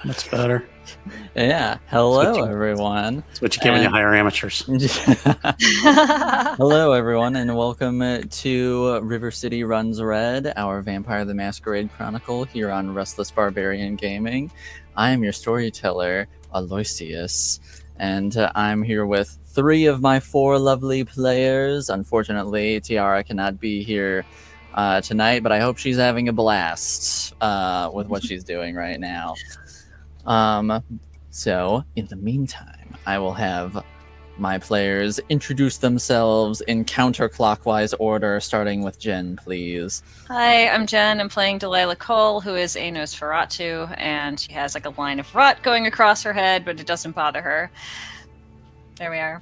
That's better. Yeah. Hello, everyone. That's what you get when you hire amateurs. Hello, everyone, and welcome to River City Runs Red, our Vampire the Masquerade Chronicle here on Restless Barbarian Gaming. I am your storyteller, Aloysius, and I'm here with 3 of my 4 lovely players. Unfortunately, Tiara cannot be here tonight, but I hope she's having a blast with what she's doing right now. So, in the meantime, I will have my players introduce themselves in counterclockwise order, starting with Jen, please. Hi, I'm Jen. I'm playing Delilah Cole, who is a Nosferatu, and she has like a line of rot going across her head, but it doesn't bother her. There we are.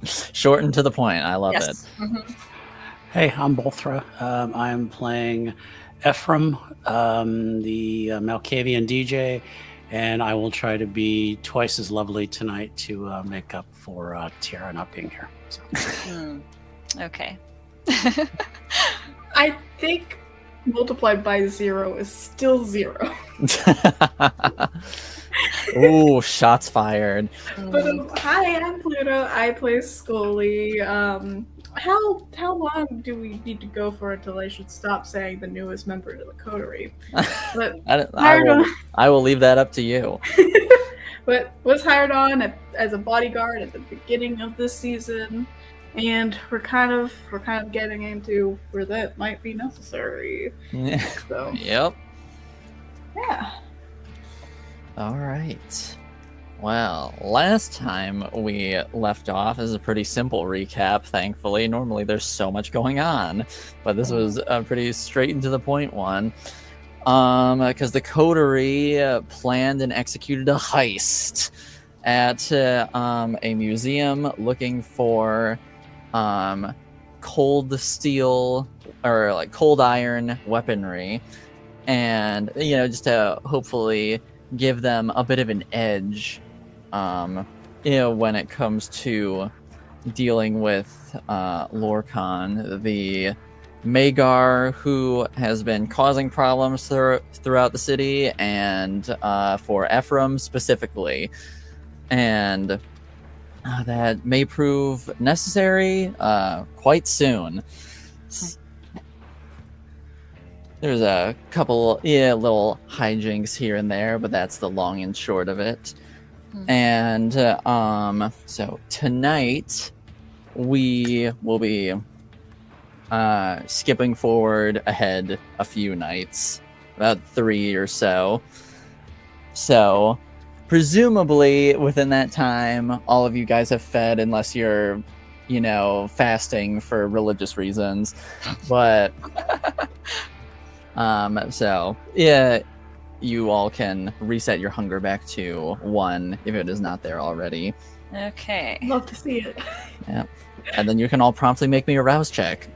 Short and to the point. I love it. Mm-hmm. Hey, I'm Bolthra. I'm playing Ephrem, the Malkavian DJ, and I will try to be twice as lovely tonight to make up for Tiara not being here. So. Okay. I think multiplied by 0 is still 0. Ooh, shots fired. But hi, I'm Pluto. I play Scully. How long do we need to go for until I should stop saying the newest member of the coterie? But I will leave that up to you. But was hired on as a bodyguard at the beginning of this season, and we're kind of getting into where that might be necessary. So, yep. Yeah. All right. Well, last time we left off is a pretty simple recap, thankfully. Normally there's so much going on, but this was a pretty straight and to the point one. Because the coterie planned and executed a heist at a museum looking for cold steel or like cold iron weaponry, and just to hopefully give them a bit of an edge when it comes to dealing with Lorcon, the Magar who has been causing problems throughout the city, and for Ephrem specifically, and that may prove necessary quite soon. There's a couple little hijinks here and there, but that's the long and short of it. And so tonight we will be skipping forward ahead a few nights, about 3 or so. So presumably within that time, all of you guys have fed, unless you're, fasting for religious reasons. But so yeah, you all can reset your hunger back to 1 if it is not there already. Okay. Love to see it. Yeah. And then you can all promptly make me a rouse check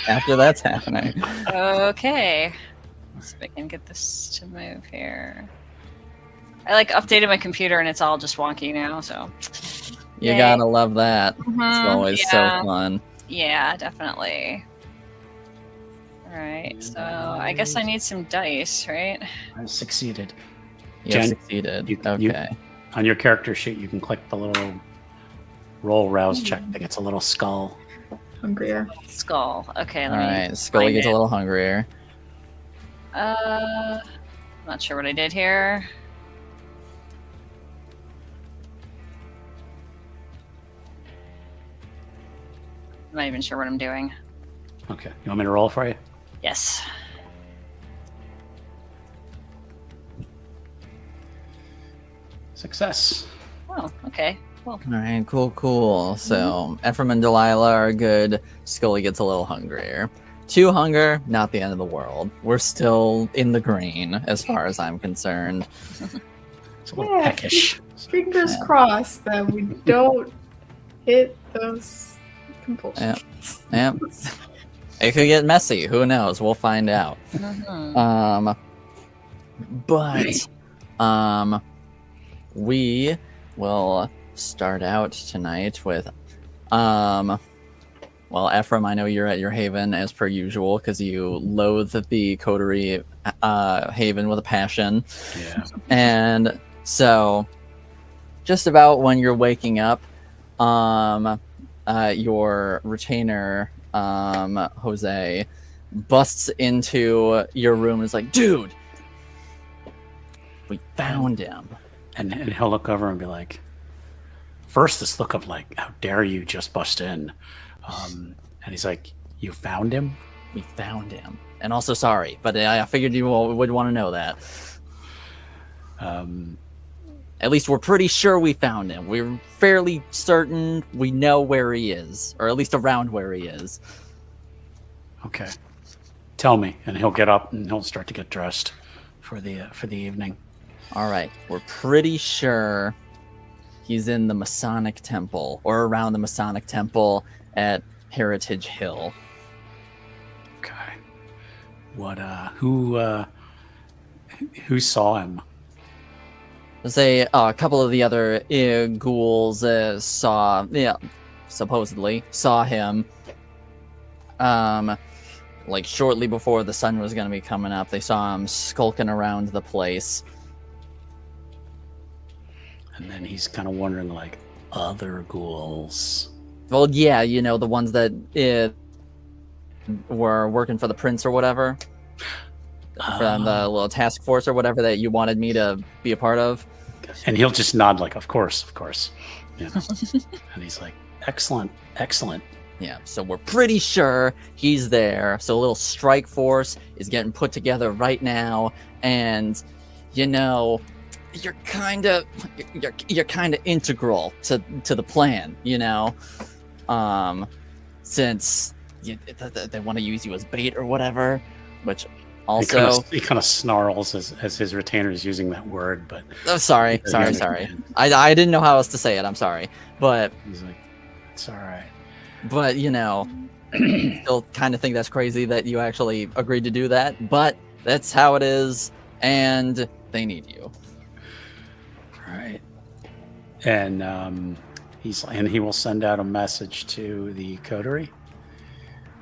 after that's happening. Okay. Let's see if I can get this to move here. I updated my computer and it's all just wonky now, so. You gotta love that. It's always so fun. Yeah, definitely. Alright, so I guess I need some dice, right? I succeeded. You succeeded. Okay. On your character sheet, you can click the little roll rouse check that gets a little skull. Hungrier. Skull. Okay, all right, Scully gets a little hungrier. I'm not sure what I did here. I'm not even sure what I'm doing. Okay, you want me to roll for you? Yes. Success. Oh, okay. Cool. All right, cool. So Ephrem and Delilah are good. Scully gets a little hungrier. 2 hunger, not the end of the world. We're still in the green as far as I'm concerned. It's a little peckish. Fingers crossed that we don't hit those compulsions. Yeah. It could get messy. Who knows? We'll find out. But we will start out tonight with Well, Ephrem, I know you're at your haven as per usual because you loathe the coterie haven with a passion. Yeah. And so, just about when you're waking up, your retainer, Jose, busts into your room and is like, dude, we found him. And he'll look over and be like, first this look of like, how dare you just bust in? And he's like, you found him? We found him. And also sorry, but I figured you all would want to know that. At least we're pretty sure we found him. We're fairly certain we know where he is, or at least around where he is. Okay. Tell me. And he'll get up and he'll start to get dressed for the evening. All right. We're pretty sure he's in the Masonic Temple, or around the Masonic Temple at Heritage Hill. Okay. What, who saw him? Say a couple of the other ghouls supposedly saw him. Like shortly before the sun was going to be coming up, they saw him skulking around the place. And then he's kind of wondering, like, other ghouls. Well, yeah, you know, the ones that were working for the prince or whatever. From the little task force or whatever that you wanted me to be a part of. And he'll just nod like, of course. Yeah. And he's like, excellent. Yeah, so we're pretty sure he's there. So a little strike force is getting put together right now, and you know, you're kind of integral to the plan. You know, since they want to use you as bait or whatever, which also he kind of snarls as his retainer is using that word. But sorry. I didn't know how else to say it. I'm sorry, but he's like, it's all right. But, you know, still kind of think that's crazy that you actually agreed to do that. But that's how it is, and they need you. Right. And he will send out a message to the coterie.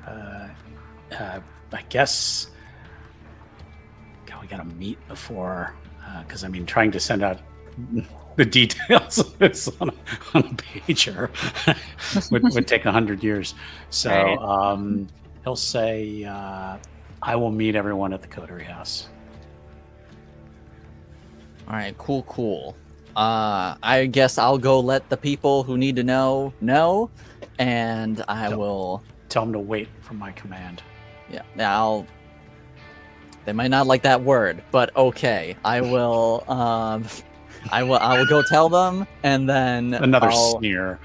I guess we gotta meet before, because I mean, trying to send out the details of this on a pager would take 100 years. So Right. He'll say, I will meet everyone at the coterie house. All right, cool. I guess I'll go let the people who need to know, and I will tell them to wait for my command. Yeah, they might not like that word, but okay. I will I will go tell them, and then another sneer.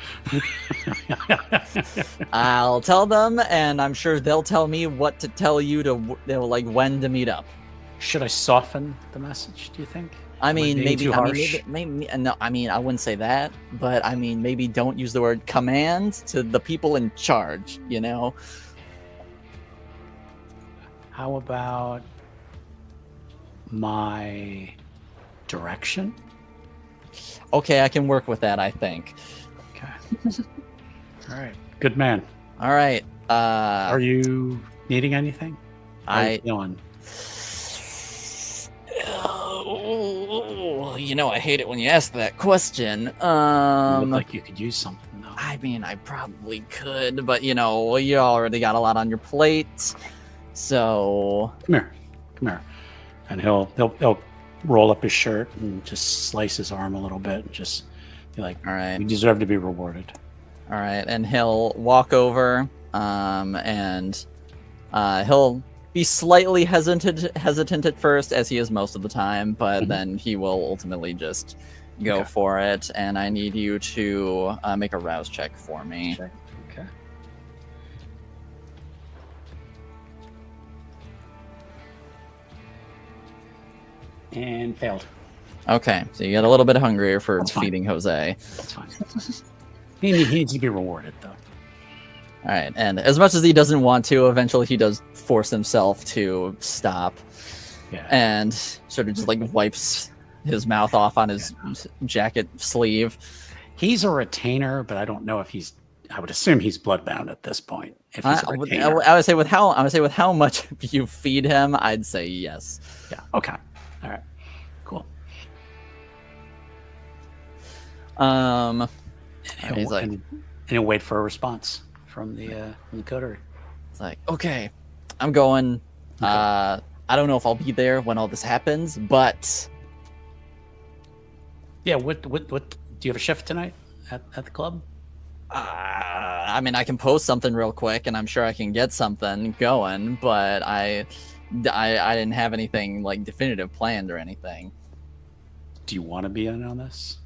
I'll tell them, and I'm sure they'll tell me what to tell you they'll like when to meet up. Should I soften the message, do you think? I mean, maybe no, I mean, I wouldn't say that, but I mean, maybe don't use the word command to the people in charge, you know? How about my direction? Okay, I can work with that, I think. Okay. All right. Good man. All right. Are you needing anything? How are you feeling? Oh, you know, I hate it when you ask that question. You look like you could use something, though. I mean, I probably could, but you know, you already got a lot on your plate. So Come here. And he'll roll up his shirt and just slice his arm a little bit and just be like, all right, you deserve to be rewarded. All right, and he'll walk over, and he'll be slightly hesitant at first, as he is most of the time, but then he will ultimately just go for it. And I need you to make a rouse check for me. Okay. And failed. Okay, so you get a little bit hungrier for That's fine. feeding Jose. That's fine. He needs to be rewarded, though. All right, and as much as he doesn't want to, eventually he does force himself to stop. Yeah. And sort of just like wipes his mouth off on his jacket sleeve. He's a retainer, but I don't know if he's I would assume he's bloodbound at this point. If he's a I retainer. would say with how much you feed him, I'd say yes. Yeah. Okay. All right. Cool. And And he's like, and he'll wait for a response from the coterie. it's like, okay, I'm going. Okay. I don't know if I'll be there when all this happens, but Yeah. What? Do you have a shift tonight at the club? I mean, I can post something real quick, and I'm sure I can get something going. But I didn't have anything like definitive planned or anything. Do you want to be in on this?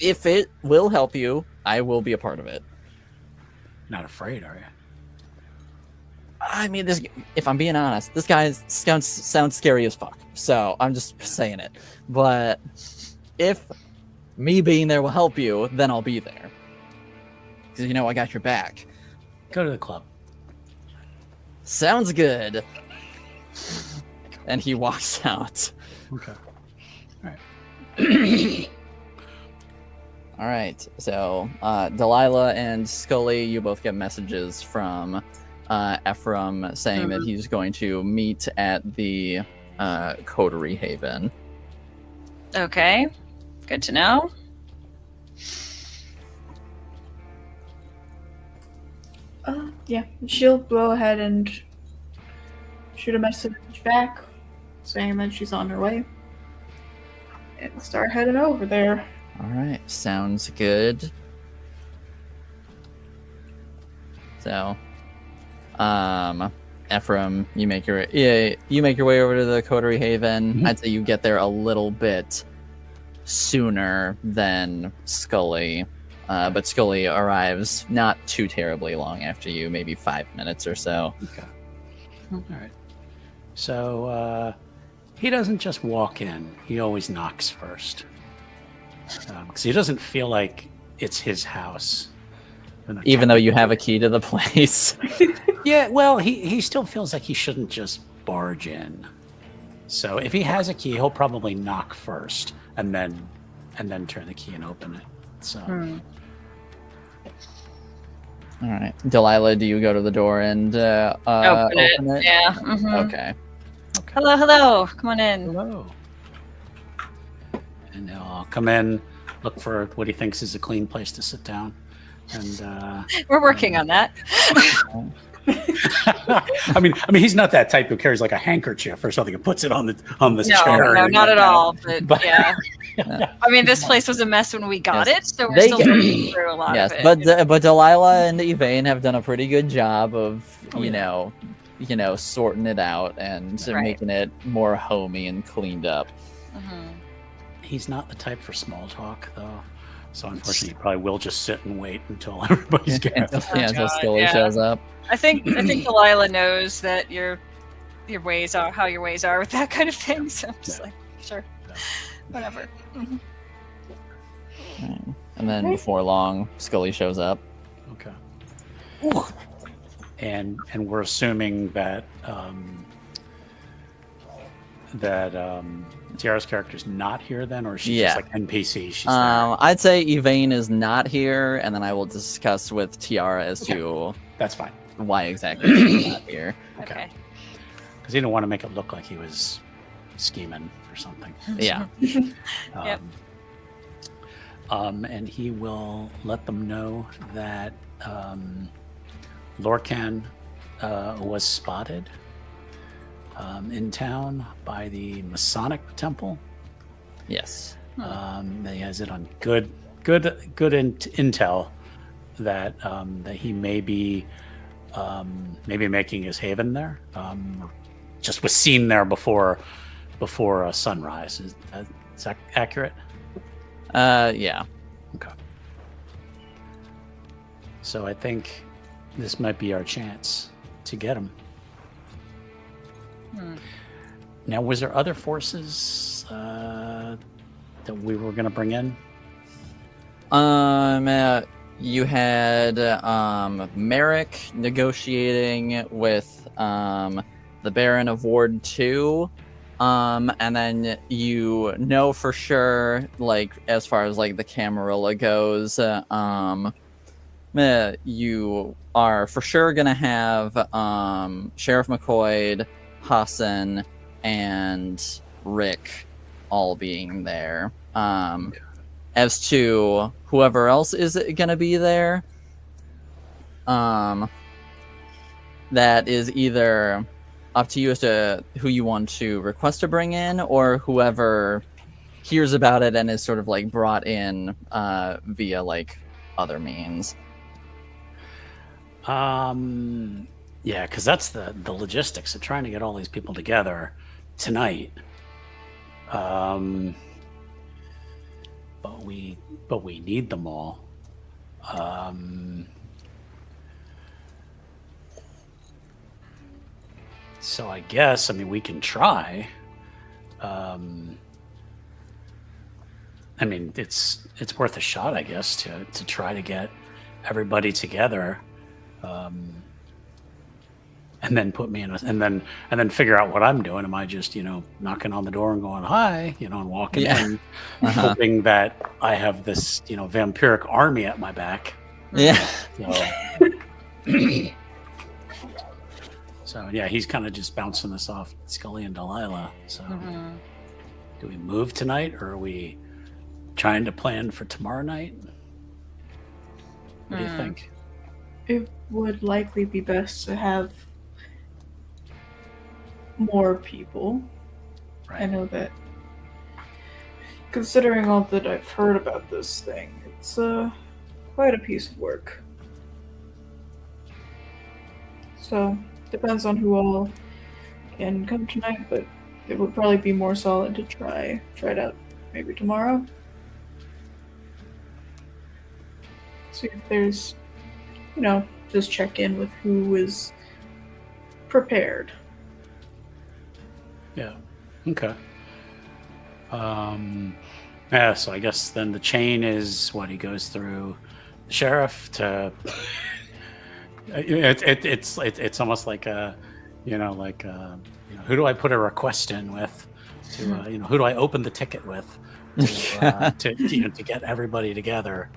If it will help you, I will be a part of it. Not afraid, are you? I mean, if I'm being honest, this guy sounds scary as fuck. So I'm just saying it. But if me being there will help you, then I'll be there. Because, I got your back. Go to the club. Sounds good. And he walks out. Okay. All right. All right. So Delilah and Scully, you both get messages from Ephrem saying that he's going to meet at the Coterie Haven. Okay, good to know. Yeah, she'll go ahead and shoot a message back saying that she's on her way and start heading over there. All right, sounds good. So, Ephrem, you make your way over to the Coterie Haven. Mhm. I'd say you get there a little bit sooner than Scully, but Scully arrives not too terribly long after you, maybe 5 minutes or so. Okay. All right. So he doesn't just walk in; he always knocks first, because he doesn't feel like it's his house. Even though you have a key to the place. Yeah, well, he still feels like he shouldn't just barge in. So if he has a key, he'll probably knock first, and then turn the key and open it. So All right, Delilah, do you go to the door and Open it. Yeah. Mhm. Okay. Hello. Come on in. hello. And he'll come in, look for what he thinks is a clean place to sit down, and We're working on that. I mean, he's not that type who carries like a handkerchief or something and puts it on the chair. No, not at all. But, yeah. Yeah. I mean, this place was a mess when we got Yes. it, so we're They still get- working through a lot Yes, of it. but Delilah and Yvaine have done a pretty good job of Oh, yeah. sorting it out and Right. making it more homey and cleaned up. Mhm. He's not the type for small talk, though. So unfortunately, he probably will just sit and wait until everybody's gathered. Until God, Scully yeah. shows up. I think Delilah knows that your ways are how your ways are with that kind of thing. So I'm just Yeah. like, sure, Yeah. whatever. Mhm. And then before long, Scully shows up. Okay. And we're assuming that Tiara's character's not here then, or is she Yeah. just like NPC? She's there. I'd say Yvaine is not here, and then I will discuss with Tiara as to That's fine. why exactly she's not here. Okay. Because he didn't want to make it look like he was scheming or something. Yeah. Yep. And he will let them know that Lorcon was spotted in town by the Masonic Temple. Yes. He has it on good intel that that he may be making his haven there. Just was seen there before sunrise. Is that accurate? Yeah. Okay. So I think this might be our chance to get him. Now, was there other forces that we were going to bring in? You had Merrick negotiating with the Baron of Ward 2. And then you know for sure, like as far as like the Camarilla goes, you are for sure gonna have Sheriff McCoy, Hassan, and Rick all being there. As to whoever else is gonna be there, that is either up to you as to who you want to request to bring in, or whoever hears about it and is sort of like brought in via like other means. Yeah, because that's the logistics of trying to get all these people together tonight. But we need them all. So I guess, I mean, we can try. I mean, it's worth a shot, I guess, to try to get everybody together, and then put me in, and then figure out what I'm doing. Am I just, knocking on the door and going hi, and walking in, hoping that I have this, vampiric army at my back. Yeah. So yeah, he's kind of just bouncing this off Scully and Delilah. So, do we move tonight, or are we trying to plan for tomorrow night? What do you think? It would likely be best to have more people. Right. I know that, considering all that I've heard about this thing, it's quite a piece of work. So, depends on who all can come tonight, but it would probably be more solid to try it out maybe tomorrow. See if there's, just check in with who is prepared. Yeah. Okay. Yeah. So I guess then the chain is what he goes through the sheriff to. It's almost like who do I put a request in with? To who do I open the ticket with? To get everybody together.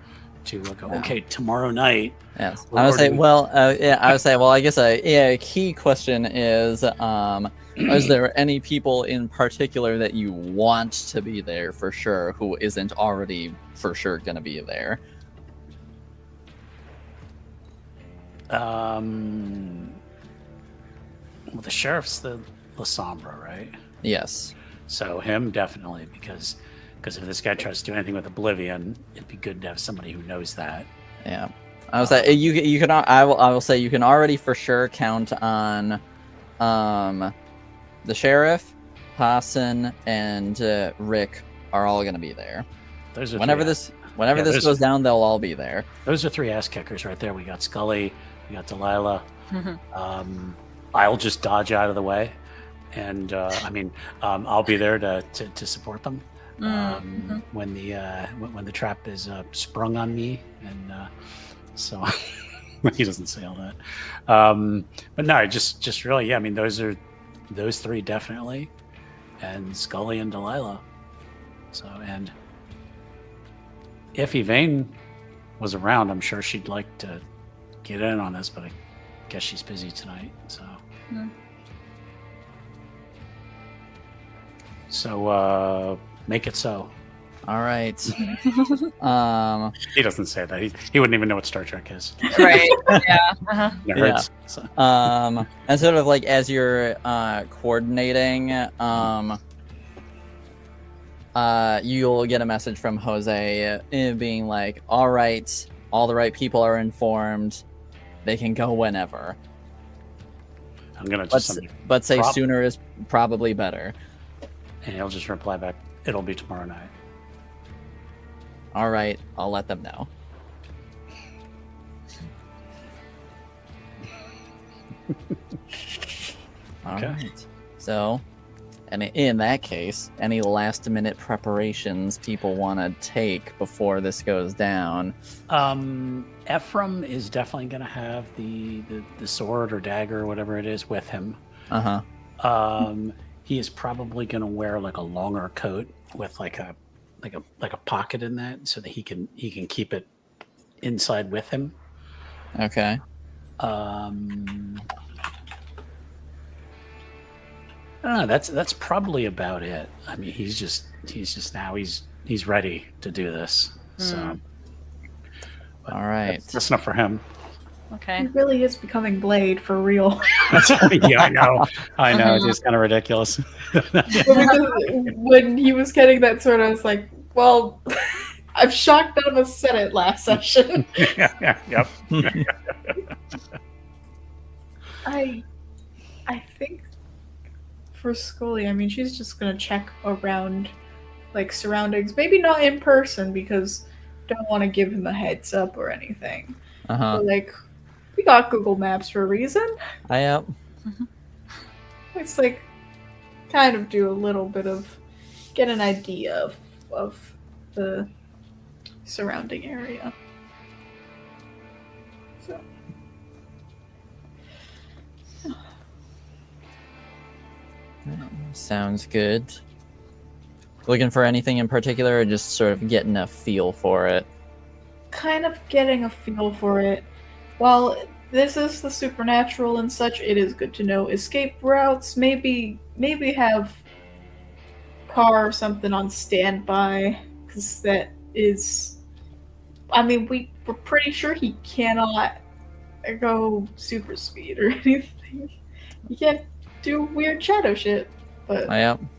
To go, okay, tomorrow night. Yes, I would say. Well, I guess a key question is, is there any people in particular that you want to be there for sure who isn't already for sure going to be there? Well, the sheriff's the La Sombra, right? Yes. So him definitely, because if this guy tries to do anything with Oblivion, it'd be good to have somebody who knows that. Yeah, I would say you can. I will say you can already for sure count on, the sheriff, Hassan, and Rick are all going to be there. Those are whenever this goes down, they'll all be there. Those are three ass kickers right there. We got Scully, we got Delilah. I'll just dodge out of the way, and I'll be there to support them. When the trap is sprung on me, and so he doesn't say all that. But no, just really, yeah. I mean, those three definitely, and Scully and Delilah. So, and if Yvaine was around, I'm sure she'd like to get in on this, but I guess she's busy tonight. So. So make it so. All right. He doesn't say that. He wouldn't even know what Star Trek is. Right. Yeah. Nerds, so. And sort of like as you're coordinating, you'll get a message from Jose being like, "All right, all the right people are informed. They can go whenever." I'm gonna just but say sooner is probably better. And he'll just reply back, "It'll be tomorrow night." All right, I'll let them know. All right. So, and in that case, any last-minute preparations people want to take before this goes down? Ephrem is definitely going to have the sword or dagger or whatever it is with him. he is probably going to wear like a longer coat with like a pocket in that, so that he can keep it inside with him. Okay. That's probably about it. I mean, he's just now he's ready to do this. So, but All right. that's enough for him. Okay. He really is becoming Blade for real. Yeah, I know. It's just kind of ridiculous. When he was getting that sword, I was like, well, I'm shocked none of us said it last session. Yep. I think for Scully, I mean, she's just gonna check around, like, surroundings. Maybe not in person, because don't want to give him a heads up or anything. Uh-huh. But, like, we got Google Maps for a reason. I am. It's like, kind of do a little bit of, get an idea of the surrounding area. So. Sounds good. Looking for anything in particular, or just sort of getting a feel for it? Kind of getting a feel for it. While this is the supernatural and such, it is good to know escape routes. Maybe have car or something on standby, because that is. I mean, we're pretty sure he cannot go super speed or anything. He can't do weird shadow shit, but I am.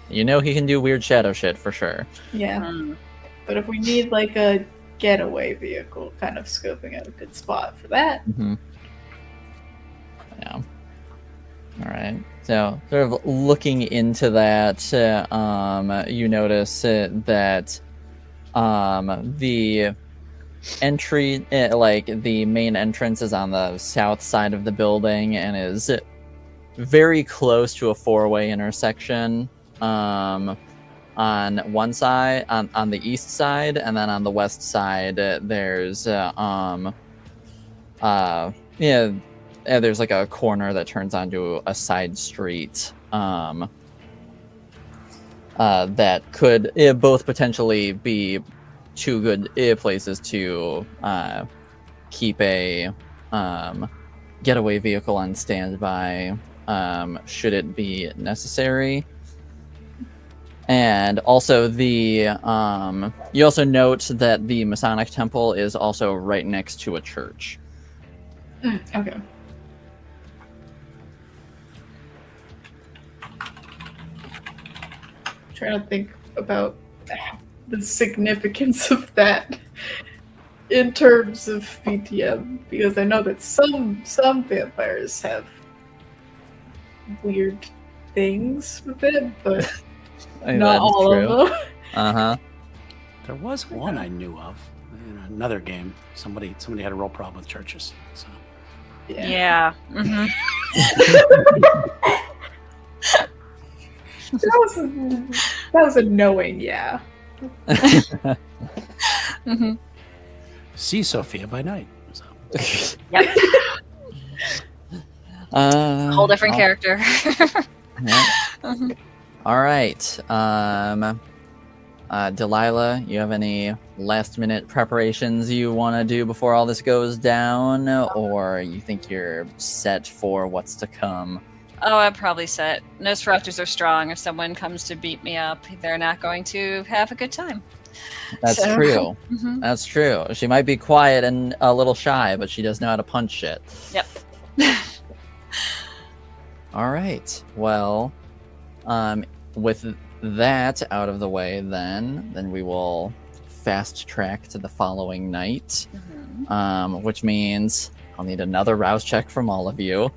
You know he can do weird shadow shit for sure. yeah. But if we need like a getaway vehicle, kind of scoping out a good spot for that. Mm-hmm. Yeah. All right. So, sort of looking into that, you notice that the entry, like the main entrance, is on the south side of the building and is very close to a four-way intersection. On one side, on the east side, and then on the west side, there's there's like a corner that turns onto a side street that could both potentially be two good places to keep a getaway vehicle on standby should it be necessary. And also you also note that the Masonic Temple is also right next to a church. Okay. Trying to think about the significance of that in terms of VTM, because I know that some vampires have weird things with it, but not all of them. Uh-huh. There was one I knew of in another game. Somebody had a real problem with churches. So Yeah. Mm-hmm. That was a knowing, yeah. Mm-hmm. see Sophia by night. So. Yep. Whole different character. Yeah. Mhm. All right. Delilah, you have any last-minute preparations you want to do before all this goes down, or you think you're set for what's to come? Oh, I'm probably set. Nosferatus are strong. If someone comes to beat me up, they're not going to have a good time. That's So- true. Mhm. That's true. She might be quiet and a little shy, but she does know how to punch shit. Yep. All right. Well, with that out of the way, then we will fast track to the following night, Mhm. which means I'll need another rouse check from all of you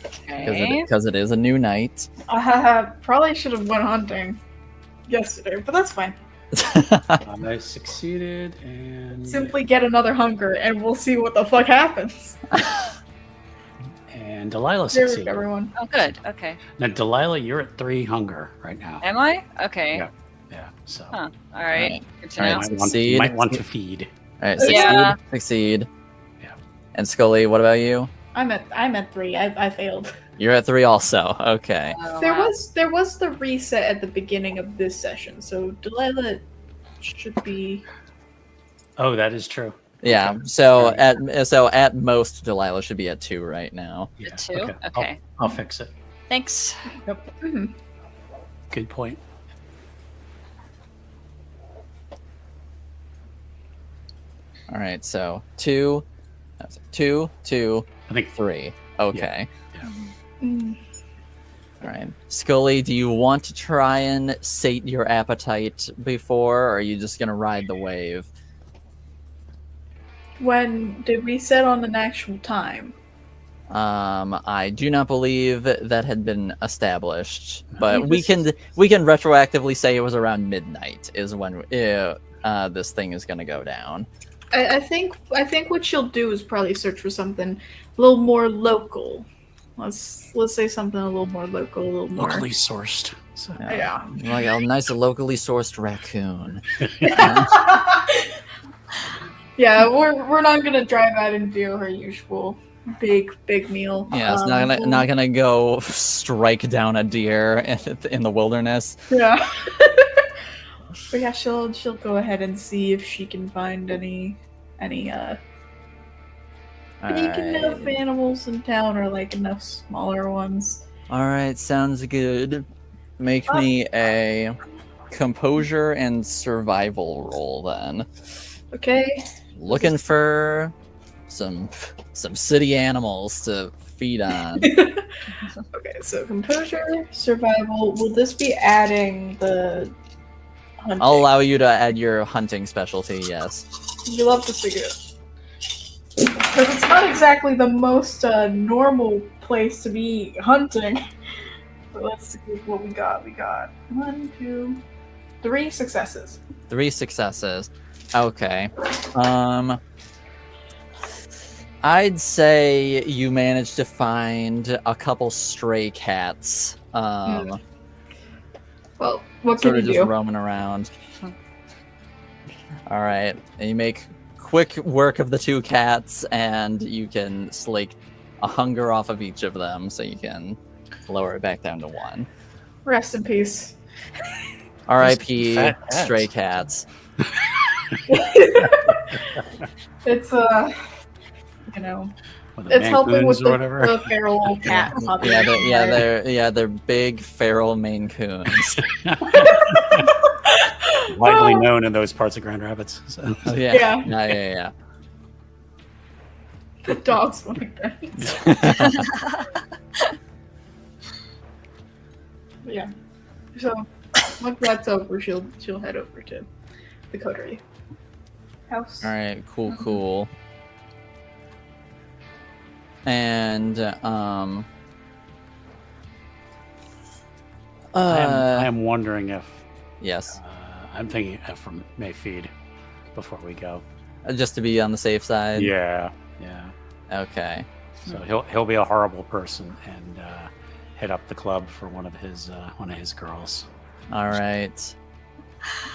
Okay. because it is a new night. Probably should have went hunting yesterday, but that's fine. I succeeded, and Simply get another hunger, and we'll see what the fuck happens. and Delilah There we succeeded. go, everyone. Oh, good. Okay. Now, Delilah, you're at 3 hunger right now. Am I? Okay. Yeah. Yeah. So Huh. All right. Alright. Good to All know. right. you Succeed. might want to feed. All right, succeed, Yeah. succeed. Yeah. And Scully, what about you? I'm at 3. I failed. You're at 3 also. Okay. Oh, There wow. was the reset at the beginning of this session, so Delilah should be. Oh, that is true. Yeah. Okay. So Alright. at most, Delilah should be at 2 right now. Yeah. A 2? Okay. Okay. I'll fix it. Thanks. Mhm. Good point. All right. So 2, 2, 2, I think 3. Okay. Mm. All right. Scully, do you want to try and sate your appetite before, or are you just gonna ride the wave? When did we set on an actual time? I do not believe that had been established, Oh, but we can retroactively say it was around midnight is when this thing is gonna go down. I think what she'll do is probably search for something a little more local. Let's say something a little more local, a little more. locally sourced. So. Yeah. Like a nice locally sourced raccoon. Yeah, we're not gonna drive out and do her usual big meal. Yeah, it's not gonna go strike down a deer in the wilderness. Yeah. But yeah, she'll go ahead and see if she can find any big enough Alright. animals in town or like enough smaller ones. Alright, sounds good. Make me a composure and survival roll then. Okay. Looking for some city animals to feed on. Okay, so composure, survival. Will this be adding the hunting? I'll allow you to add your hunting specialty, yes. You love to figure it. Because it's not exactly the most normal place to be hunting. But let's see what we got. We got 1, 2, 3 successes. 3 successes. Okay. I'd say you managed to find a couple stray cats. Well, what can Sort you of just do? roaming around. All right, and you make quick work of the 2 cats, and you can slake a hunger off of each of them, so you can lower it back down to 1. Rest in peace. R.I.P. Fat cats. Stray cats. It's you know, Or the it's helping with Mancoons or whatever. the feral cat population. They're big feral Maine Coons. Widely known in those parts of Grand Rapids. So. Yeah. Yeah. The dogs like that. Yeah. So once that's over, she'll head over to the coterie house. All right, cool. And I am wondering if yes, I'm thinking Ephrem may feed before we go. just to be on the safe side. Yeah. Okay. So he'll be a horrible person and hit up the club for one of his girls. All right.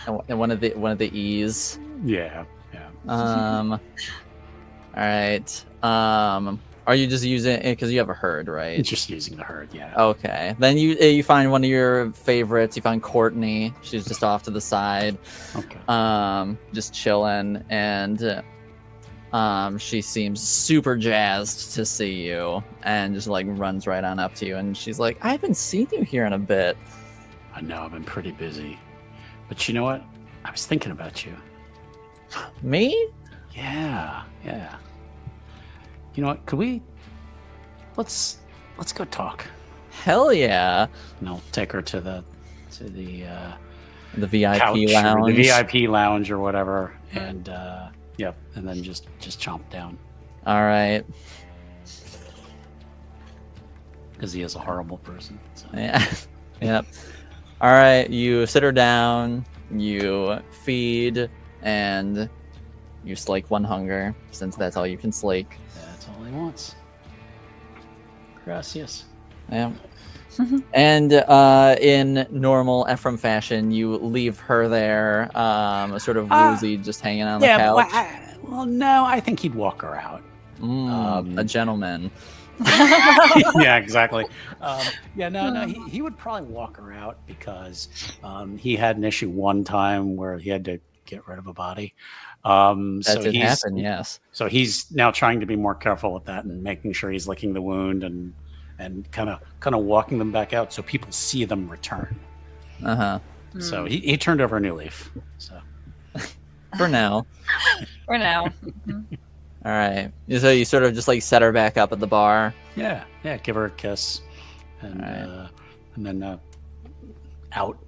And one of the E's. Yeah. All right. Are you just using it because you have a herd, right? It's just using the herd. Yeah. Okay. Then you find one of your favorites. You find Courtney. She's just off to the side. Okay. Just chilling, and she seems super jazzed to see you, and just like runs right on up to you, and she's like, "I haven't seen you here in a bit." I know I've been pretty busy, but you know what? I was thinking about you. Me? Yeah. You know what? Could we? Let's go talk. Hell yeah! And I'll take her to the The VIP couch or lounge. the VIP lounge or whatever, and yep, and then just chomp down All right. because he is a horrible person. So. Yeah. Yep. All right. You sit her down. You feed, and you slake 1 hunger, since that's all you can slake. That's all he wants. Gracias. Yeah. And in normal Ephrem fashion, you leave her there, sort of woozy, just hanging on the couch. Well, no, I think he'd walk her out. A gentleman. Yeah, exactly. No, he would probably walk her out because he had an issue one time where he had to get rid of a body. That did happen, yes. So he's now trying to be more careful with that and making sure he's licking the wound and kind of walking them back out so people see them return. So he turned over a new leaf. So for now. For now. All right. So you sort of just like set her back up at the bar. Yeah. Give her a kiss, and then out.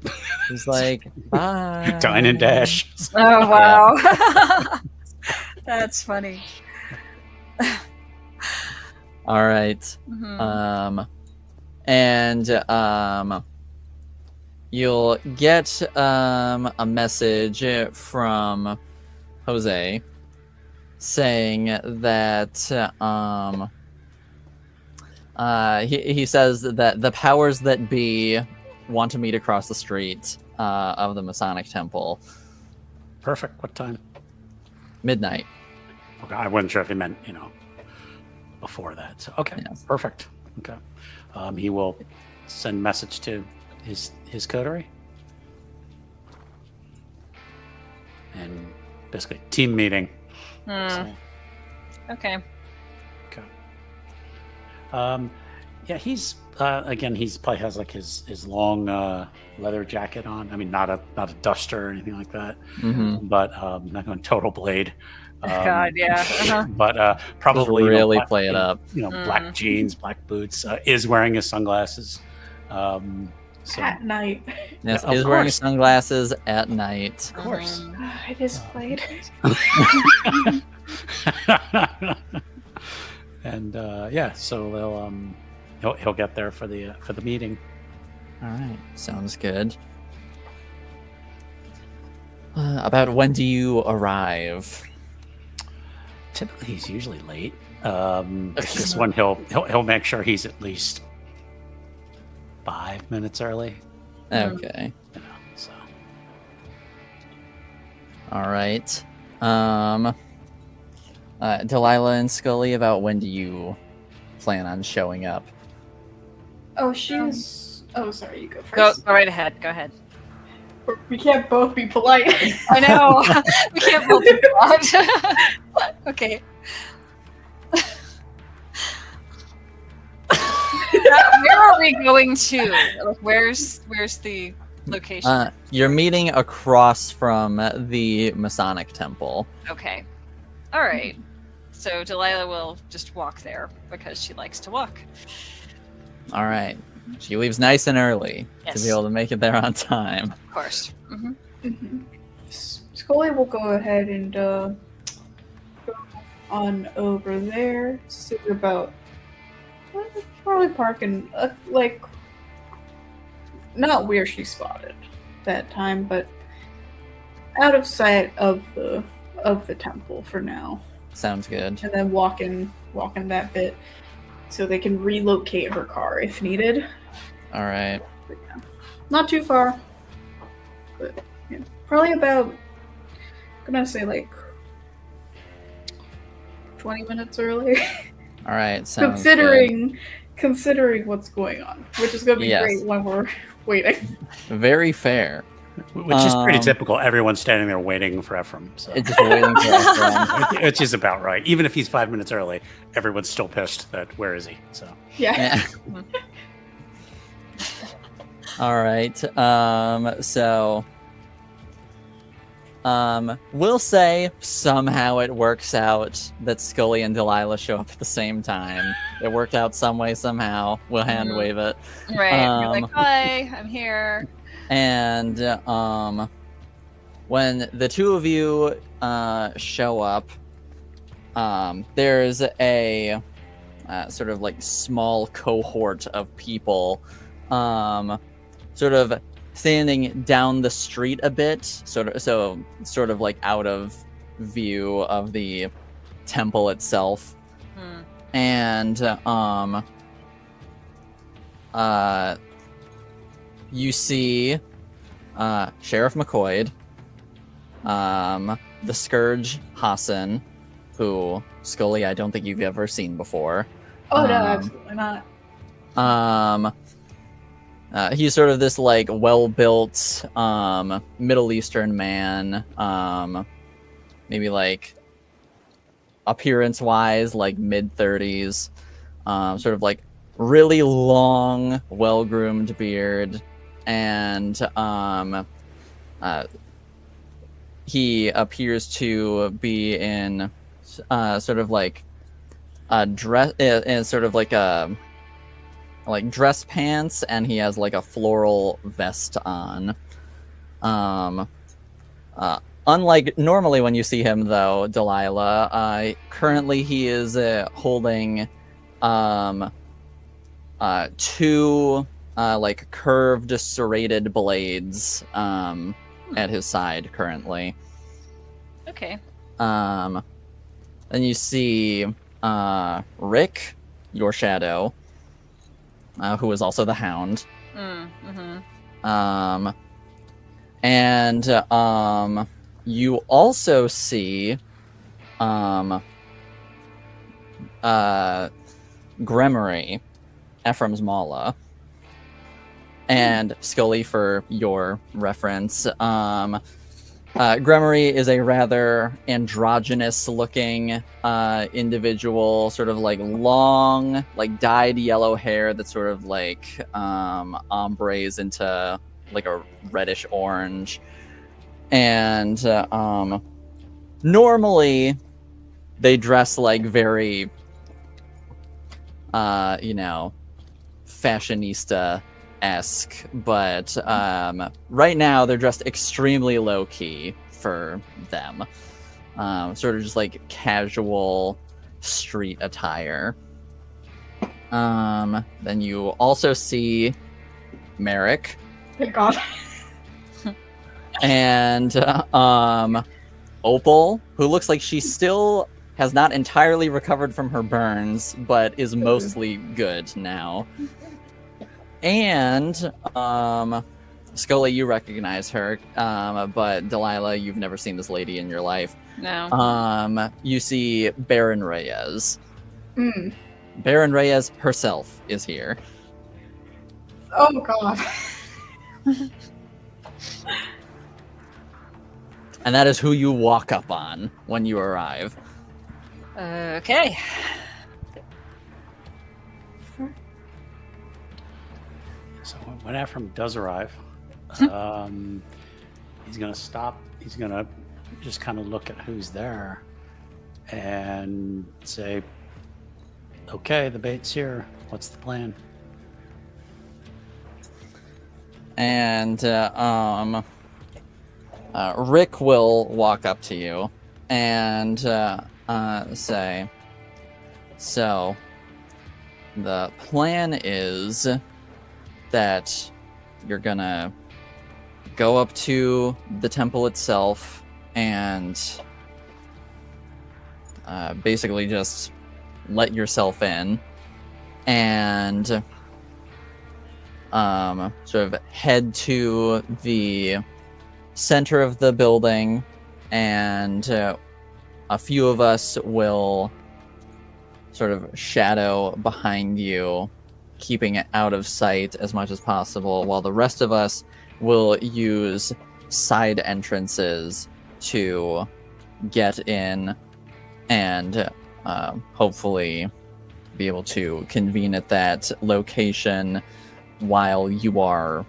He's like, bye. Dine and dash. Oh wow, that's funny. All right. And you'll get a message from Jose saying that he says that the powers that be want to meet across the street of the Masonic Temple. Perfect. What time? Midnight. Okay, I wasn't sure if he meant before that. So okay, Yes. Perfect. Okay, he will send message to his coterie and basically team meeting. So, Okay. yeah, he's again. He's probably has like his long leather jacket on. I mean, not a duster or anything like that. But not going total blade. God, yeah. But probably Just really play it up. Black jeans, black boots. Is wearing his sunglasses. So At night. Yes, Of he's wearing course. sunglasses at night. of course. I just played. And so he'll get there for the meeting. All right, sounds good. About when do you arrive? Typically, he's usually late. This one he'll make sure he's at least 5 minutes early. Okay. So All right. Delilah and Scully, about when do you plan on showing up? Oh, she's. Oh, sorry. You go Go first. right ahead. Go ahead. We can't both be polite. I know. We can't both do that. Okay. Where are we going to? Like, where's the location? You're meeting across from the Masonic Temple. Okay. All right. So Delilah will just walk there because she likes to walk. All right. She leaves nice and early to Yes. be able to make it there on time. Of course. Scully will go ahead and go on over there. See about probably parking like not where she spotted that time, but out of sight of the temple for now. Sounds good. And then walking that bit so they can relocate her car if needed. All right. But yeah, not too far. But yeah, probably about, I'm gonna say like 20 minutes early. All right. Sounds considering what's going on, which is gonna be Yes. great when we're waiting. good. Very fair. which is pretty typical. Everyone's standing there waiting for Ephrem. So. It's just waiting for Ephrem. Which is about right. Even if he's 5 minutes early, everyone's still pissed that where is he? So Yeah. Yeah. All right. We'll say somehow it works out that Scully and Delilah show up at the same time. It worked out some way, somehow. We'll hand wave it. Right. You're like, hi, I'm here. And when the two of you show up, there's a sort of like small cohort of people sort of standing down the street a bit, sort of like out of view of the temple itself. And you see Sheriff McCoy, the Scourge Hassan, who Scully I don't think you've ever seen before, Oh no, absolutely not. He's sort of this like well-built Middle Eastern man, maybe like appearance-wise like mid-30s, sort of like really long, well-groomed beard, and he appears to be in sort of like a dress, in sort of like a dress pants, and he has like a floral vest on. Unlike normally when you see him, though, Delilah, currently he is holding two like curved serrated blades at his side currently. Okay. Then you see Rick, your shadow, who is also the Hound. And you also see Gremory, Ephrem's Mala, and Scully for your reference. Gremory is a rather androgynous-looking individual, sort of like long, like dyed yellow hair that sort of like ombres into like a reddish orange. And normally they dress like very, fashionista-esque, but right now they're dressed extremely low-key for them. Sort of just like casual street attire. Then you also see Merrick. Thank God. And Opal, who looks like she still has not entirely recovered from her burns, but is mostly good now. And Scully, you recognize her, but Delilah, you've never seen this lady in your life. No. You see Baron Reyes. Mm. Baron Reyes herself is here. Oh God. And that is who you walk up on when you arrive. Okay. So when Ephrem does arrive, he's going to stop. He's going to just kind of look at who's there and say, okay, the bait's here. What's the plan? And Rick will walk up to you and say, so the plan is that you're gonna go up to the temple itself and basically just let yourself in and sort of head to the center of the building, and a few of us will sort of shadow behind you, keeping it out of sight as much as possible, while the rest of us will use side entrances to get in and hopefully be able to convene at that location while you are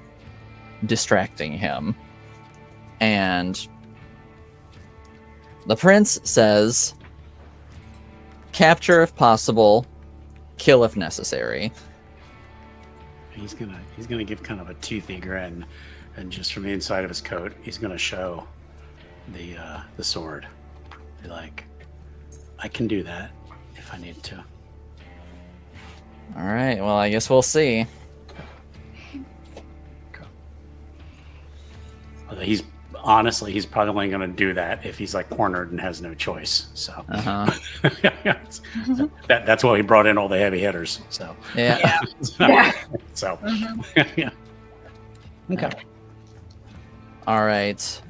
distracting him. And the prince says, capture if possible, kill if necessary. He's gonna give kind of a toothy grin, and just from the inside of his coat, he's gonna show the sword. Be like, I can do that if I need to. All right. Well, I guess we'll see. Okay. He's probably only gonna do that if he's like cornered and has no choice. So that's why he brought in all the heavy hitters. So Yeah. So yeah. Okay. All right.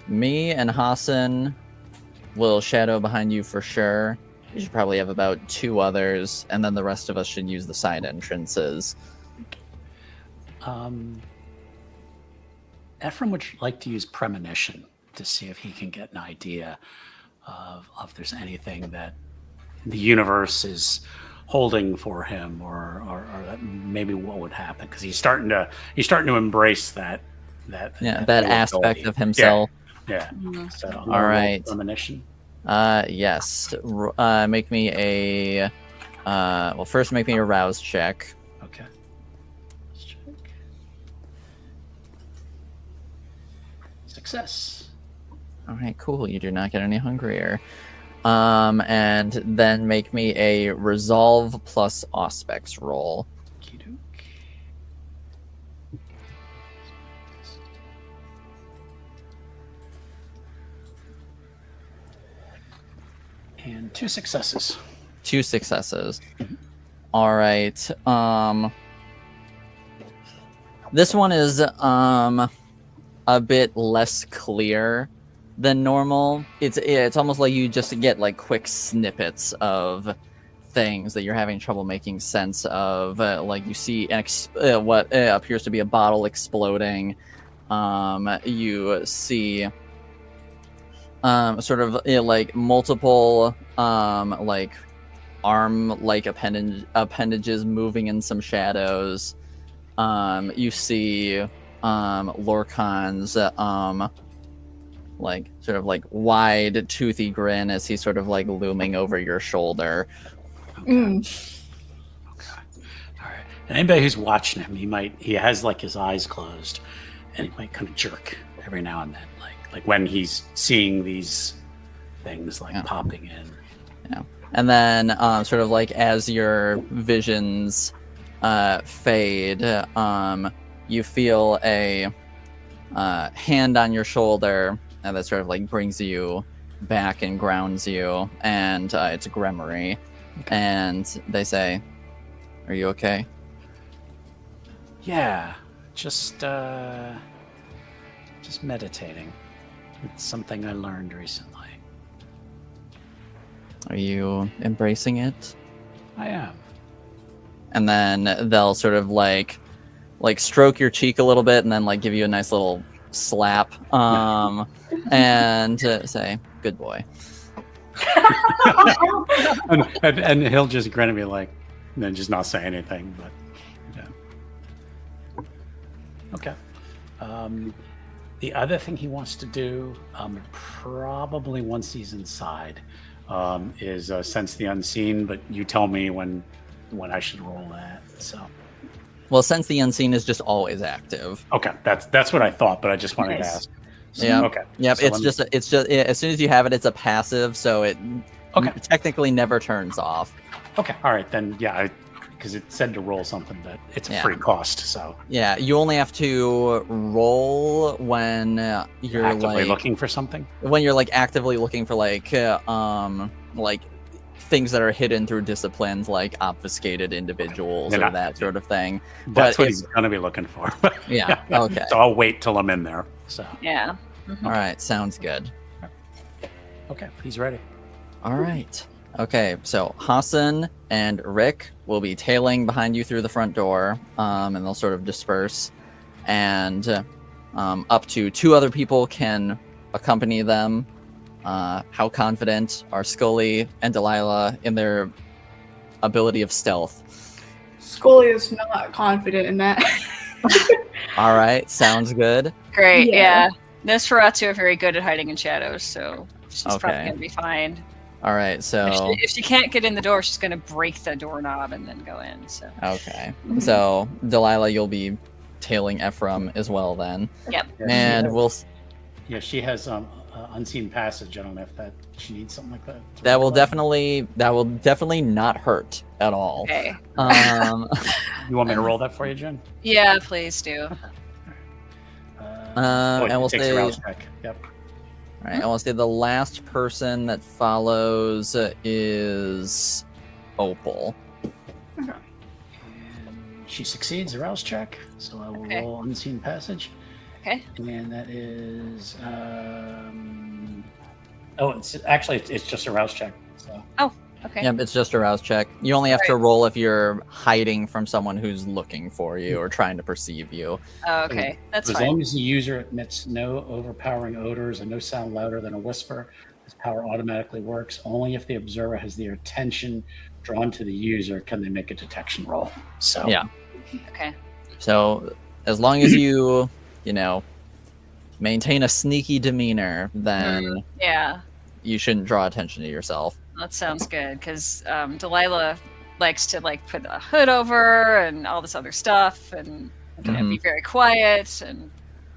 Me and Hassan will shadow behind you for sure. You should probably have about 2 others, and then the rest of us should use the side entrances. Ephrem would like to use premonition to see if he can get an idea of if there's anything that the universe is holding for him, or that maybe what would happen, because he's starting to embrace that aspect of himself. Yeah. Mm-hmm. So All right. premonition. Yes. Make me a. Well, first make me a rouse check. Okay. Let's check. Success. All right, cool. You do not get any hungrier. And then make me a resolve plus auspex roll. Okey-doke. And 2 successes. 2 successes. All right. This one is a bit less clear than normal. It's almost like you just get like quick snippets of things that you're having trouble making sense of. Like you see what appears to be a bottle exploding. You see sort of like multiple like arm-like appendages moving in some shadows. You see Lorcon's like sort of like wide toothy grin as he's sort of like looming over your shoulder. Okay. Okay. All right. And anybody who's watching him, he has like his eyes closed, and he might kind of jerk every now and then, like when he's seeing these things like popping in. Yeah. And then sort of like as your visions fade, you feel a hand on your shoulder, and that sort of like brings you back and grounds you, and it's a Gremory. Okay. And they say, "Are you okay?" Yeah, just meditating. It's something I learned recently. Are you embracing it? I am. And then they'll sort of like stroke your cheek a little bit, and then like give you a nice little slap, and say, "Good boy." and he'll just grin at me like, and then just not say anything. But yeah. Okay. The other thing he wants to do, probably once he's inside, is sense the unseen. But you tell me when I should roll that. So. Well, since the unseen is just always active. Okay, that's what I thought, but I just wanted to ask. So, yeah. Okay. Yep. So it's just as soon as you have it, it's a passive, so it technically never turns off. Okay. All right then. Yeah, because it said to roll something that it's a free cost. So yeah, you only have to roll when you're actively like looking for something. When you're like actively looking for like things that are hidden through disciplines like obfuscated individuals or that sort of thing. That's what he's going to be looking for. Yeah. Okay. So I'll wait till I'm in there. So yeah. Mm-hmm. All right. Sounds good. Okay. He's ready. All right. Okay. So Hassan and Rick will be tailing behind you through the front door, and they'll sort of disperse, and up to 2 other people can accompany them. How confident are Scully and Delilah in their ability of stealth? Scully is not confident in that. All right, sounds good. Great, yeah. Nosferatu are very good at hiding in shadows, so she's probably going to be fine. All right, so... If she can't get in the door, she's going to break the doorknob and then go in, so... Okay, so Delilah, you'll be tailing Ephrem as well then. Yep. And we'll... Yeah, she has unseen passage. I don't know if she needs something like that. That will definitely not hurt at all. Okay. You want me to roll that for you, Jen? Yeah, please do. And we'll say. Yep. All right, I want to say the last person that follows is Opal. Okay. And she succeeds a rouse check, so I will roll unseen passage. Okay. And that is it's just a rouse check. So. Oh, Okay. Yep, it's just a rouse check. You only have to roll if you're hiding from someone who's looking for you or trying to perceive you. Oh, okay. That's As fine. long as the user emits no overpowering odors and no sound louder than a whisper, this power automatically works. Only if the observer has their attention drawn to the user can they make a detection roll. So Yeah. Okay. So as long as you know, maintain a sneaky demeanor, then Yeah. you shouldn't draw attention to yourself. That sounds good because Delilah likes to like put a hood over and all this other stuff and be very quiet and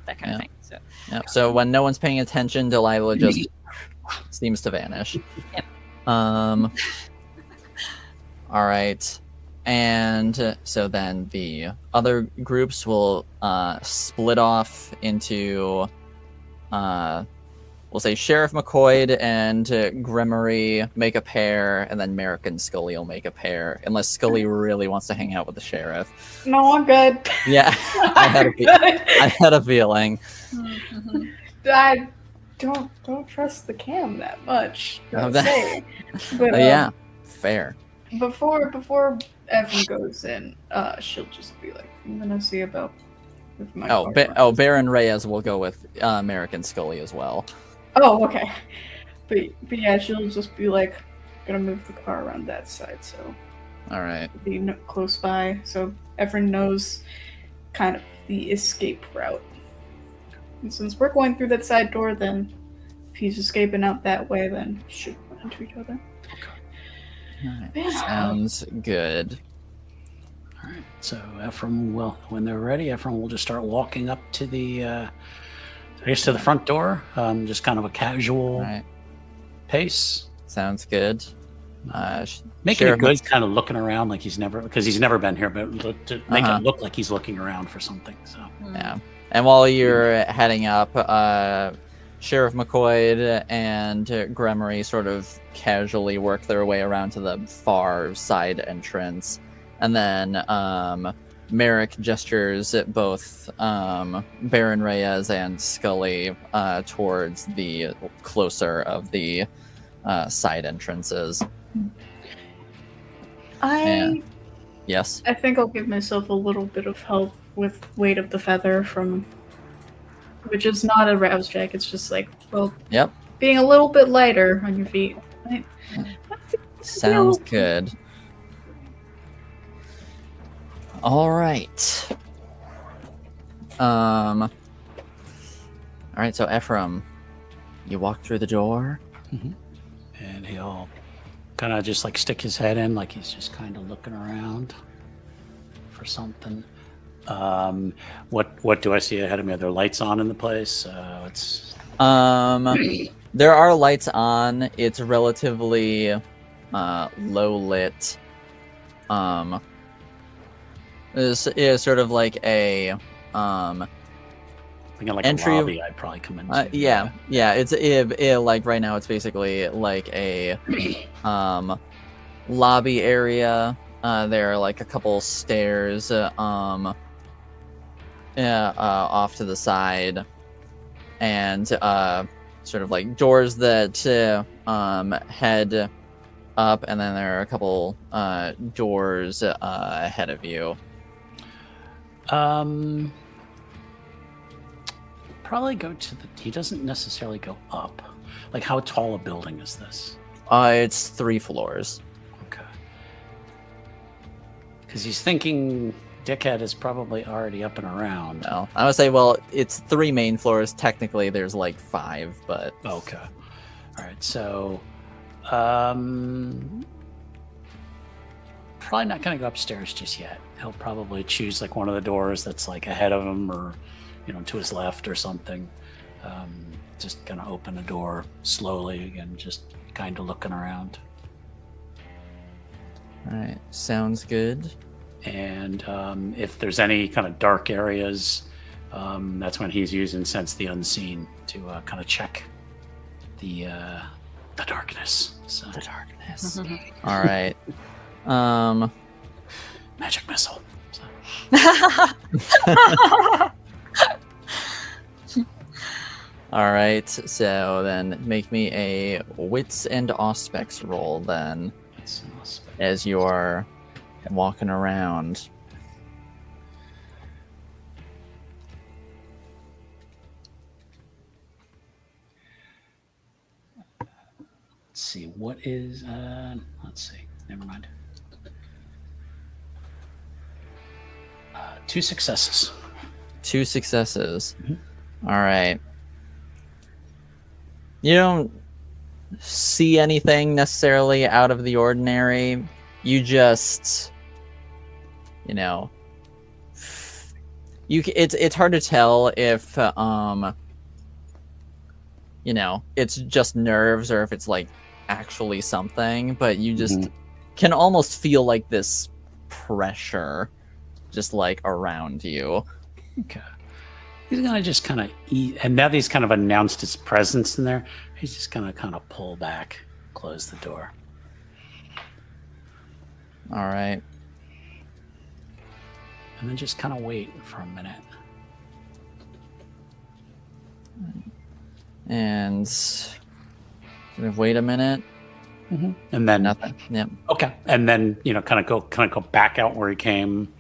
that kind of thing. So Yep. So when no one's paying attention, Delilah just seems to vanish. Yep. All right. And so then the other groups will split off into, we'll say Sheriff McCoy and Gremory make a pair, and then Merrick and Scully will make a pair, unless Scully really wants to hang out with the sheriff. No, I'm good. Yeah, I had a feeling. I don't trust the cam that much. But Yeah, fair. Before Ephrem goes in, she'll just be like, "I'm gonna see about." With my car." Baron Reyes will go with Merrick and Scully as well. Oh, okay. But yeah, she'll just be like, "Gonna move the car around that side, so All right. be close by." So Ephrem knows kind of the escape route. And since we're going through that side door, then if he's escaping out that way, then we should run into each other. All right. Yeah. Sounds good. All right. So Ephrem will, when they're ready, Ephrem will just start walking up to the, I guess to the front door. Just kind of a casual All right. pace. Sounds good. Making Sheriff it good, kind of looking around like he's never been here, but to make it look like he's looking around for something. So Yeah. And while you're heading up, Sheriff McCoy and Gremory sort of casually work their way around to the far side entrance. And then Merrick gestures at both Baron Reyes and Scully towards the closer of the side entrances. Yes. I think I'll give myself a little bit of help with Weight of the Feather which is not a rouse check. It's just like, being a little bit lighter on your feet. Right? Sounds good. All right. All right. So Ephrem, you walk through the door, and he'll kind of just like stick his head in, like he's just kind of looking around for something. What do I see ahead of me? Are there lights on in the place? There are lights on. It's relatively low lit. Is sort of like a thinking like entry. a lobby I'd probably come into. Yeah. It's like right now. It's basically like a lobby area. There are like a couple stairs off to the side, and sort of like doors that head up, and then there are a couple doors ahead of you. Probably go to he doesn't necessarily go up. Like, how tall a building is this? It's 3 floors. Okay. Because he's thinking Dickhead is probably already up and around. No, I would say, well, it's 3 main floors. Technically, there's like 5, but okay. All right. So, probably not going to go upstairs just yet. He'll probably choose like one of the doors that's like ahead of him, or to his left or something. Just gonna open a door slowly and just kind of looking around. All right, sounds good. And if there's any kind of dark areas, that's when he's using Sense the Unseen to kind of check the darkness. So. The darkness. All right. Magic missile. So. All right. So then, make me a wits and aspects roll. Then. That's awesome. as you're walking around. Let's see. What is? Let's see. Never mind. 2 successes. 2 successes. Mhm. All right. You don't see anything necessarily out of the ordinary. You just, it's hard to tell if it's just nerves or if it's like actually something, but you just can almost feel like this pressure just like around you. Okay. He's gonna just kind of eat, and now that he's kind of announced his presence in there, he's just gonna kind of pull back, close the door. All right. And then just kind of wait for a minute. And wait a minute. And then Nothing. Yep. Okay. And then, kind of go back out where he came,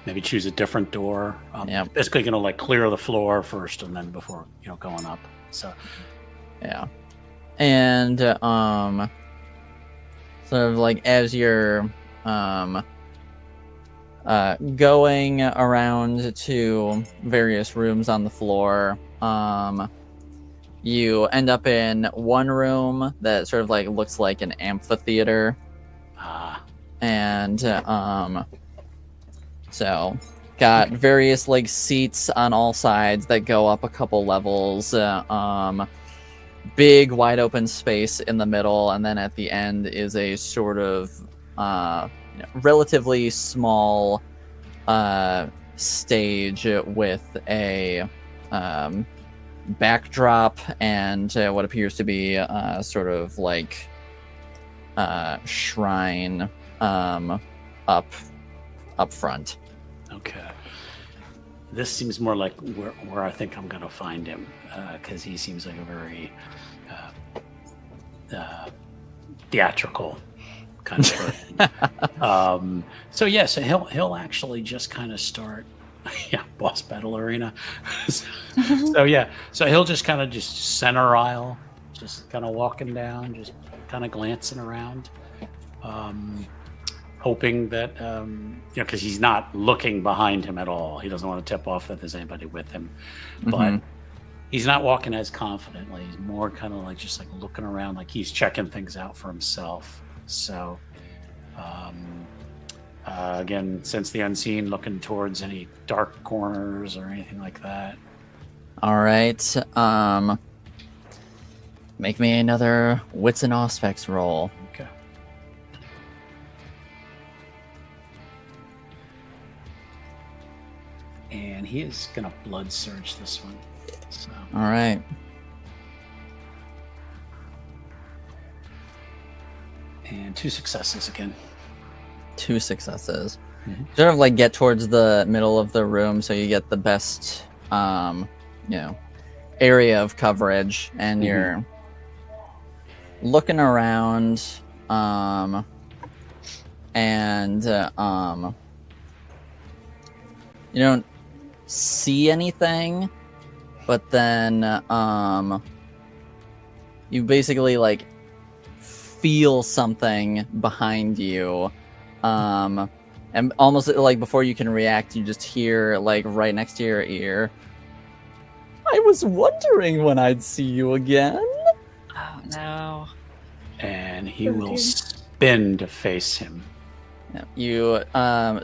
maybe choose a different door. Yep. Basically going to like clear the floor first and then before, going up. So, Yeah. And sort of like as you're going around to various rooms on the floor, you end up in one room that sort of like looks like an amphitheater. And so got various like seats on all sides that go up a couple levels. Big wide open space in the middle, and then at the end is a sort of relatively small stage with a backdrop and what appears to be sort of like shrine up front. Okay. This seems more like where I think I'm going to find him, because he seems like a very theatrical kind of person. So he'll actually just kind of start, boss battle arena. So he'll just kind of just center aisle, just kind of walking down, just kind of glancing around. Hoping that, because he's not looking behind him at all. He doesn't want to tip off that there's anybody with him. But he's not walking as confidently. He's more kind of like just like looking around, like he's checking things out for himself. So, again, sense the unseen, looking towards any dark corners or anything like that. All right. Make me another Wits and Aspects roll. Okay. And he is going to blood surge this one. So. All right. And 2 successes again. 2 successes. Sort of like get towards the middle of the room so you get the best, area of coverage, and you're looking around, and you don't see anything, but then you basically like feel something behind you, and almost like before you can react, you just hear like right next to your ear, "I was wondering when I'd see you again." Oh no. And he will spin to face him. Yeah, you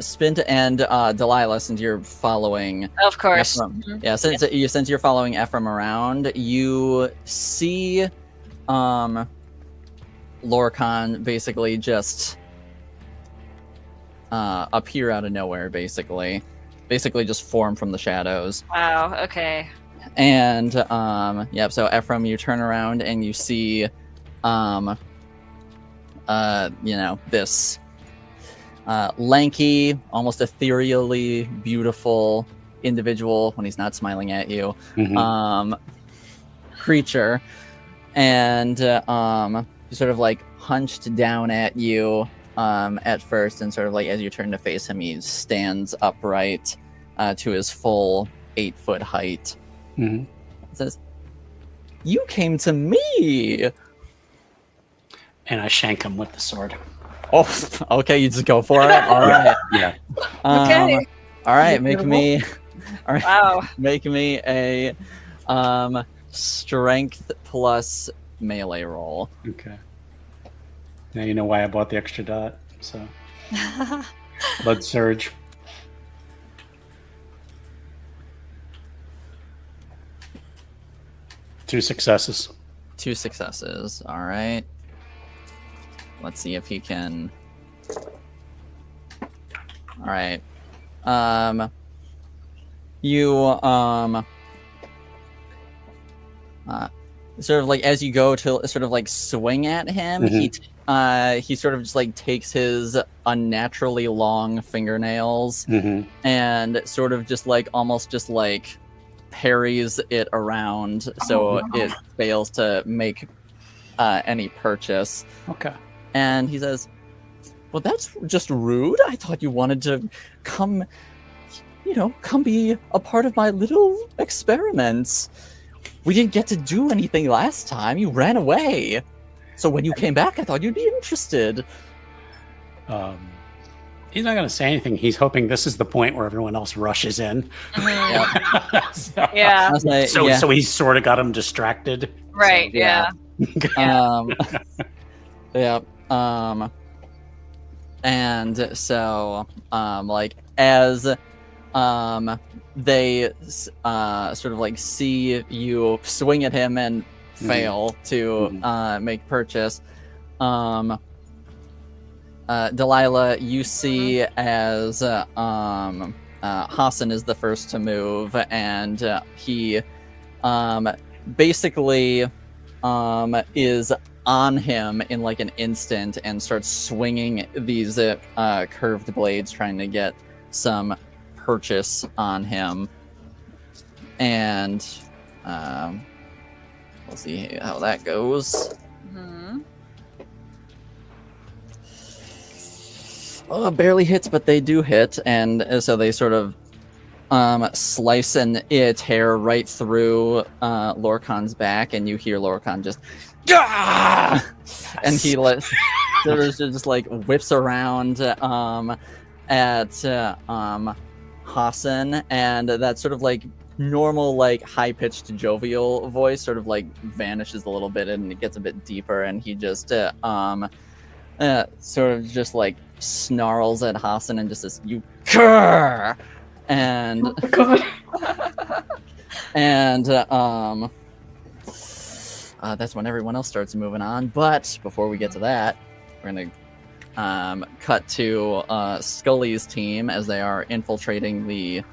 spin to end Delilah, since you're following Of course. Ephrem. Yeah, since you're following Ephrem around, you see Lorcon basically just appear out of nowhere, basically just form from the shadows. Wow, okay. And so Ephrem, you turn around and you see this lanky, almost ethereally beautiful individual, when he's not smiling at you, creature, and sort of like hunched down at you at first, and sort of like as you turn to face him, he stands upright to his full 8-foot height. Mm-hmm. Says, "You came to me." And I shank him with the sword. Oh, okay, you just go for it. All right. Yeah. Okay. All right, make me. All right. Wow. Make me a strength plus melee roll. Okay. Now you know why I bought the extra dot. So blood surge. Two successes. 2 successes. All right. Let's see if he can. All right. You sort of like as you go to sort of like swing at him, he sort of just like takes his unnaturally long fingernails and sort of just like almost just like parries it around so it fails to make any purchase. Okay. And he says, "Well, that's just rude. I thought you wanted to come be a part of my little experiments. We didn't get to do anything last time. You ran away. So when you came back, I thought you'd be interested." He's not going to say anything. He's hoping this is the point where everyone else rushes in. Yeah. I was like, So, yeah. so he sort of got him distracted. Right. So, yeah. Yeah. Yeah. And so like as they sort of like see you swing at him and fail to make purchase, Delilah, you see as Hassan is the first to move, and he basically is on him in like an instant and starts swinging these curved blades, trying to get some purchase on him. And we'll see how that goes. Oh, barely hits, but they do hit, and so they sort of slice and tear right through Lorcon's back, and you hear Lorcon just Gah! And he sort of just like whips around at Hassan, and that sort of like normal like high-pitched jovial voice sort of like vanishes a little bit, and it gets a bit deeper, and he just sort of just like snarls at Hassan and just says, "You cur!" And and that's when everyone else starts moving on. But before we get to that, we're gonna cut to Scully's team as they are infiltrating the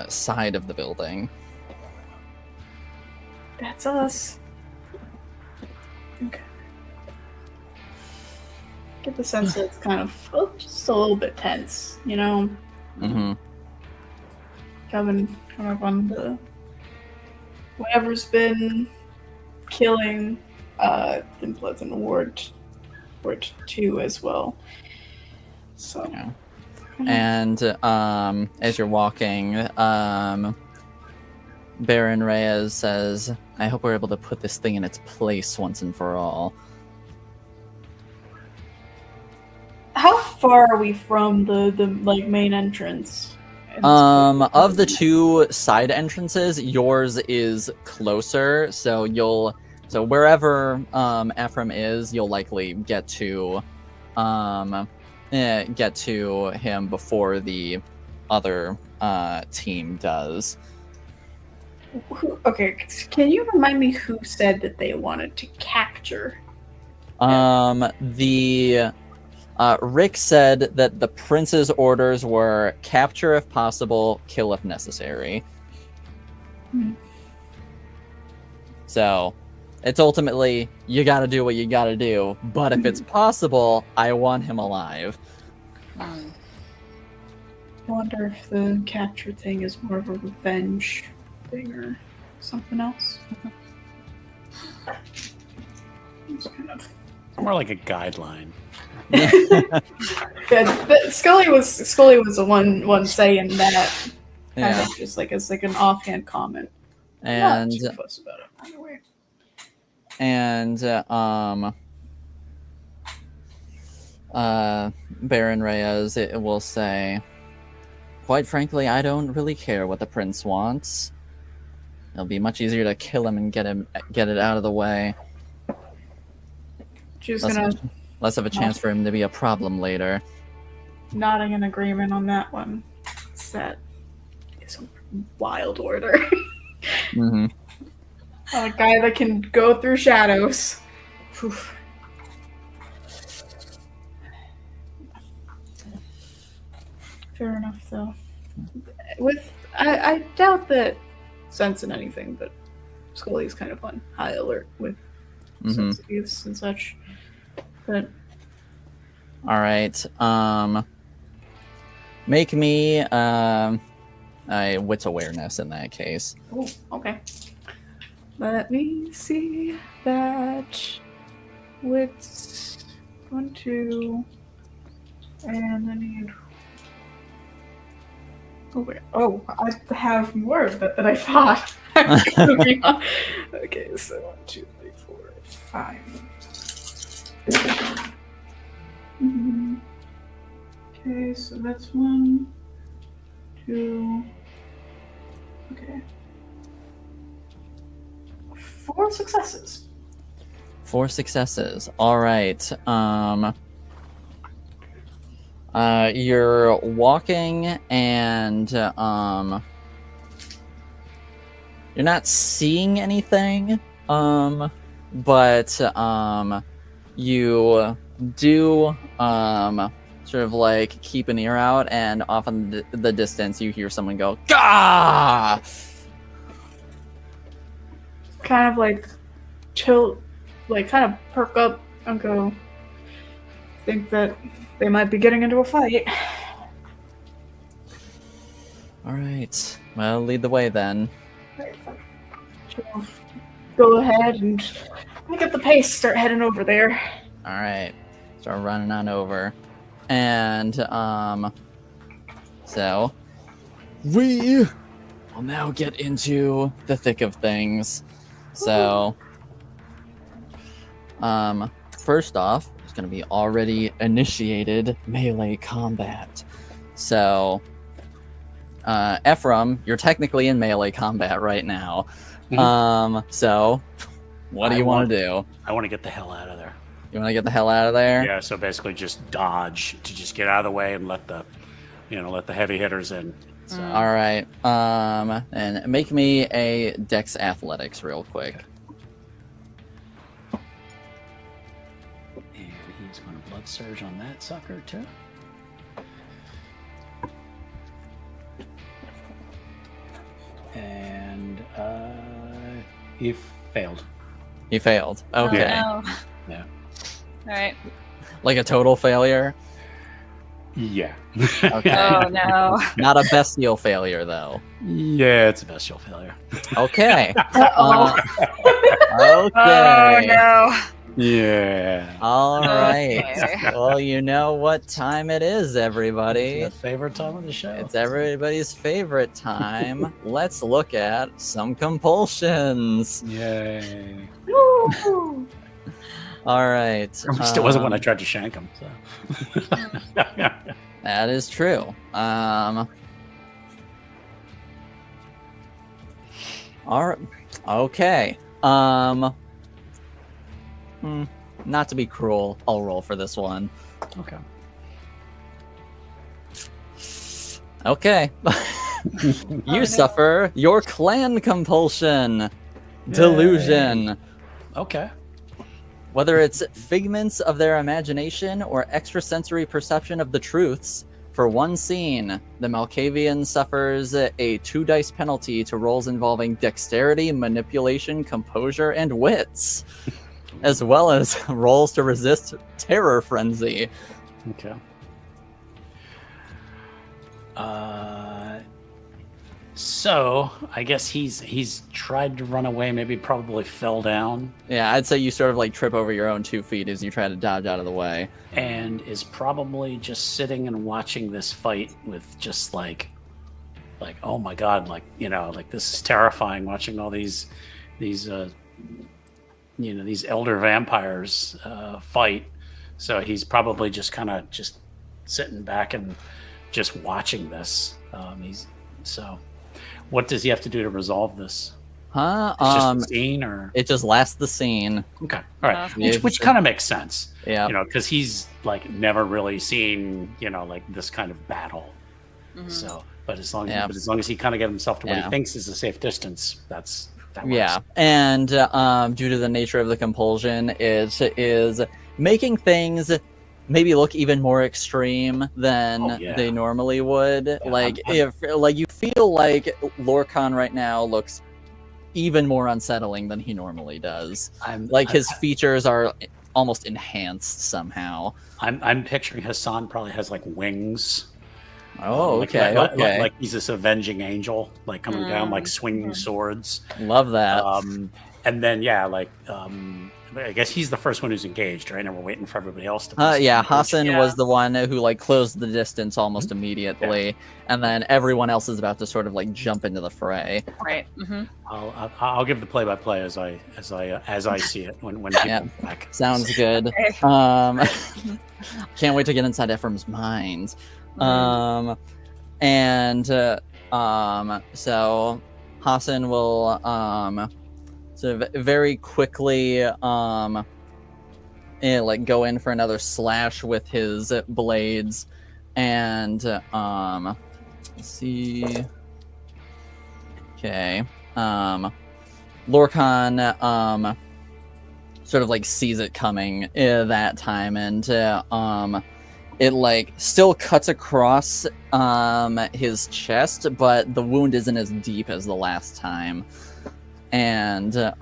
side of the building. That's us. Okay. Get the sense that it's kind of just a little bit tense, you know? Mm-hmm. Coming up on the whatever's been killing Unpleasant Ward 2 as well. So Yeah. And as you're walking, Baron Reyes says, "I hope we're able to put this thing in its place once and for all." how far are we from the like main entrance? Of the two side entrances, yours is closer, so wherever Ephrem is, you'll likely get to him before the other team does. Okay, can you remind me who said that they wanted to capture? Rick said that the prince's orders were capture if possible, kill if necessary. So, it's ultimately, you gotta do what you gotta do, but if it's possible, I want him alive. I wonder if the capture thing is more of a revenge thing or something else. It's kind of More like a guideline. good. But Scully was the one saying that kind Yeah. of just like as like an offhand comment. And Not too fussed about it either way. and Baron Reyes it will say, quite frankly, I don't really care what the prince wants. It'll be much easier to kill him and get it out of the way. She's gonna Less of a chance for him to be a problem later. nodding in agreement on that one. That is a wild order. Mm-hmm. A guy that can go through shadows. Whew. Fair enough, though. I doubt that sensing anything, but Scully's kind of on high alert with sensitives and such. But All right. Make me a wits awareness in that case. oh, okay. Let me see that. Wits 1, 2, and I need. Oh wait! Oh, I have more of that than I thought. Okay, so 1, 2, 3, 4, 5. Okay, so that's 1, 2. Okay. 4 successes. 4 successes. All right. You're walking and you're not seeing anything. But you do sort of like keep an ear out, and off in the distance you hear someone go, "Gah!" Kind of like chill, like kind of perk up and go. Think that they might be getting into a fight. All right. Well, lead the way then. She'll go ahead and pick up the pace. Start heading over there. All right. Start running on over. And so we will now get into the thick of things. So first off, it's going to be already initiated melee combat. So Ephrem, you're technically in melee combat right now. So what do you want to do? I want to get the hell out of there. You want to get the hell out of there? Yeah, so basically just dodge to just get out of the way and let the heavy hitters in. So. All right. And make me a Dex Athletics real quick. And he's going to blood surge on that sucker too. And he failed. He failed. Okay. Oh, no. Yeah. All right. Like a total failure? Yeah. Okay. Oh no. Not a bestial failure, though. Yeah, it's a bestial failure. Okay. Uh-oh. Oh Okay. no. Yeah. All right. Okay. Well, you know what time it is, everybody. It's my favorite time of the show. It's everybody's favorite time. Let's look at some compulsions. Yay. Woo! All right. At least it wasn't when I tried to shank him. So. That is true. All right. Okay. Not to be cruel, I'll roll for this one. Okay. Okay. You no. suffer your clan compulsion. Delusion. Okay. Whether it's figments of their imagination or extrasensory perception of the truths, for one scene, the Malkavian suffers a 2 dice penalty to rolls involving dexterity, manipulation, composure, and wits, as well as rolls to resist terror frenzy. Okay. So I guess he's tried to run away. Maybe probably fell down Yeah, I'd say you sort of like trip over your own 2 feet as you try to dodge out of the way. and is probably just sitting and watching this fight with just like oh my god, like like this is terrifying. Watching all these these elder vampires fight. So he's probably just kind of just sitting back and just watching this. What does he have to do to resolve this? Huh? It's just the scene, or It just lasts the scene. okay, all right, Yeah, which kind of makes sense. Yeah. Because he's like never really seen like this kind of battle. Mhm. So, but as long as he kind of gets himself to what he thinks is a safe distance, that works. Yeah, and due to the nature of the compulsion, it is making things maybe look even more extreme than they normally would. Yeah, if you feel like Lorcon right now looks even more unsettling than he normally does. His features are almost enhanced somehow. I'm picturing Hassan probably has like wings. Oh, okay, okay. Like he's this avenging angel, like coming down, like swinging swords. Love that. And then I guess he's the first one who's engaged, right? And we're waiting for everybody else to. Hassan was the one who like closed the distance almost immediately, and then everyone else is about to sort of like jump into the fray. Right. Mm-hmm. I'll give the play-by-play as I see it when people back. Sounds good. Can't wait to get inside Ephrem's mind. So Hassan will sort of very quickly go in for another slash with his blades, and let's see. Okay. Lorcon sort of like sees it coming that time, and it like still cuts across his chest, but the wound isn't as deep as the last time. And sort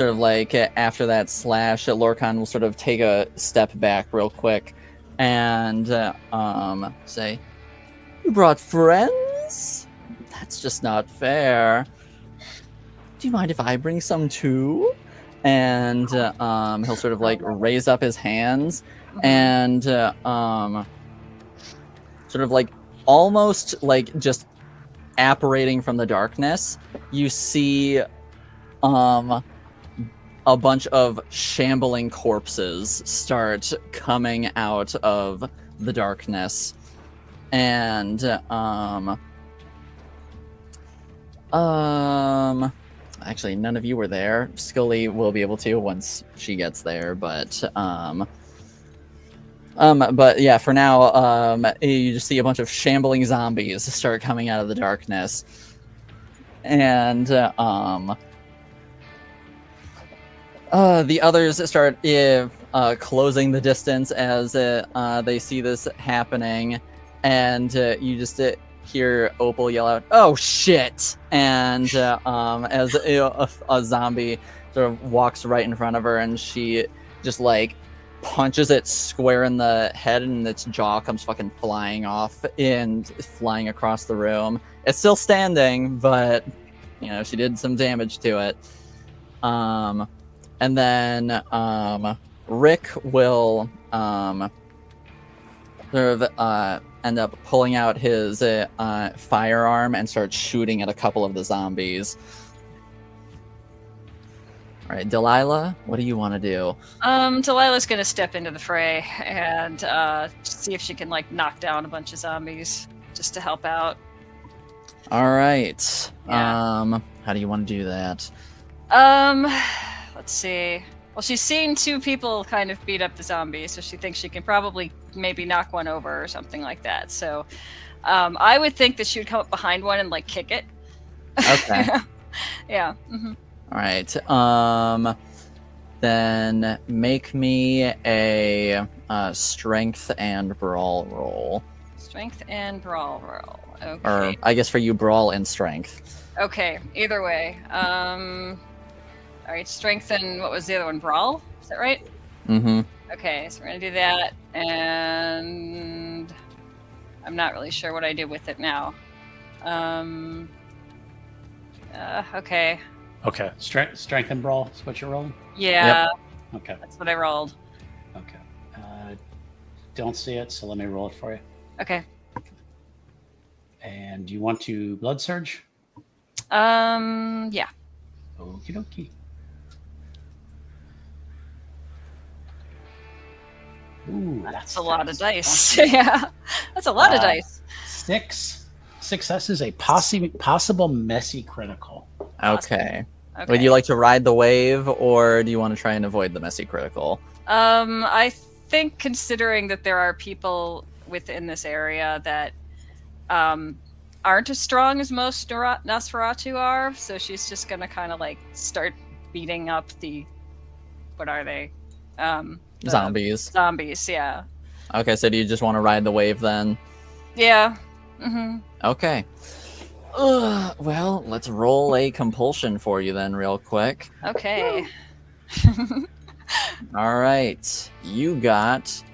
of like after that slash, Lorcon will sort of take a step back real quick and say, "You brought friends? That's just not fair. Do you mind if I bring some too?" And he'll sort of like raise up his hands and sort of like almost like just apparating from the darkness, you see a bunch of shambling corpses start coming out of the darkness, and actually, none of you were there. Scully will be able to once she gets there, but yeah, for now, you just see a bunch of shambling zombies start coming out of the darkness, and the others start closing the distance as they see this happening, and you just hear Opal yell out, "Oh shit!" And as a zombie sort of walks right in front of her, and she just like punches it square in the head, and its jaw comes fucking flying off and flying across the room. It's still standing, but she did some damage to it. And then Rick will sort of end up pulling out his firearm and start shooting at a couple of the zombies. All right, Delilah, what do you want to do? Delilah's gonna step into the fray and see if she can like knock down a bunch of zombies just to help out. All right. Yeah. How do you want to do that? Let's see. Well, she's seen 2 people kind of beat up the zombies, so she thinks she can probably maybe knock one over or something like that. So, I would think that she would come up behind one and like kick it. Okay. Yeah. Mm-hmm. All right. Then make me a strength and brawl roll. Strength and brawl roll. Okay. Or I guess for you, brawl and strength. Okay. Either way. All right. Strength and what was the other one? Brawl. Is that right? Mm-hmm. Okay, so we're gonna do that, and I'm not really sure what I do with it now. Okay. Okay. Strength and brawl is what you're rolling? Yeah, Okay. that's what I rolled. Okay. Don't see it, so let me roll it for you. Okay. And you want to blood surge? Yeah. Okie dokie. Ooh, That's a lot of dice. Yeah, that's a lot of dice. 6 successes, a possible messy critical. Okay. Okay. Would you like to ride the wave, or do you want to try and avoid the messy critical? I think considering that there are people within this area that aren't as strong as most Nosferatu are, so she's just gonna kind of like start beating up the, what are they? The Zombies. Zombies, yeah. Okay, so do you just want to ride the wave then? Yeah. Mm-hmm. Okay. Well, let's roll a compulsion for you then, real quick. Okay. All right, you got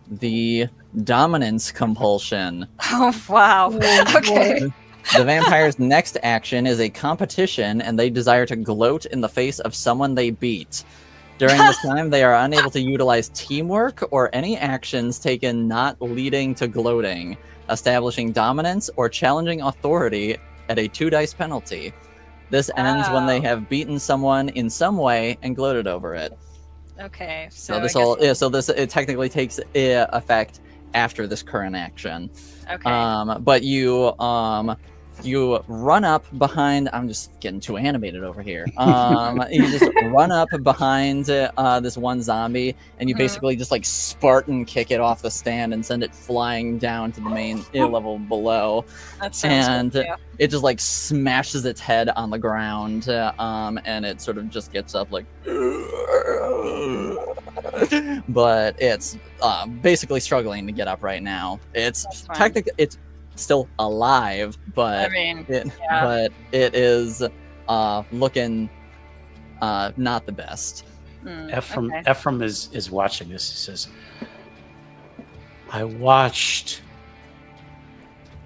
the dominance compulsion. Oh wow. Okay. The vampire's next action is a competition, and they desire to gloat in the face of someone they beat. During this time, they are unable to utilize teamwork or any actions taken not leading to gloating, establishing dominance, or challenging authority at a 2-dice penalty. This ends when they have beaten someone in some way and gloated over it. Okay. So it technically takes effect after this current action. Okay. But you run up behind. I'm just getting too animated over here. You just run up behind this one zombie, and you basically just like Spartan kick it off the stand and send it flying down to the main level below. That sounds good, yeah. It just like smashes its head on the ground, and it sort of just gets up like. But it's basically struggling to get up right now. It's technically it's still alive, but I mean, but it is looking not the best. Ephrem is watching this. He says, I watched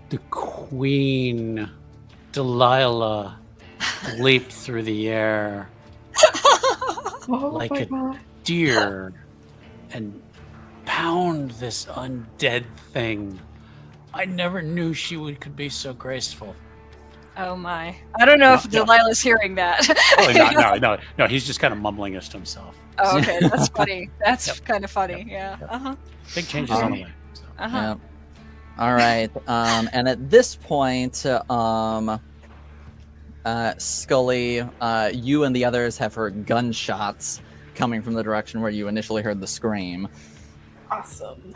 the Queen Delilah leap through the air like a deer and pound this undead thing. I never knew she could be so graceful. Oh my! I don't know if Delilah's hearing that. No. He's just kind of mumbling this to himself. Oh, okay, that's funny. That's kind of funny. Yeah. Big changes on the way. So. Yeah. All right. And at this point, Scully, you and the others have heard gunshots coming from the direction where you initially heard the scream. Awesome.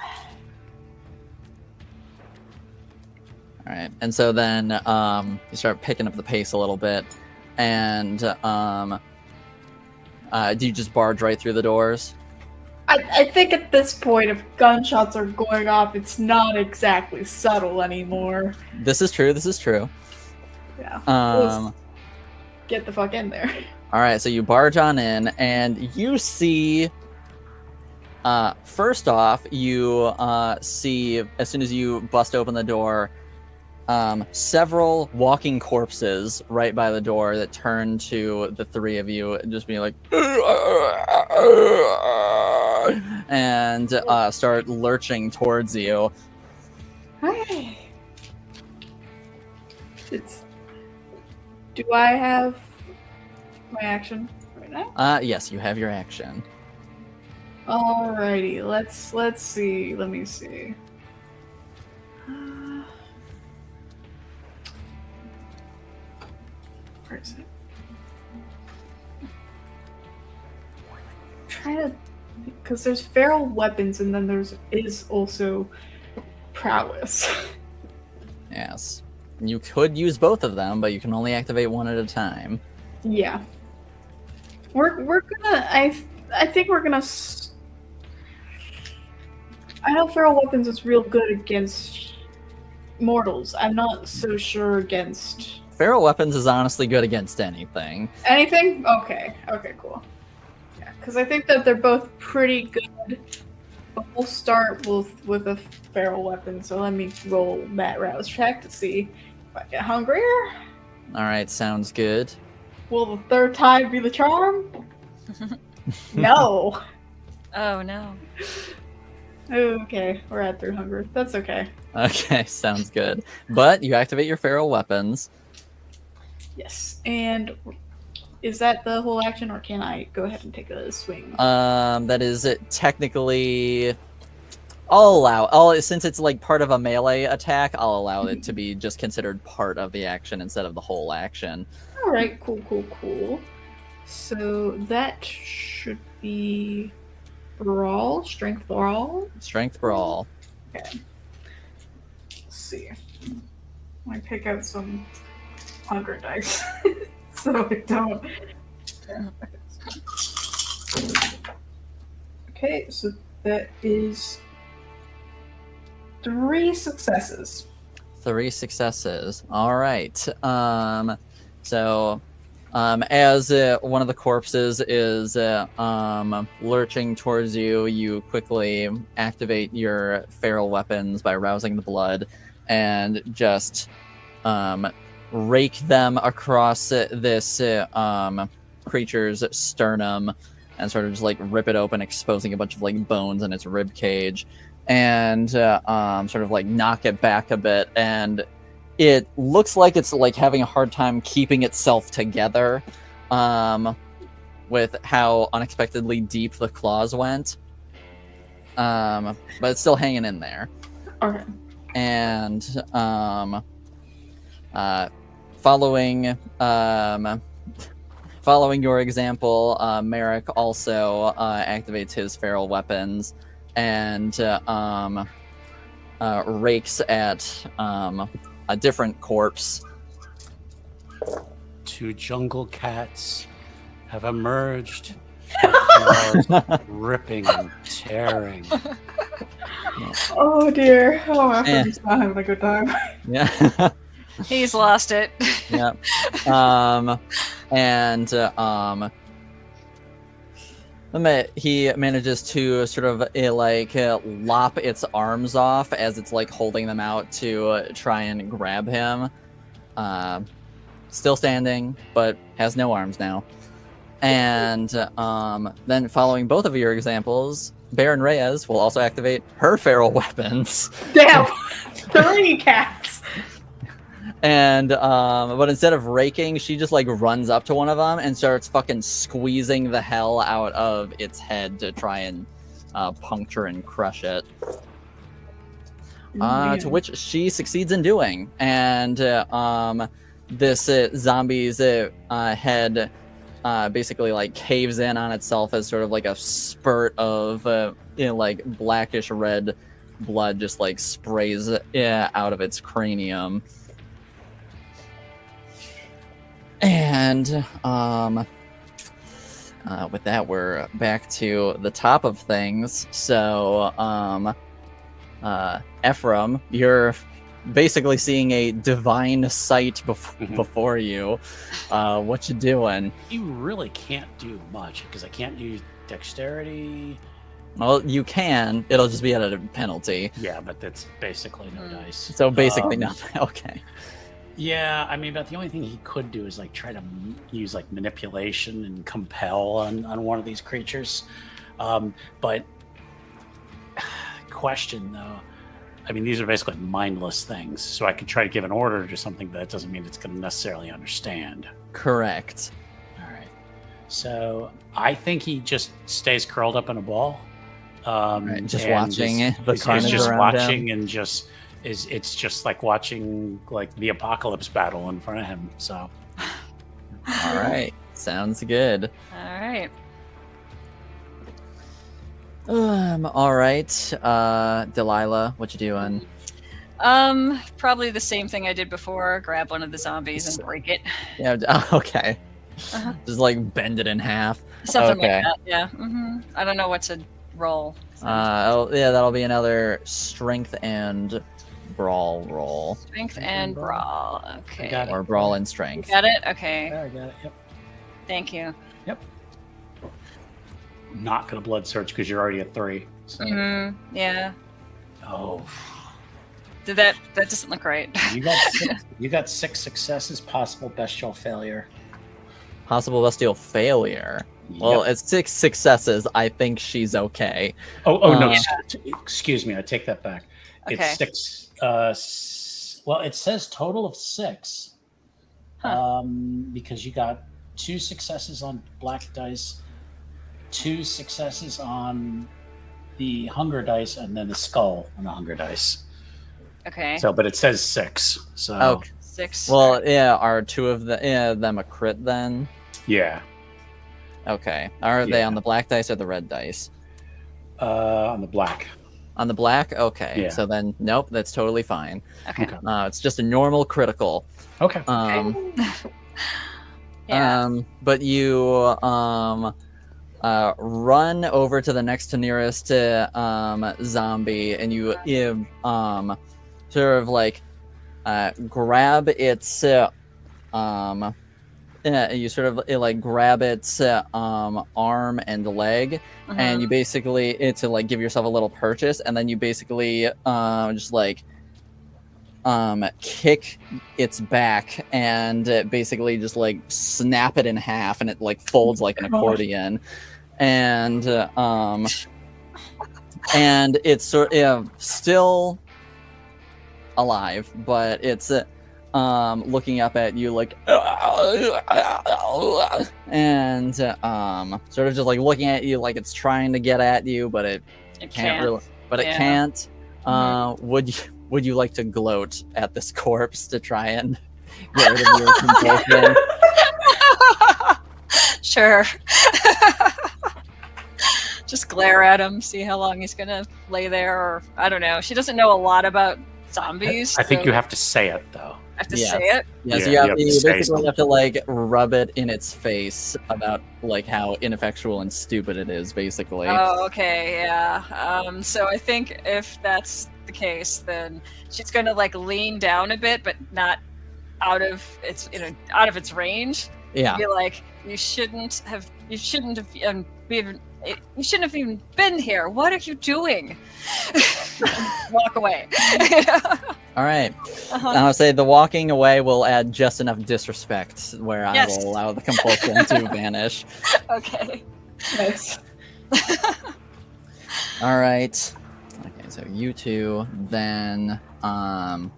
All right, and so then you start picking up the pace a little bit, and do you just barge right through the doors? I think at this point, if gunshots are going off, it's not exactly subtle anymore. This is true. Yeah. Um, get the fuck in there. All right, so you barge on in, and you see. First off, you see as soon as you bust open the door. Several walking corpses right by the door that turn to the three of you and just be like and start lurching towards you. Hi. Do I have my action right now? Yes, you have your action. Alrighty, let's see. Let me see. Where is it? I'm trying to, because there's feral weapons and then is also prowess. Yes. You could use both of them, but you can only activate one at a time. Yeah. We're gonna, I think we're gonna, I know feral weapons is real good against mortals. I'm not so sure against... Feral weapons is honestly good against anything. Anything? Okay, cool. Yeah, because I think that they're both pretty good. But we'll start with a feral weapon. So let me roll that rouse check to see if I get hungrier. All right, sounds good. Will the third time be the charm? No. Oh no. Okay, we're at 3 hunger. That's okay. Okay, sounds good. But you activate your feral weapons. Yes. And is that the whole action, or can I go ahead and take a swing? That is technically. I'll allow. Since it's like part of a melee attack, I'll allow it to be just considered part of the action instead of the whole action. All right, cool. So that should be brawl, strength brawl. Strength brawl. Okay. Let's see. I pick out some hunger dice so I don't. Okay, so that is 3 successes. 3 successes. All right. So, as one of the corpses is lurching towards you, you quickly activate your feral weapons by rousing the blood and just rake them across this creature's sternum and sort of just like rip it open, exposing a bunch of like bones in its rib cage, and sort of like knock it back a bit, and it looks like it's like having a hard time keeping itself together with how unexpectedly deep the claws went, but it's still hanging in there. Okay. And following your example, Merrick also activates his feral weapons and rakes at a different corpse. 2 jungle cats have emerged, ripping and tearing. Oh dear. Oh, Ephraim's not having a good time. Yeah. He's lost it. Yeah. And he manages to sort of lop its arms off as it's like holding them out to try and grab him. Still standing, but has no arms now. And then following both of your examples, Baron Reyes will also activate her feral weapons. Damn! 3 cats! And but instead of raking, she just like runs up to one of them and starts fucking squeezing the hell out of its head to try and puncture and crush it. To which she succeeds in doing, and this zombie's head basically like caves in on itself as sort of like a spurt of like blackish red blood just like sprays out of its cranium. And with that, we're back to the top of things. So, Ephrem, you're basically seeing a divine sight before you. What you doing? You really can't do much because I can't do dexterity. Well, you can. It'll just be at a penalty. Yeah, but that's basically no dice. So basically nothing. Okay. Yeah, I mean, but the only thing he could do is like try to use like manipulation and compel on one of these creatures. But question though, I mean, these are basically mindless things, so I could try to give an order to something, but that doesn't mean it's going to necessarily understand. Correct. All right. So I think he just stays curled up in a ball. Right, just watching the carnage he's just around watching him. and just it's just like watching like the apocalypse battle in front of him. So all right, sounds good. All right. All right, Delilah, what you doing? Probably the same thing I did before. Grab one of the zombies and break it. Yeah. Okay. Uh-huh. Just like bend it in half. Something Okay. like that. Yeah. I don't know what to roll. Yeah, that'll be another strength and brawl roll, Strength and brawl. Okay. got it. or brawl and strength. Got it? Okay. yeah, I got it. Yep. Thank you. Yep. not going to blood search because you're already at 3. So. Yeah. Oh. That doesn't look right. You got 6 successes, possible bestial failure. Possible bestial failure. Well, it's 6 successes. I think she's okay. No, excuse me. I take that back. Okay. It's 6. Well, it says total of 6. Because you got 2 successes on black dice, 2 successes on the hunger dice, and then the skull on the hunger dice. Okay. So, but it says 6. So. Okay. 6. Well, yeah. Are 2 of them a crit then? Yeah. Okay. Are they on the black dice or the red dice? On the black. On the black? Okay. Yeah. So then, nope, that's totally fine. Okay. It's just a normal critical. Okay. But you run over to the next to nearest zombie, and you sort of like grab its you sort of like grab its arm and leg, and you basically to like give yourself a little purchase, and then you basically just like kick its back and basically just like snap it in half, and it like folds like an accordion, and it's sort of still alive, but it's looking up at you like and sort of just like looking at you like it's trying to get at you, but it can't really, but it can't. Would you like to gloat at this corpse to try and get rid of your compulsion? Sure. Just glare at him, see how long he's gonna lay there, or I don't know. She doesn't know a lot about zombies. I think you have to say it though. I have to say it. Yes, Yeah, you basically have to like rub it in its face about like how ineffectual and stupid it is, basically. Oh, okay, yeah. So I think if that's the case, then she's gonna like lean down a bit, but not out of its range. Yeah. Be like, you shouldn't have even been here. What are you doing? Walk away. All right. I'll say the walking away will add just enough disrespect where I will allow the compulsion to vanish. Okay. Nice. All right. Okay, so you two, then I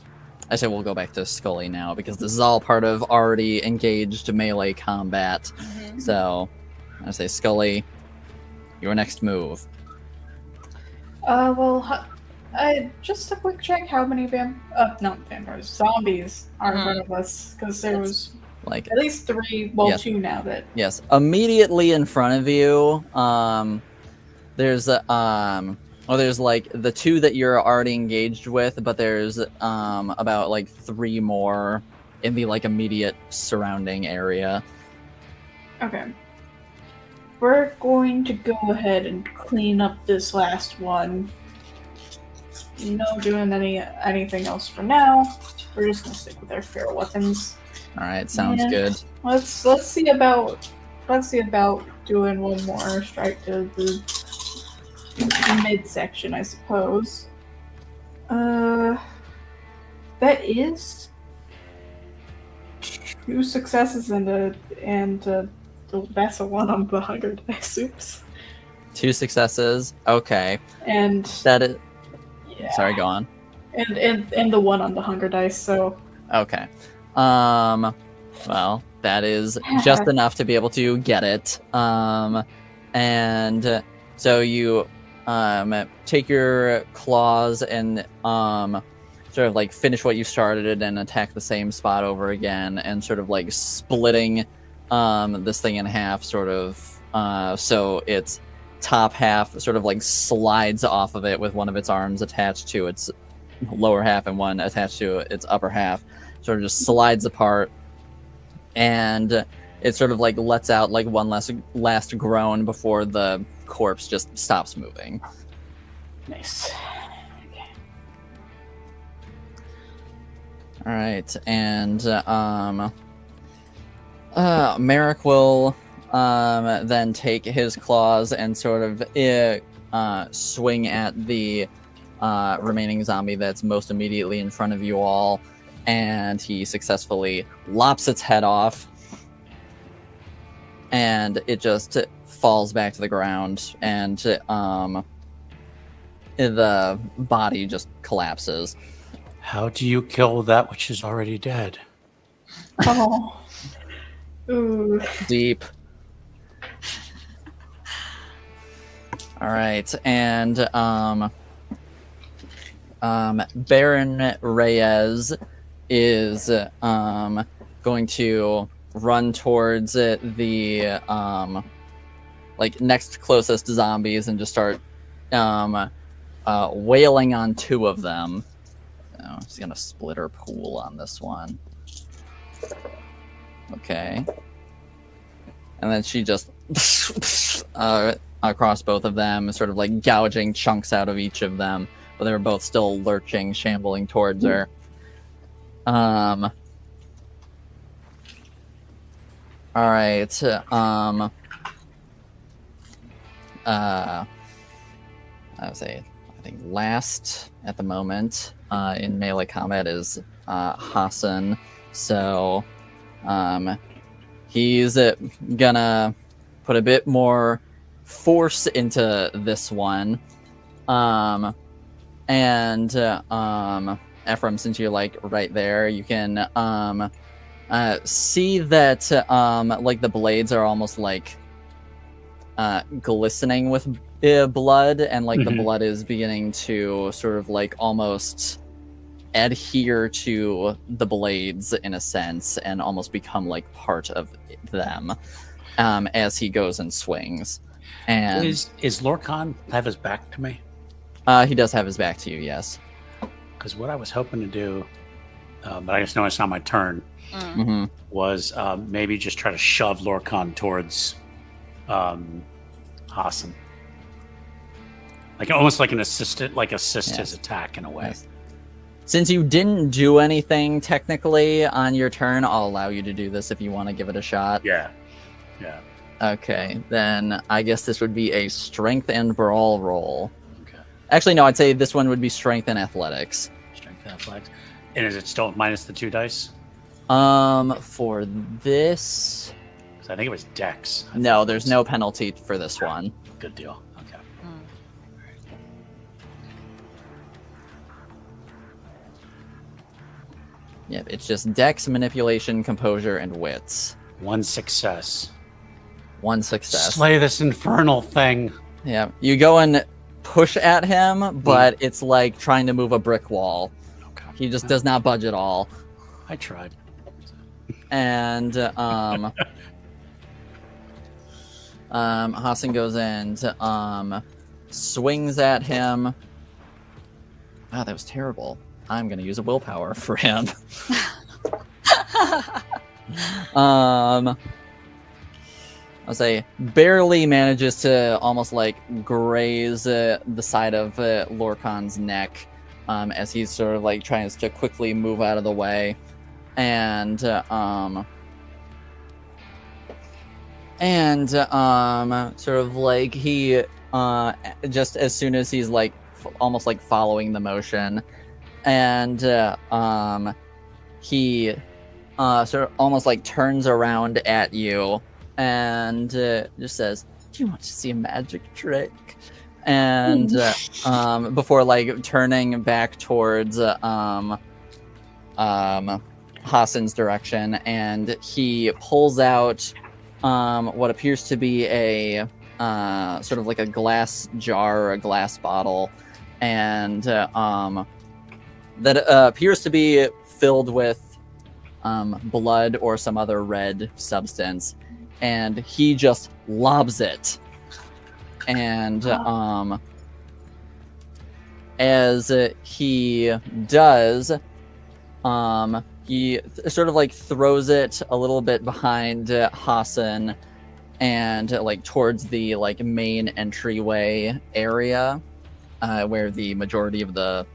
say we'll go back to Scully now because this is all part of already engaged melee combat. So I say, Scully, your next move. Just a quick check. How many zombies are in front of us? Because there was like at least 3, well, 2 now that. Yes, immediately in front of you, there's there's like the 2 that you're already engaged with, but there's about like 3 more in the like immediate surrounding area. Okay. We're going to go ahead and clean up this last one. No doing anything else for now. We're just gonna stick with our fair weapons. All right, sounds good. Let's see about doing one more strike to the midsection, I suppose. That is 2 successes and that's a 1 on the hunger dice. Oops. 2 successes. Okay. And that is. Yeah. Sorry, go on. And the 1 on the hunger dice. So. Okay. Well, that is just enough to be able to get it. And so you take your claws and sort of like finish what you started and attack the same spot over again, and sort of like splitting this thing in half, sort of so its top half sort of like slides off of it with one of its arms attached to its lower half and one attached to its upper half, sort of just slides apart, and it sort of like lets out like one last groan before the corpse just stops moving. Nice. Okay. All right, and Merrick will then take his claws and sort of swing at the remaining zombie that's most immediately in front of you all, and he successfully lops its head off, and it just falls back to the ground, and the body just collapses. How do you kill that which is already dead? Oh. Ooh. Deep. All right, and Baron Reyes is going to run towards the next closest zombies and just start wailing on two of them. So she's gonna split her pool on this one. Okay. And then she just across both of them, sort of like gouging chunks out of each of them, but they're both still lurching, shambling towards her. All right. I would say, I think last at the moment in melee combat is Hassan. So he's gonna put a bit more force into this one. And Ephrem, since you're like right there, you can see that like the blades are almost like glistening with blood, and like the blood is beginning to sort of like almost adhere to the blades in a sense and almost become like part of them as he goes and swings. And Is Lorcon have his back to me? he does have his back to you, yes. Because what I was hoping to do, but I just know it's not my turn, was maybe just try to shove Lorcon towards Hassan. Like almost like an assistant, like assist his attack in a way. Yes. Since you didn't do anything technically on your turn, I'll allow you to do this if you want to give it a shot. Yeah. Okay, then I guess this would be a strength and brawl roll. Okay. Actually, no, I'd say this one would be strength and athletics. Strength and athletics. And is it still minus the 2 dice? For this, Because I think it was Dex. no, there's no penalty for this one. Good deal. Okay. Yep, it's just dex, manipulation, composure, and wits. 1 success. 1 success. Slay this infernal thing. Yeah, you go and push at him, but it's like trying to move a brick wall. Okay. He just does not budge at all. I tried. And Hassan goes and swings at him. Wow, that was terrible. I'm gonna use a willpower for him. I'll say barely manages to almost like graze the side of Lorcon's neck as he's sort of like trying to quickly move out of the way, and sort of like he just as soon as he's like almost like following the motion, and he sort of almost like turns around at you and just says, "Do you want to see a magic trick?" And before like turning back towards Hassan's direction, and he pulls out what appears to be a sort of like a glass jar or a glass bottle, and that appears to be filled with blood or some other red substance, and he just lobs it. And as he does, he sort of like throws it a little bit behind Hassan and like towards the like main entryway area where the majority of the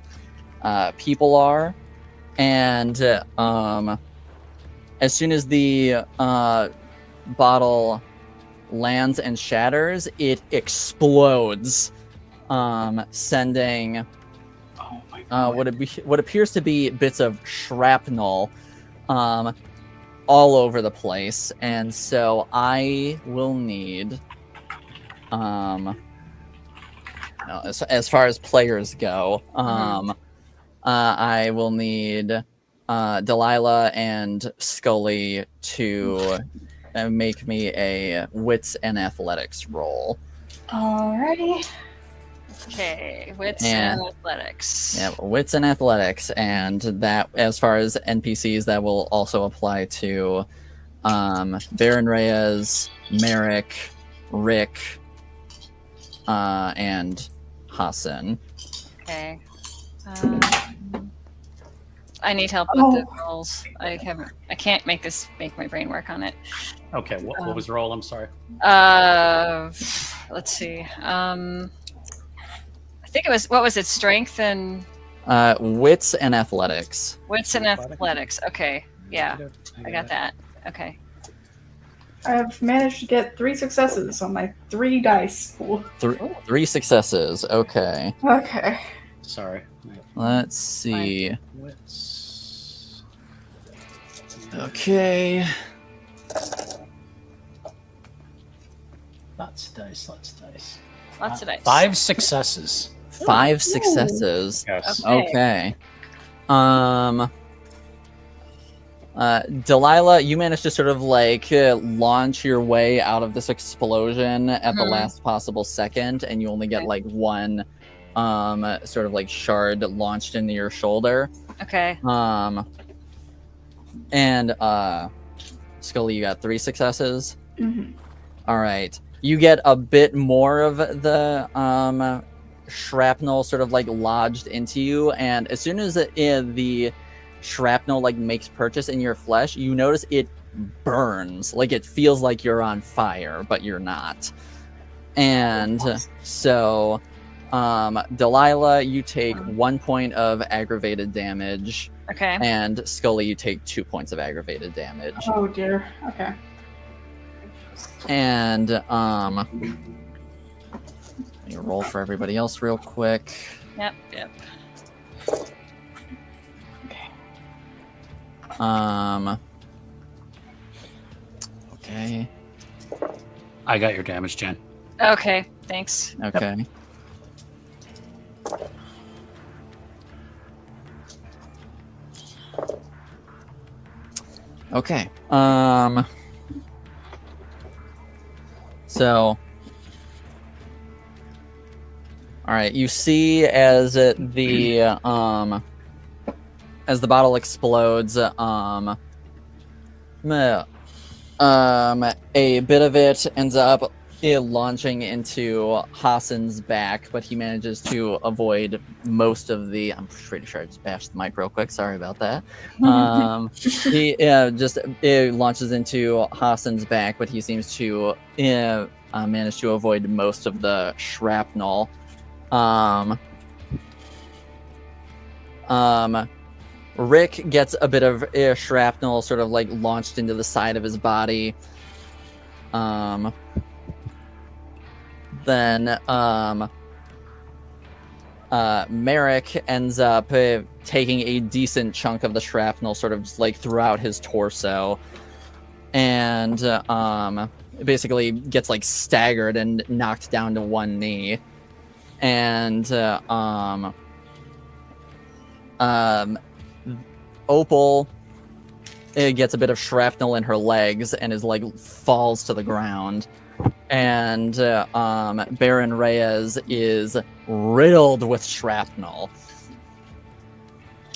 people are. And as soon as the bottle lands and shatters, it explodes, sending Oh my God. what appears to be bits of shrapnel all over the place. And so I will need as far as players go, I will need Delilah and Scully to make me a wits and athletics roll. Alrighty. Okay, wits and athletics. Yeah, wits and athletics, and that, as far as NPCs, that will also apply to Baron Reyes, Merrick, Rick, and Hassan. Okay. I need help with the rolls. I can't make my brain work on it. Okay, what was the roll? I'm sorry. Let's see. I think it was, what was it? Strength and wits and athletics. Wits and athletics. Okay. Yeah. I got that. Okay. I've managed to get 3 successes on my 3 dice pool. 3 successes. Okay. Okay. Sorry. Let's see. Wits. Okay. Lots of dice. Lots of dice. 5 successes. 5 successes. Yes. Okay. Delilah, you managed to sort of like launch your way out of this explosion at the last possible second, and you only get like 1 sort of like shard launched into your shoulder. Okay. And Scully, you got 3 successes. Mm-hmm. All right. You get a bit more of the shrapnel sort of like lodged into you, and as soon as the shrapnel like makes purchase in your flesh, you notice it burns. Like it feels like you're on fire, but you're not. And so Delilah, you take 1 point of aggravated damage. Okay. And Scully, you take 2 points of aggravated damage. Oh dear. Okay. And you roll for everybody else real quick. Yep. Okay. I got your damage, Jen. Okay. Thanks. Okay. Okay. So, all right. You see as the bottle explodes, a bit of it ends up launching into Hassan's back, but he manages to avoid most of the. I'm pretty sure I just bashed the mic real quick. Sorry about that. He just launches into Hassan's back, but he seems to manage to avoid most of the shrapnel. Rick gets a bit of shrapnel sort of like launched into the side of his body. Then Merrick ends up taking a decent chunk of the shrapnel sort of just like throughout his torso, and basically gets like staggered and knocked down to 1 knee. And Opal gets a bit of shrapnel in her legs and is like falls to the ground. And Baron Reyes is riddled with shrapnel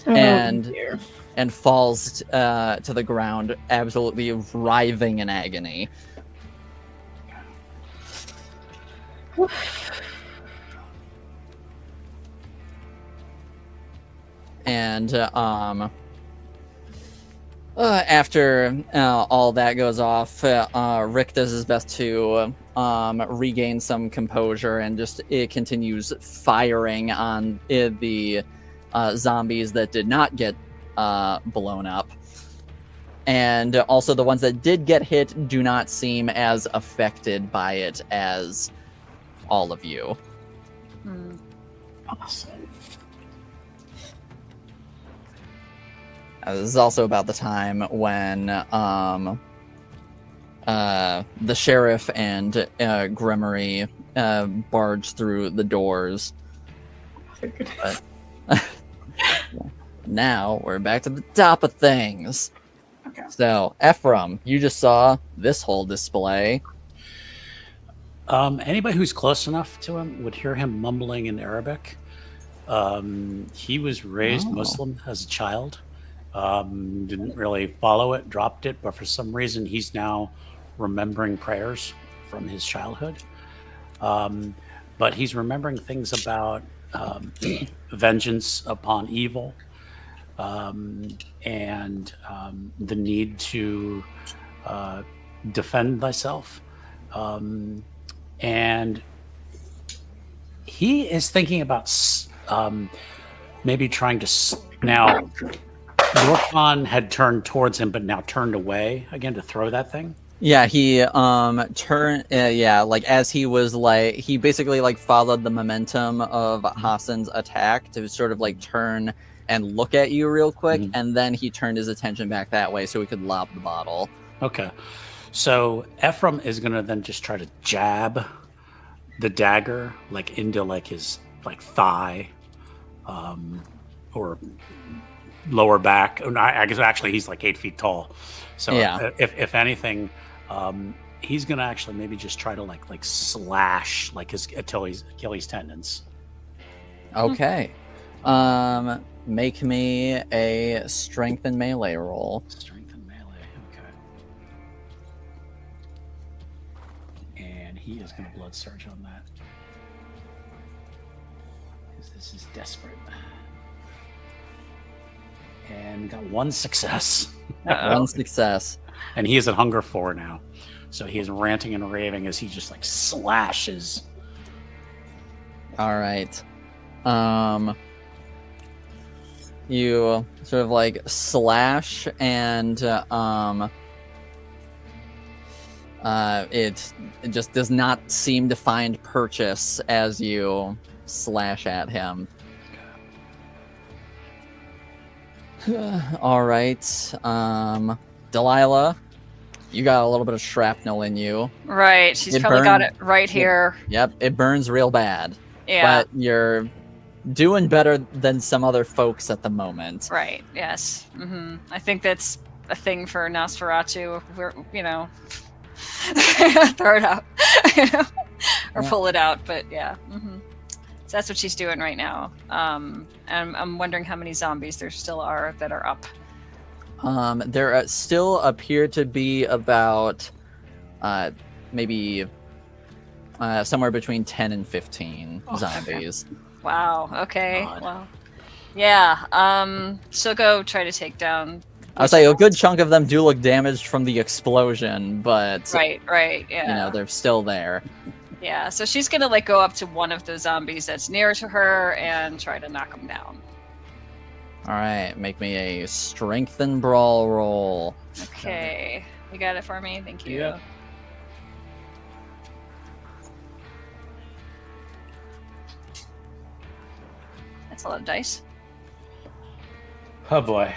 and falls to the ground, absolutely writhing in agony. And after all that goes off, Rick does his best to regain some composure and just continues firing on the zombies that did not get blown up. And also the ones that did get hit do not seem as affected by it as all of you. Hmm. Awesome. This is also about the time when the sheriff and Grimmery barge through the doors. Thank goodness. Now we're back to the top of things. Okay. So, Ephrem, you just saw this whole display. Anybody who's close enough to him would hear him mumbling in Arabic. He was raised Muslim as a child. Didn't really follow it, dropped it, but for some reason he's now remembering prayers from his childhood. But he's remembering things about vengeance upon evil, and the need to defend thyself. And he is thinking about maybe trying to now. Lorcon had turned towards him, but now turned away again to throw that thing. Yeah, he turned. Like as he was like, he basically like followed the momentum of Hassan's attack to sort of like turn and look at you real quick, and then he turned his attention back that way so he could lob the bottle. Okay, so Ephrem is gonna then just try to jab the dagger like into like his like thigh, or lower back. I guess actually he's like 8 feet tall, so Yeah. if anything, he's gonna actually maybe just try to like slash like his Achilles tendons. Okay. Make me a strength and melee roll. Strength and melee. Okay. And he is going to blood surge on that. Because this is desperate. And got one success. One success. And he is at hunger 4 now. So he is ranting and raving as he just like slashes. All right. You sort of like slash, and it just does not seem to find purchase as you slash at him. All right. Delilah, you got a little bit of shrapnel in you. Right, she's It probably got burned- it right here. Yep, it burns real bad. Yeah. But you're doing better than some other folks at the moment. Right. Yes. I think that's a thing for Nosferatu. We're, throw it out, or Yeah. pull it out. But yeah. So that's what she's doing right now. And I'm wondering how many zombies there still are that are up. There still appear to be about maybe somewhere between 10 and 15 zombies. Wow. Okay. God. Well. Yeah. So go try to take down. I'll say a good chunk of them do look damaged from the explosion, but Right. Yeah. they're still there. Yeah. So she's gonna like go up to one of the zombies that's near to her and try to knock him down. All right, make me a strength and brawl roll. Okay. You got it for me. Thank you. Yeah. That's a lot of dice. Oh boy.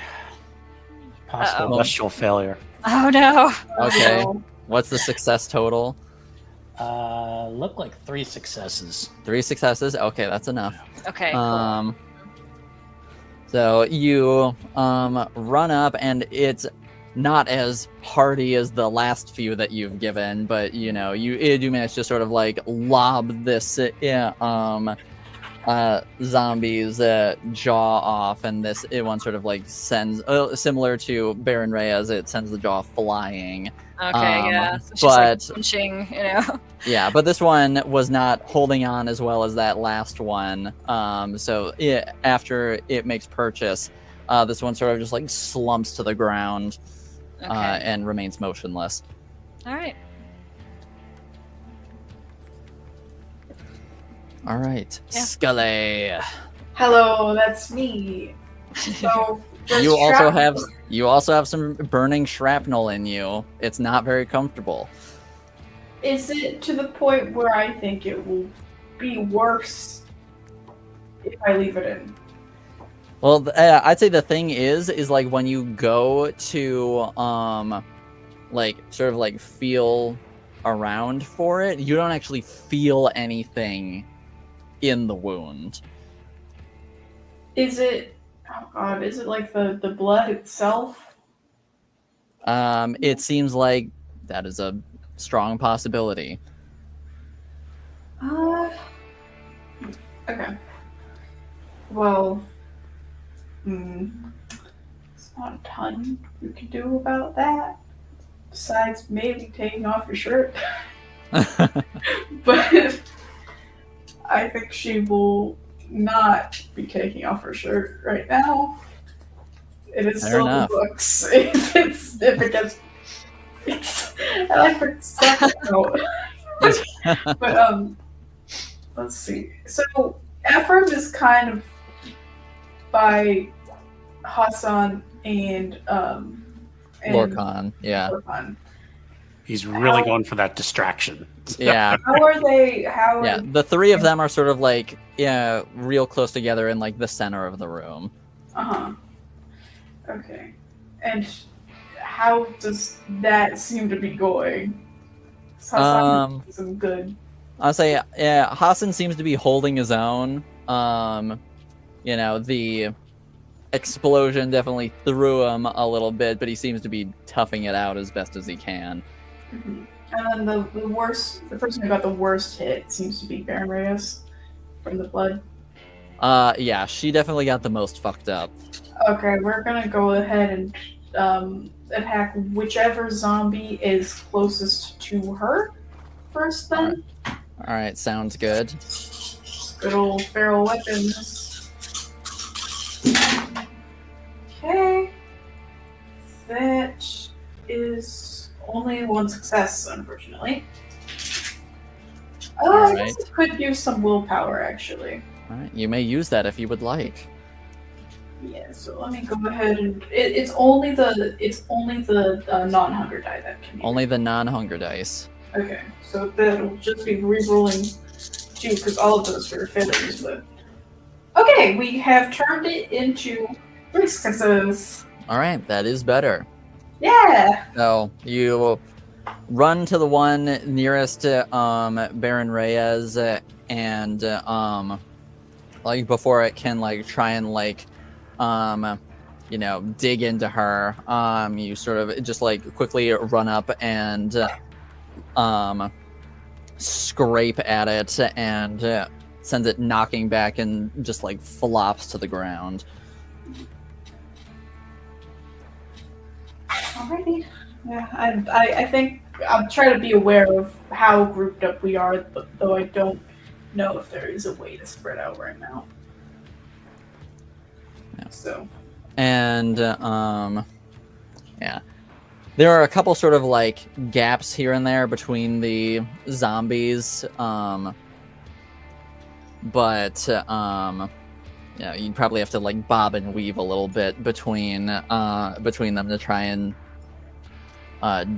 Possible Uh-oh. industrial failure. Oh no. Okay, Oh, what's the success total? Look like 3 successes. 3 successes. Okay, that's enough. Okay. Cool. So you run up, and it's not as hearty as the last few that you've given, but you do manage to sort of like lob this zombie's jaw off, and this one sort of like sends similar to Baron Reyes, it sends the jaw flying. Okay. Yeah. So she's but like punching. yeah, but this one was not holding on as well as that last one. So after it makes purchase, this one sort of just like slumps to the ground Okay. and remains motionless. All right. All right, Yeah. Scully. hello, that's me. So you also have some burning shrapnel in you. It's not very comfortable. Is it to the point where I think it will be worse if I leave it in? Well, I'd say the thing is like when you go to like sort of like feel around for it, you don't actually feel anything in the wound. Is it? Oh God! Is it like the blood itself? It seems like that is a strong possibility. Okay. Well, there's not a ton you can do about that. Besides maybe taking off your shirt. But I think she will not be taking off her shirt right now. It is Fair still enough. the books. If it gets, I like to step out. But let's see. So Ephrem is kind of by Hassan and Lorcon, yeah. Lorcon. He's really going for that distraction. Yeah. How are they? Yeah, the three of them are sort of like, yeah, real close together in like the center of the room. Okay. And how does that seem to be going? Hassan isn't good. I'll say, yeah, Hassan seems to be holding his own. You know, the explosion definitely threw him a little bit, but he seems to be toughing it out as best as he can. Mm-hmm. And then the person who got the worst hit seems to be Baron Reyes from the blood. Yeah, she definitely got the most fucked up. Okay, we're gonna go ahead and attack whichever zombie is closest to her first then. Alright, sounds good. Good old feral weapons. Okay. That is only one success, unfortunately. Oh, I guess it could use some willpower, actually. Alright, you may use that if you would like. Yeah, so let me go ahead and it's only the non-hunger die that can be. Only the non-hunger dice. Okay, so that'll just be re-rolling 2 because all of those are failures. But okay, we have turned it into 3 successes. All right, that is better. Yeah. So you run to the one nearest Baron Reyes, and like before it can like try and like you know, dig into her, you sort of just like quickly run up and scrape at it and sends it knocking back and just like flops to the ground. Alrighty. Yeah, I think I'm trying to be aware of how grouped up we are, though I don't know if there is a way to spread out right now. Yeah. So. And yeah, there are a couple sort of like gaps here and there between the zombies, but yeah, you'd probably have to like bob and weave a little bit between them to try and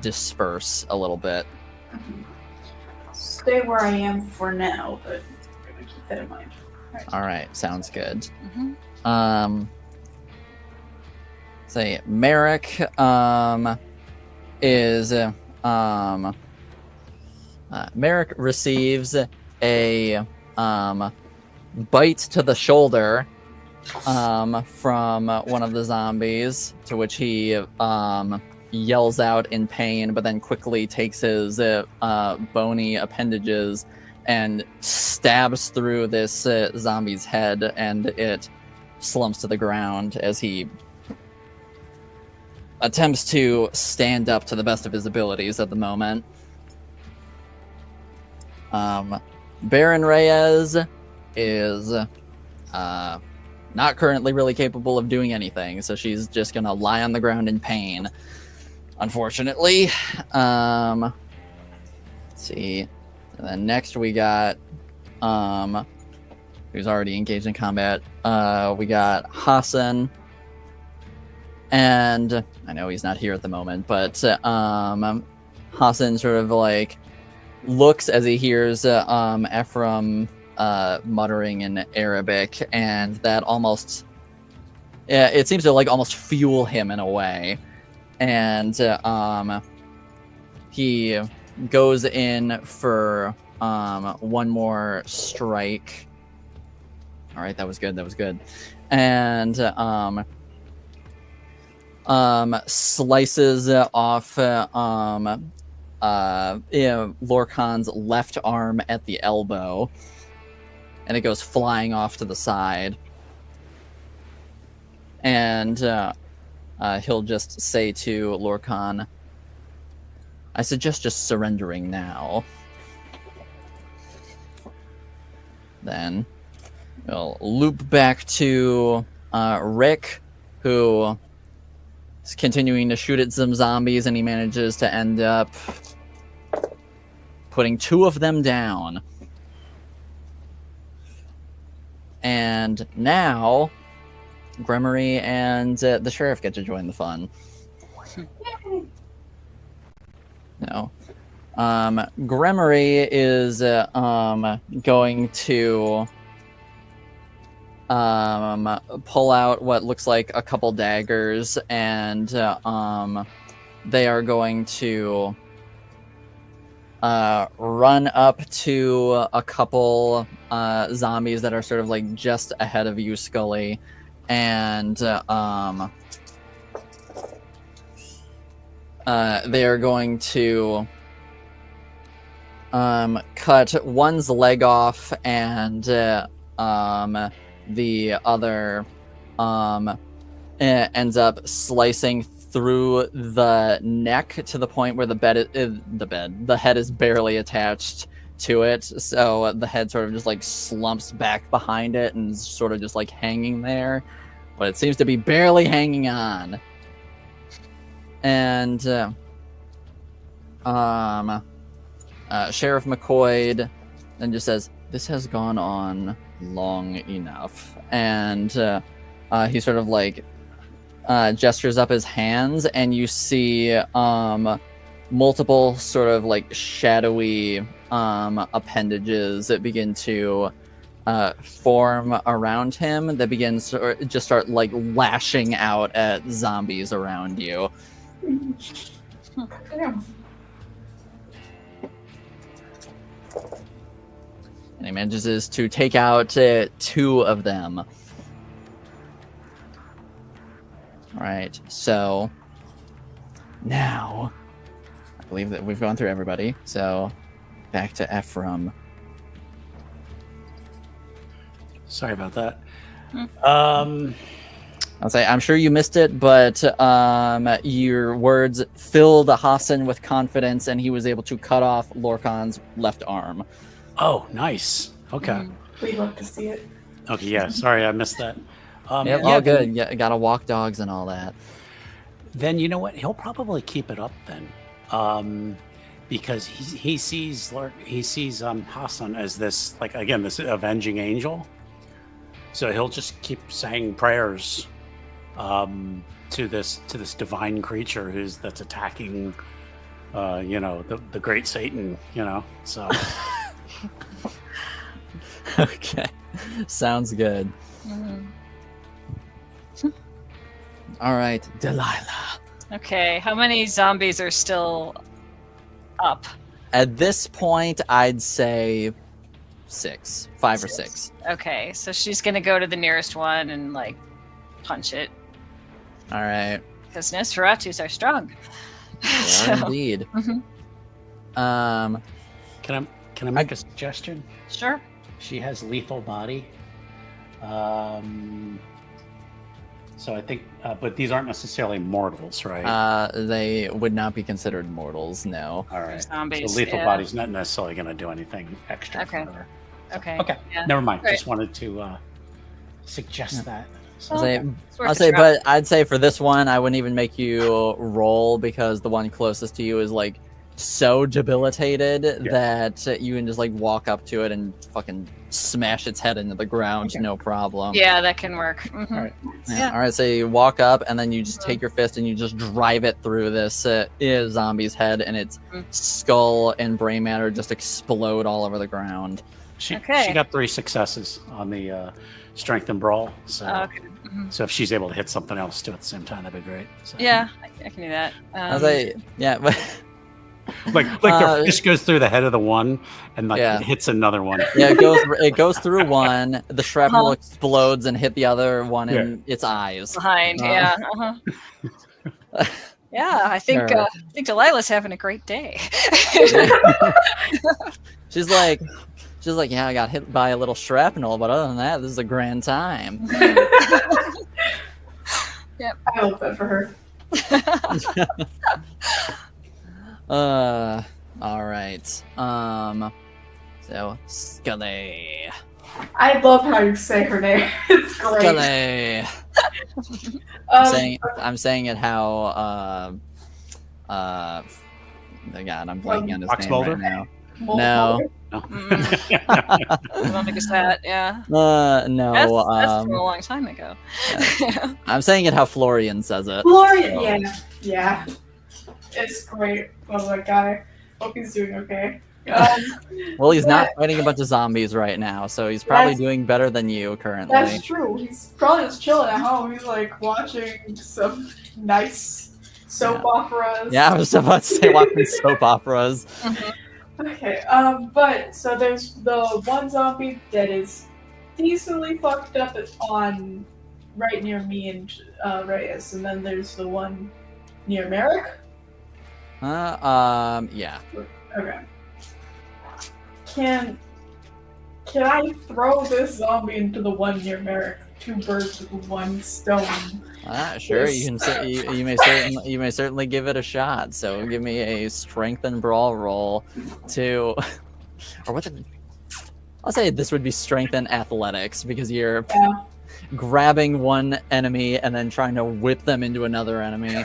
disperse a little bit. Stay where I am for now, but I'm gonna keep that in mind. All right, sounds good. Mm-hmm. Say Merrick is Merrick receives a bite to the shoulder from one of the zombies, to which he yells out in pain, but then quickly takes his bony appendages and stabs through this zombie's head, and it slumps to the ground as he attempts to stand up to the best of his abilities at the moment. Baron Reyes is not currently really capable of doing anything, so she's just gonna lie on the ground in pain, unfortunately. Let's see. And then next we got who's already engaged in combat. We got Hassan, And I know he's not here at the moment, but Hassan sort of like looks as he hears Ephrem muttering in Arabic, and that almost it seems to like almost fuel him in a way. And he goes in for one more strike. All right, that was good. That was good. And slices off Lorcon's left arm at the elbow, and it goes flying off to the side. And he'll just say to Lorcon, I suggest just surrendering now. Then we'll loop back to Rick, who is continuing to shoot at some zombies, and he manages to end up putting 2 of them down. And now Gremory and the sheriff get to join the fun. No. Gremory is going to pull out what looks like a couple daggers, and they are going to run up to a couple zombies that are sort of like just ahead of you, Scully, and they are going to cut one's leg off, and the other ends up slicing through the neck to the point where the head is barely attached to it, so the head sort of just like slumps back behind it and is sort of just like hanging there, but it seems to be barely hanging on. And Sheriff McCoy then just says, this has gone on long enough, and he sort of like gestures up his hands, and you see multiple sort of like shadowy appendages that begin to form around him, that begins to just start like lashing out at zombies around you. And he manages to take out 2 of them. Alright, so now I believe that we've gone through everybody, so back to Ephrem. Sorry about that. I'll say, I'm sure you missed it, but your words filled Hassan with confidence, and he was able to cut off Lorcon's left arm. Oh, nice. Okay. We'd love to see it. Okay, yeah. Sorry, I missed that. Yep, all good. Yeah, gotta walk dogs and all that. Then you know what? He'll probably keep it up then, because he sees Hassan as this, like, again, this avenging angel. So he'll just keep saying prayers to this divine creature that's attacking, the great Satan. So. Okay, sounds good. All right, Delilah. Okay, how many zombies are still up? At this point, I'd say 5 or 6. Okay, so she's gonna go to the nearest one and like punch it. All right. Because Nosferatus are strong. They are indeed. Can I make a suggestion? Sure. She has lethal body. So I think, but these aren't necessarily mortals, right? They would not be considered mortals, no. All right. Zombies, So lethal yeah. body's not necessarily going to do anything extra Okay. for her. Okay. Okay. Yeah. Never mind. Right. Just wanted to suggest that. So, I'll say, but I'd say for this one, I wouldn't even make you roll, because the one closest to you is like so debilitated that you can just like walk up to it and fucking smash its head into the ground, no problem. Yeah, that can work. Mhm. All right. Yeah. All right, so you walk up and then you just take your fist and you just drive it through this zombie's head, and its skull and brain matter just explode all over the ground. She Okay. got 3 successes on the strength and brawl. So Okay. so if she's able to hit something else too at the same time, that'd be great. So. Yeah, I can do that. I was like, yeah, but like the fish goes through the head of the one and like Yeah. it hits another one. yeah, it goes through one. The shrapnel explodes and hit the other one in its eyes. behind. Yeah. Uh-huh. Yeah, I think Sure. I think Delilah's having a great day. She's like, yeah, I got hit by a little shrapnel, but other than that, this is a grand time. I hope that for her. All right. So Scully. I love how you say her name. It's great. Scully. I'm saying it how God, I'm blanking on his Fox name Mulder? right now. Multiple- No. I don't think it's that. Yeah. No. That's from a long time ago. I'm saying it how Florian says it. Florian, yeah. It's great. Love that guy. Hope he's doing okay. Well, he's not fighting a bunch of zombies right now, so he's probably That's- doing better than you currently. That's true. He's probably just chilling at home. He's like watching some nice soap operas. Yeah, I was about to say watching soap operas. Okay, but so there's the one zombie that is decently fucked up on right near me and Reyes, and then there's the one near Merrick. Yeah. Okay. Can I throw this zombie into the one near Merrick? 2 birds with 1 stone. Sure. You can. You may certainly give it a shot. So give me a strength and brawl roll to, or what? I'll say this would be strength and athletics because you're Yeah. grabbing one enemy and then trying to whip them into another enemy.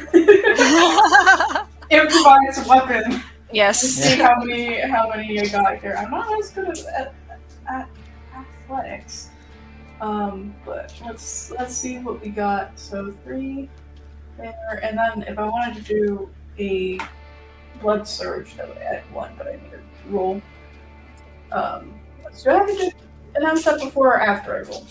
Improvised weapon. Yes. See how many I got here. I'm not as good at athletics. But let's see what we got. So 3 there, and then if I wanted to do a blood surge, that would add 1, but I need to roll. So do I have to do announce that before or after I roll?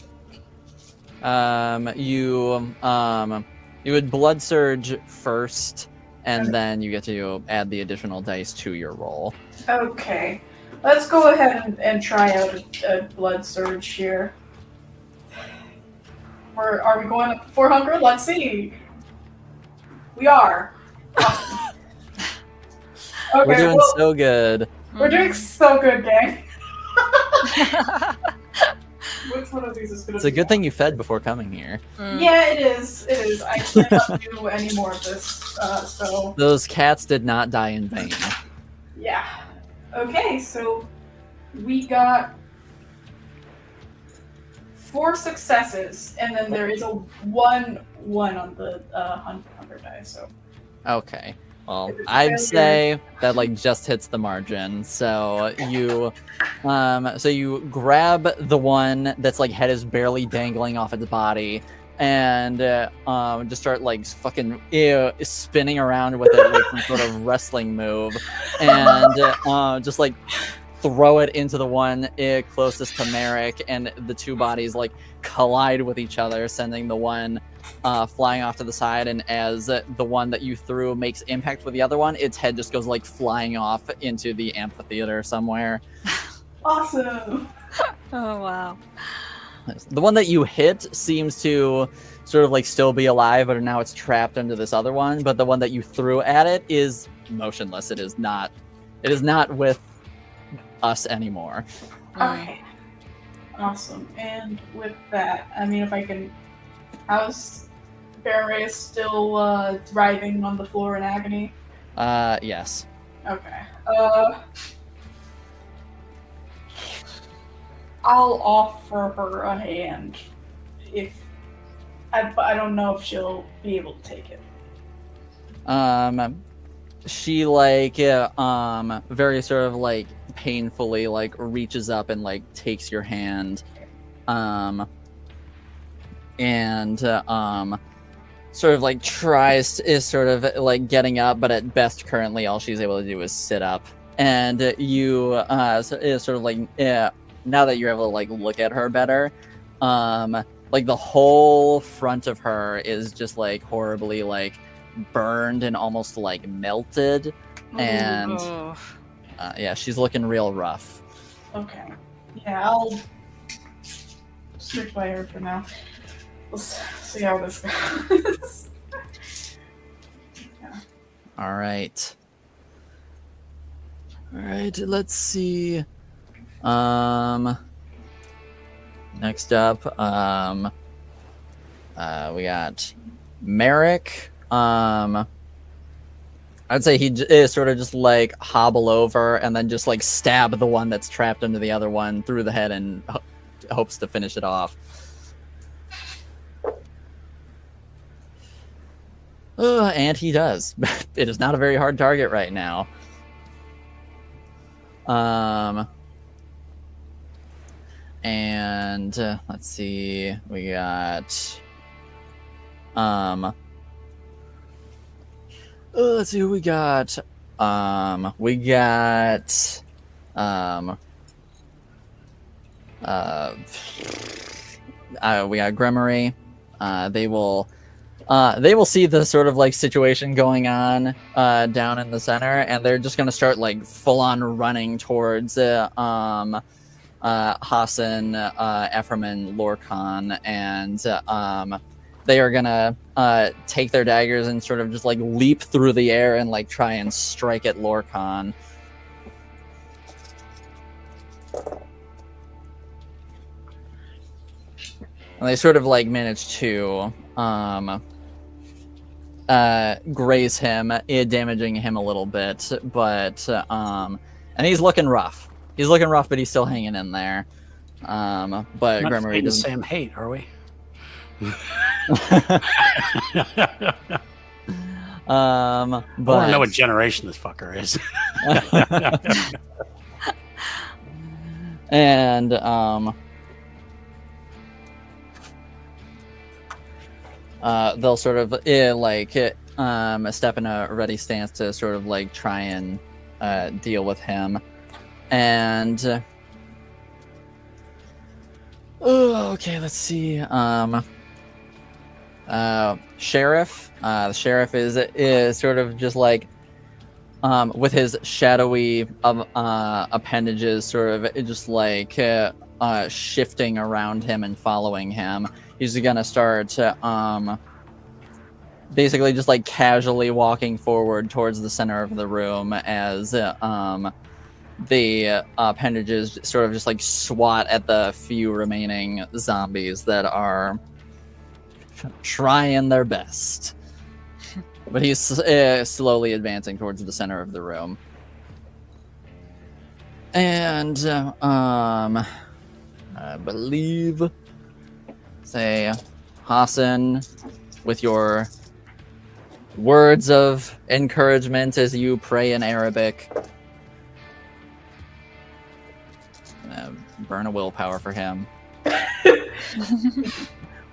You would blood surge first, and then you get to add the additional dice to your roll. Okay. Let's go ahead and try out a blood surge here. Are we going up to 400? Let's see. We are. Awesome. Okay, We're doing well, so good. we're doing so good, gang. Which one of these is going to It's a good thing you fed before coming here. Yeah, it is. It is. I cannot do any more of this. So, Those cats did not die in vain. yeah. Okay, so we got 4 successes, and then there is a 1 on the 100 die. So Okay. Well, If it's I'd failure- say that like just hits the margin. So you grab the one that's like head is barely dangling off its body, and just start like fucking spinning around with it like some sort of wrestling move, and just like throw it into the one closest to Merrick, and the 2 bodies like collide with each other, sending the one flying off to the side. And as the one that you threw makes impact with the other one, its head just goes like flying off into the amphitheater somewhere. awesome. Oh wow. The one that you hit seems to sort of like still be alive, but now it's trapped under this other one. But the one that you threw at it is motionless. It is not with us anymore. Okay. Awesome. And with that, I mean, if I can, how's Barry still writhing on the floor in agony? Yes. Okay. I'll offer her a hand if I don't know if she'll be able to take it. she like very sort of like painfully like reaches up and like takes your hand, and sort of like tries is sort of like getting up, but at best currently all she's able to do is sit up. And you sort of like now that you're able to like look at her better, like the whole front of her is just like horribly like burned and almost like melted, and Oh. yeah, she's looking real rough. Okay. Yeah, I'll stick by her for now. Let's see how this goes. Yeah. All right, let's see. Next up, we got Merrick. I'd say he is sort of just like hobble over and then just like stab the one that's trapped under the other one through the head and hopes to finish it off. And he does. It is not a very hard target right now. And let's see, we got let's see who we got. We got Gremory. They will see the sort of like situation going on down in the center, and they're just gonna start like full on running towards Hassan, Ephrem, and Lorcon, and they are gonna take their daggers and sort of just like leap through the air and like try and strike at Lorcon. And they sort of like manage to graze him, damaging him a little bit, but and he's looking rough. He's looking rough, but he's still hanging in there. But Not Gremory the doesn't. same hate, are we? But I want to know what generation this fucker is. and they'll sort of step in a ready stance to sort of like try and deal with him. And okay, let's see. Sheriff. The sheriff is sort of just like with his shadowy appendages, sort of just like shifting around him and following him. He's gonna start basically just like casually walking forward towards the center of the room as the appendages sort of just like swat at the few remaining zombies that are trying their best. But he's slowly advancing towards the center of the room. And I believe, say, Hassan, with your words of encouragement as you pray in Arabic. Burn a willpower for him.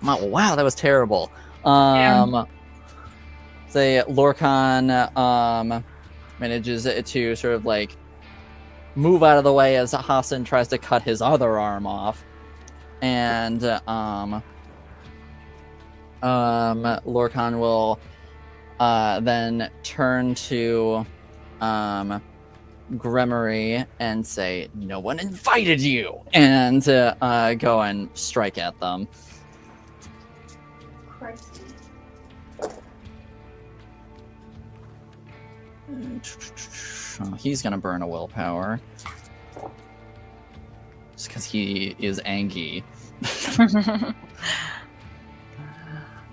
Wow, that was terrible. Say Lorcon manages to sort of like move out of the way as Hassan tries to cut his other arm off, and Lorcon will then turn to Gremory and say, "No one invited you," and go and strike at them. Christ. Oh, he's gonna burn a willpower just because he is angry.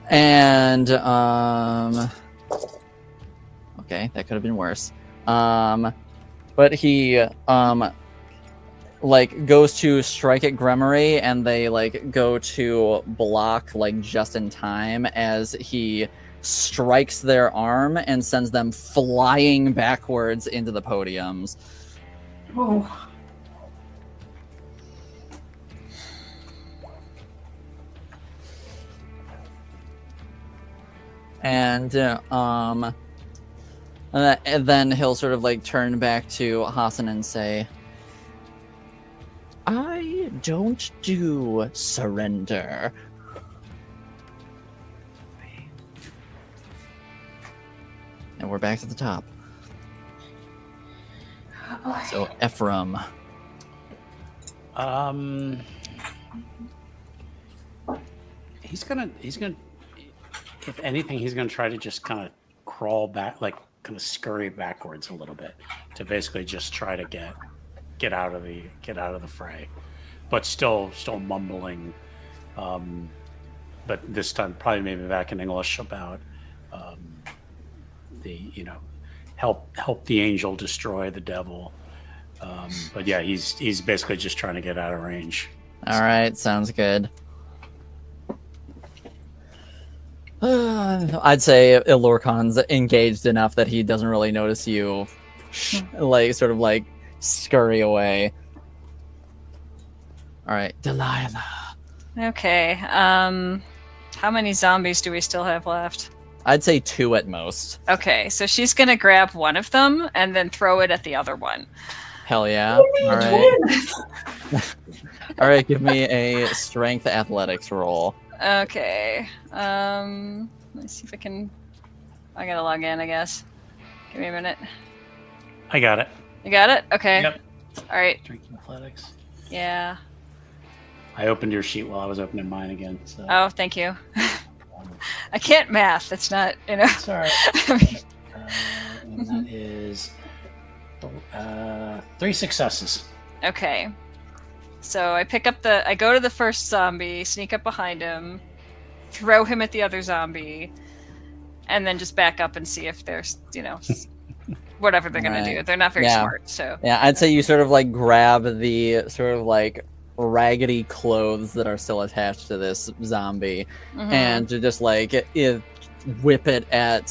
And okay, that could have been worse. But he like goes to strike at Gremory, and they like go to block like just in time as he strikes their arm and sends them flying backwards into the podiums. Oh. And then he'll sort of like turn back to Hassan and say, I don't do surrender. And we're back to the top. So Ephrem. He's gonna if anything, he's gonna try to just kind of crawl back, like kind of scurry backwards a little bit to basically just try to get out of the fray, but still mumbling, but this time probably maybe back in English about the help the angel destroy the devil, but yeah, he's basically just trying to get out of range. All right, sounds good. I'd say Lorcon's engaged enough that he doesn't really notice you, like sort of like scurry away. All right, Delilah. Okay. How many zombies do we still have left? I'd say 2 at most. Okay, so she's gonna grab one of them and then throw it at the other one. Hell yeah! All right. All right, give me a strength athletics roll. Okay. Let's see if I can. I gotta log in, I guess. Give me a minute. I got it. You got it? Okay. Yep. All right. Drinking athletics. Yeah. I opened your sheet while I was opening mine again. So. Oh, thank you. I can't math. It's not, It's all right. And that is 3 successes. Okay. So I go to the first zombie, sneak up behind him, throw him at the other zombie, and then just back up and see if there's, whatever they're going to do. They're not very smart, so. Yeah, I'd say you sort of like grab the sort of like raggedy clothes that are still attached to this zombie and to just like whip it at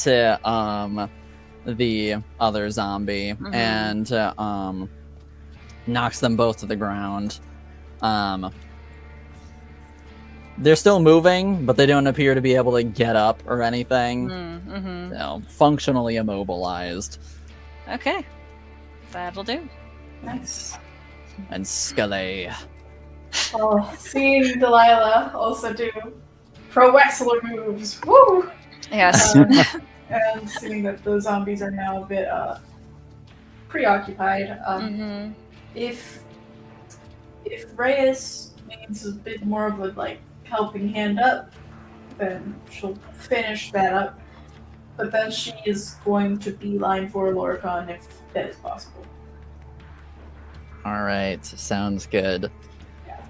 the other zombie and knocks them both to the ground. They're still moving, but they don't appear to be able to get up or anything. So, functionally immobilized. Okay. That'll do. Nice. And Scully. Oh, seeing Delilah also do pro wrestler moves. Woo! Yes. And seeing that the zombies are now a bit preoccupied. If Reyes needs a bit more of a like helping hand up, then she'll finish that up. But then she is going to beeline for Lorcon if that is possible. All right, sounds good. Yeah.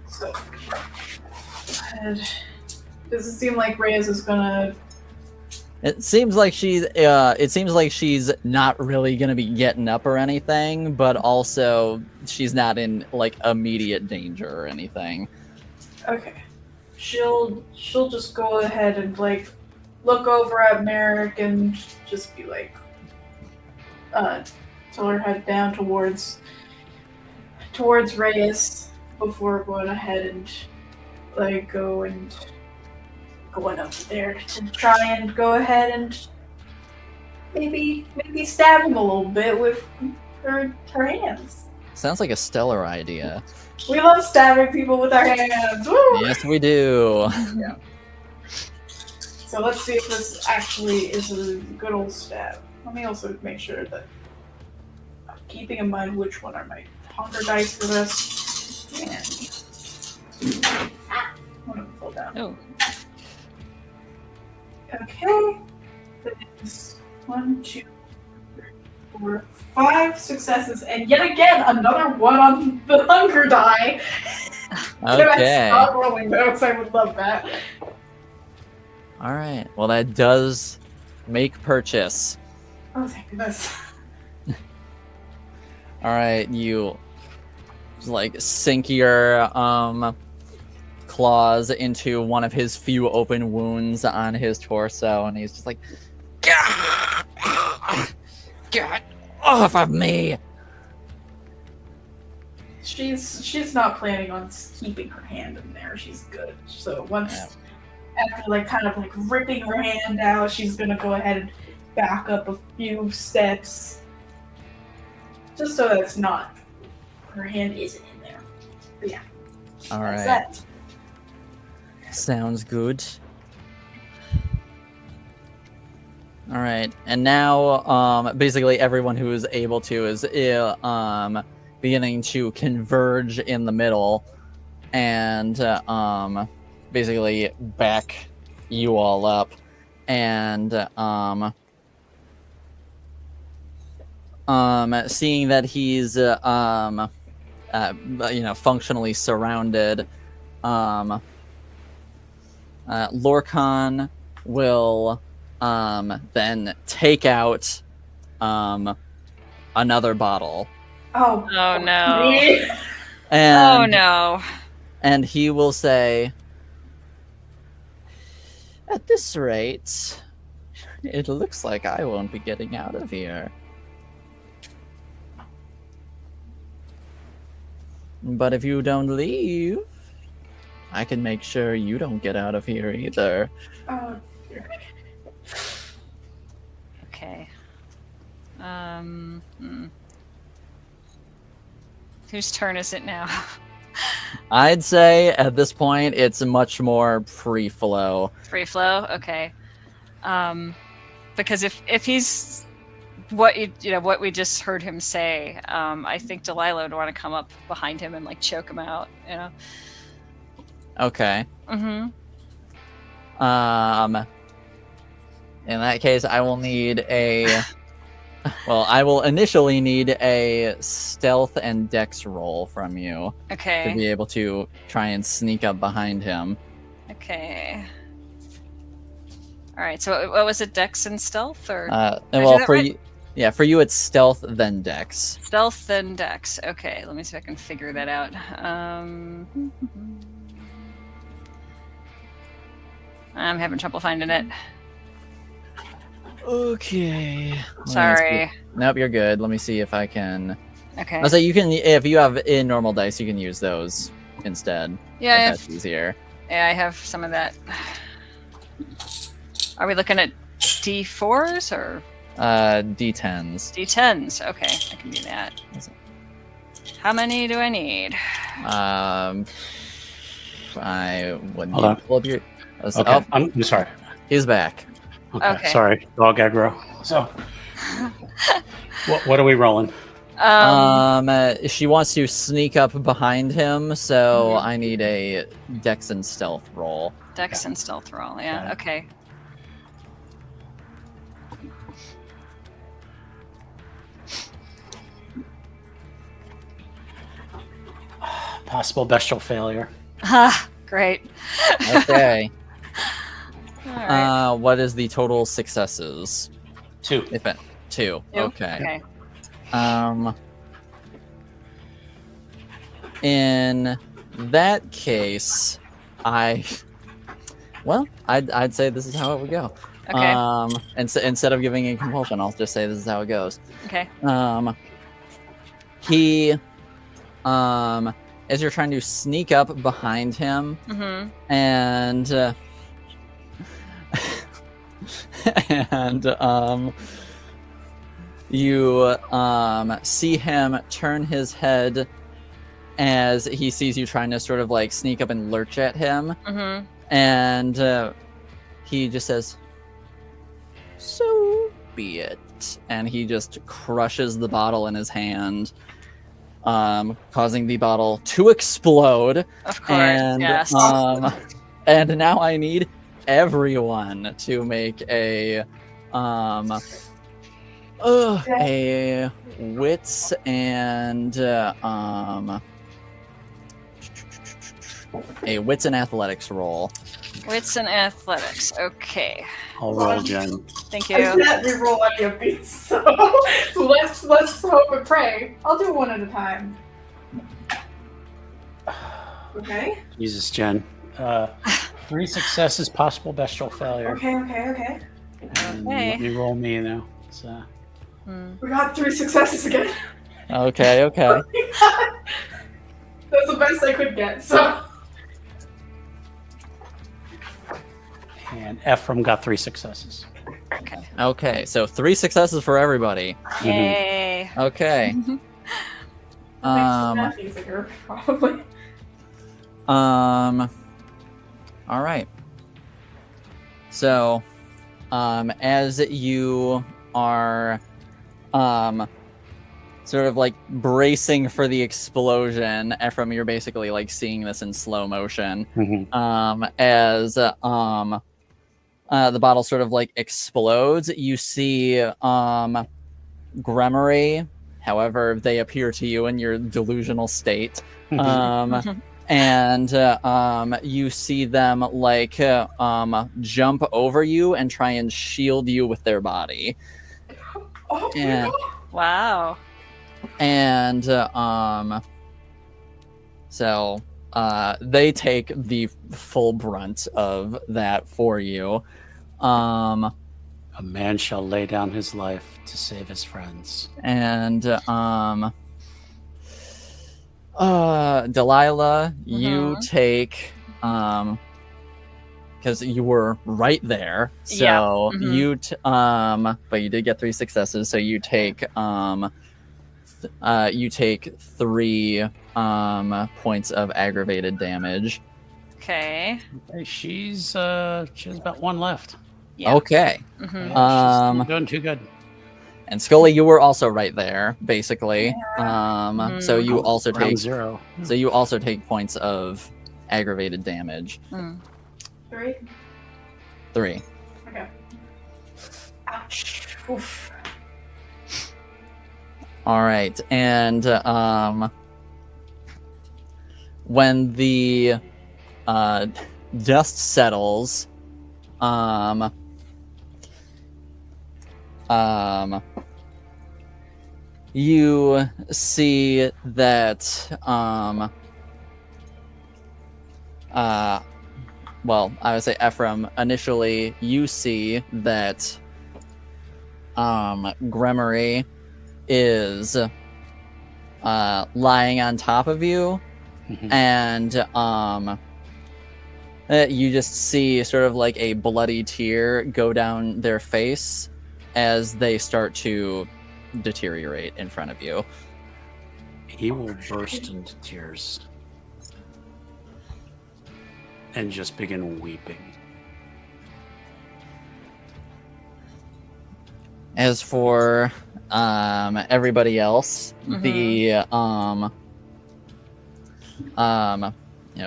So, does it seem like Reyes is gonna? It seems like she's not really gonna be getting up or anything, but also she's not in like immediate danger or anything. Okay. She'll just go ahead and like look over at Merrick and just be like, tell her head down towards Reyes before going ahead and like going over there to try and go ahead and maybe stab him a little bit with her hands. Sounds like a stellar idea. We love stabbing people with our hands. Woo! Yes, we do. Yeah. So let's see if this actually is a good old stab. Let me also make sure that I'm keeping in mind which one are my hunger dice for this. And one of them fell down. Oh. Okay. That is 1, 2, 3, 4, 5 successes, and yet again another one on the hunger die. Can I stop rolling those? I would love that. All right. Well, that does make purchase. Oh, thank goodness. All right, you like sink your claws into one of his few open wounds on his torso, and he's just like, "Get off of me!" She's not planning on keeping her hand in there. She's good. So once after like kind of like ripping her hand out, she's gonna go ahead and back up a few steps, just so that's not her hand isn't in there. But yeah. All right. That's that. Sounds good. All right, and now basically everyone who is able to is beginning to converge in the middle and basically back you all up, and seeing that he's functionally surrounded, Lorcon will then take out another bottle. Oh no. And, Oh no. And he will say, "At this rate, it looks like I won't be getting out of here. But if you don't leave, I can make sure you don't get out of here either." Oh, dear. Okay. Whose turn is it now? I'd say at this point it's much more free flow. Free flow. Okay. Because if he's what what we just heard him say, I think Delilah would want to come up behind him and like choke him out. Okay. Mm-hmm. In that case, I will need a. Well, I will initially need a stealth and dex roll from you to Okay. be able to try and sneak up behind him. Okay. All right. So what was it? Dex and stealth, or Well, that for right? you, yeah, for you it's stealth then dex. stealth and dex? Okay. Let me see if I can figure that out. I'm having trouble finding it. Okay. Sorry. Nope, you're good. Let me see if I can. Okay. I'll say you can, if you have in normal dice, you can use those instead. Yeah, if that's easier. Yeah, I have some of that. Are we looking at D4s or D10s. D10s? Okay, I can do that. How many do I need? I would Hold on. pull up your. Okay, Oh, I'm sorry. he's back. Okay. Sorry, dog aggro. So, what are we rolling? She wants to sneak up behind him, so I need a dex and stealth roll. Dex and stealth roll. Yeah. Got it. Okay. Possible bestial failure. Ah, great. Okay. All right. What is the total successes? 2. If it 2. Two? Okay. In that case, I'd say this is how it would go. Okay. And so instead of giving a compulsion, I'll just say this is how it goes. Okay. He, as you're trying to sneak up behind him, Mm-hmm. and you see him turn his head as he sees you trying to sort of like sneak up and lurch at him, Mm-hmm. and he just says, "So be it," and he just crushes the bottle in his hand, causing the bottle to explode. Of course. And yes. and now I need everyone to make a wits and athletics roll. Wits and athletics. Okay. I'll roll, Jen. Thank I you. can't reroll any of these, so let's hope and pray. I'll do one at a time. Okay. Jesus, Jen. 3 successes, possible bestial failure. Okay. And Okay. let me roll me now. So, We got 3 successes again. Okay. That's the best I could get. So. and Ephrem got 3 successes. Okay. So 3 successes for everybody. Yay. Okay. Makes the math easier, probably. All right. So, as you are, sort of like bracing for the explosion, Ephrem, you're basically like seeing this in slow motion. As the bottle sort of like explodes, you see Gremory. However, they appear to you in your delusional state. And you see them like jump over you and try and shield you with their body. Oh, And, Wow. and so they take the full brunt of that for you. A man shall lay down his life to save his friends. And Delilah, you take because you were right there, so you but you did get 3 successes, so you take 3 points of aggravated damage. Okay. Hey, she has about 1 left. Yeah. Okay. Yeah, she's doing too good. And Scully, you were also right there, basically. So you also Round take 0. So you also take points of aggravated damage. 3. 3. Okay. Ouch. Oof. All right, and when the dust settles, you see that well, I would say Ephrem, initially you see that Gremory is lying on top of you, and you just see sort of like a bloody tear go down their face as they start to deteriorate in front of you. He will burst into tears and just begin weeping. As for everybody else, the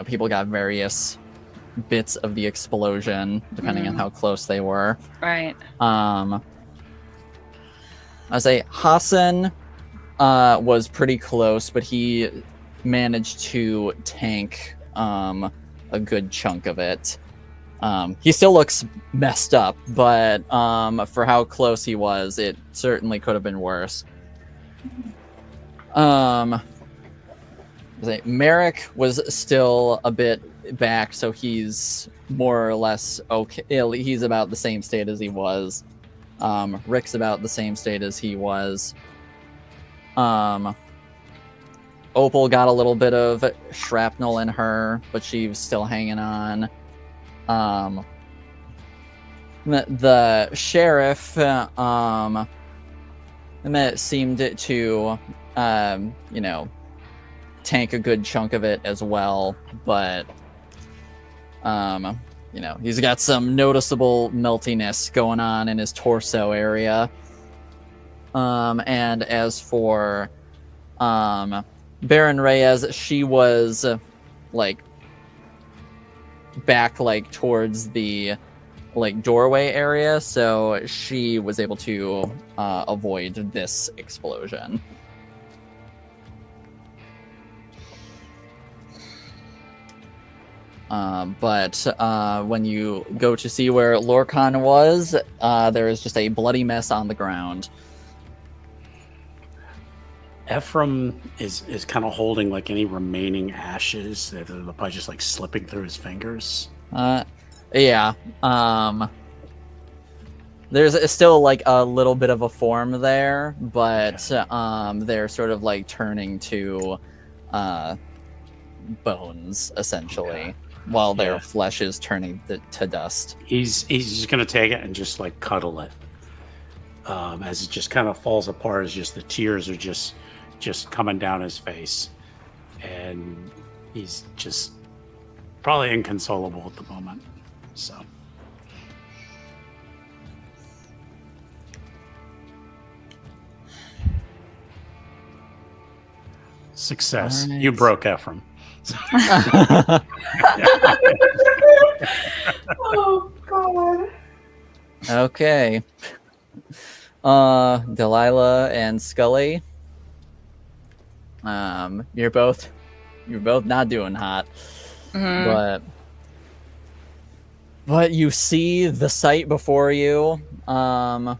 people got various bits of the explosion depending on how close they were. Right. I say Hassan was pretty close, but he managed to tank a good chunk of it. He still looks messed up, but for how close he was, it certainly could have been worse. Merrick was still a bit back, so he's more or less okay. He's about the same state as he was. Rick's about the same state as he was. Opal got a little bit of shrapnel in her, but she was still hanging on. The sheriff seemed to tank a good chunk of it as well, but he's got some noticeable meltiness going on in his torso area. And as for Baron Reyes, she was back towards the doorway area, so she was able to avoid this explosion. But when you go to see where Lorcon was, there is just a bloody mess on the ground. Ephrem is kind of holding like any remaining ashes. They're probably just like slipping through his fingers. Yeah. There's still like a little bit of a form there, but they're sort of like turning to bones essentially, while their flesh is turning to dust. He's just gonna take it and just like cuddle it. As it just kind of falls apart, as just the tears are just coming down his face, and he's just probably inconsolable at the moment. So success. All right. You broke Ephrem. Oh god. Okay. Delilah and Scully. You're both not doing hot. Mhm. But you see the sight before you. How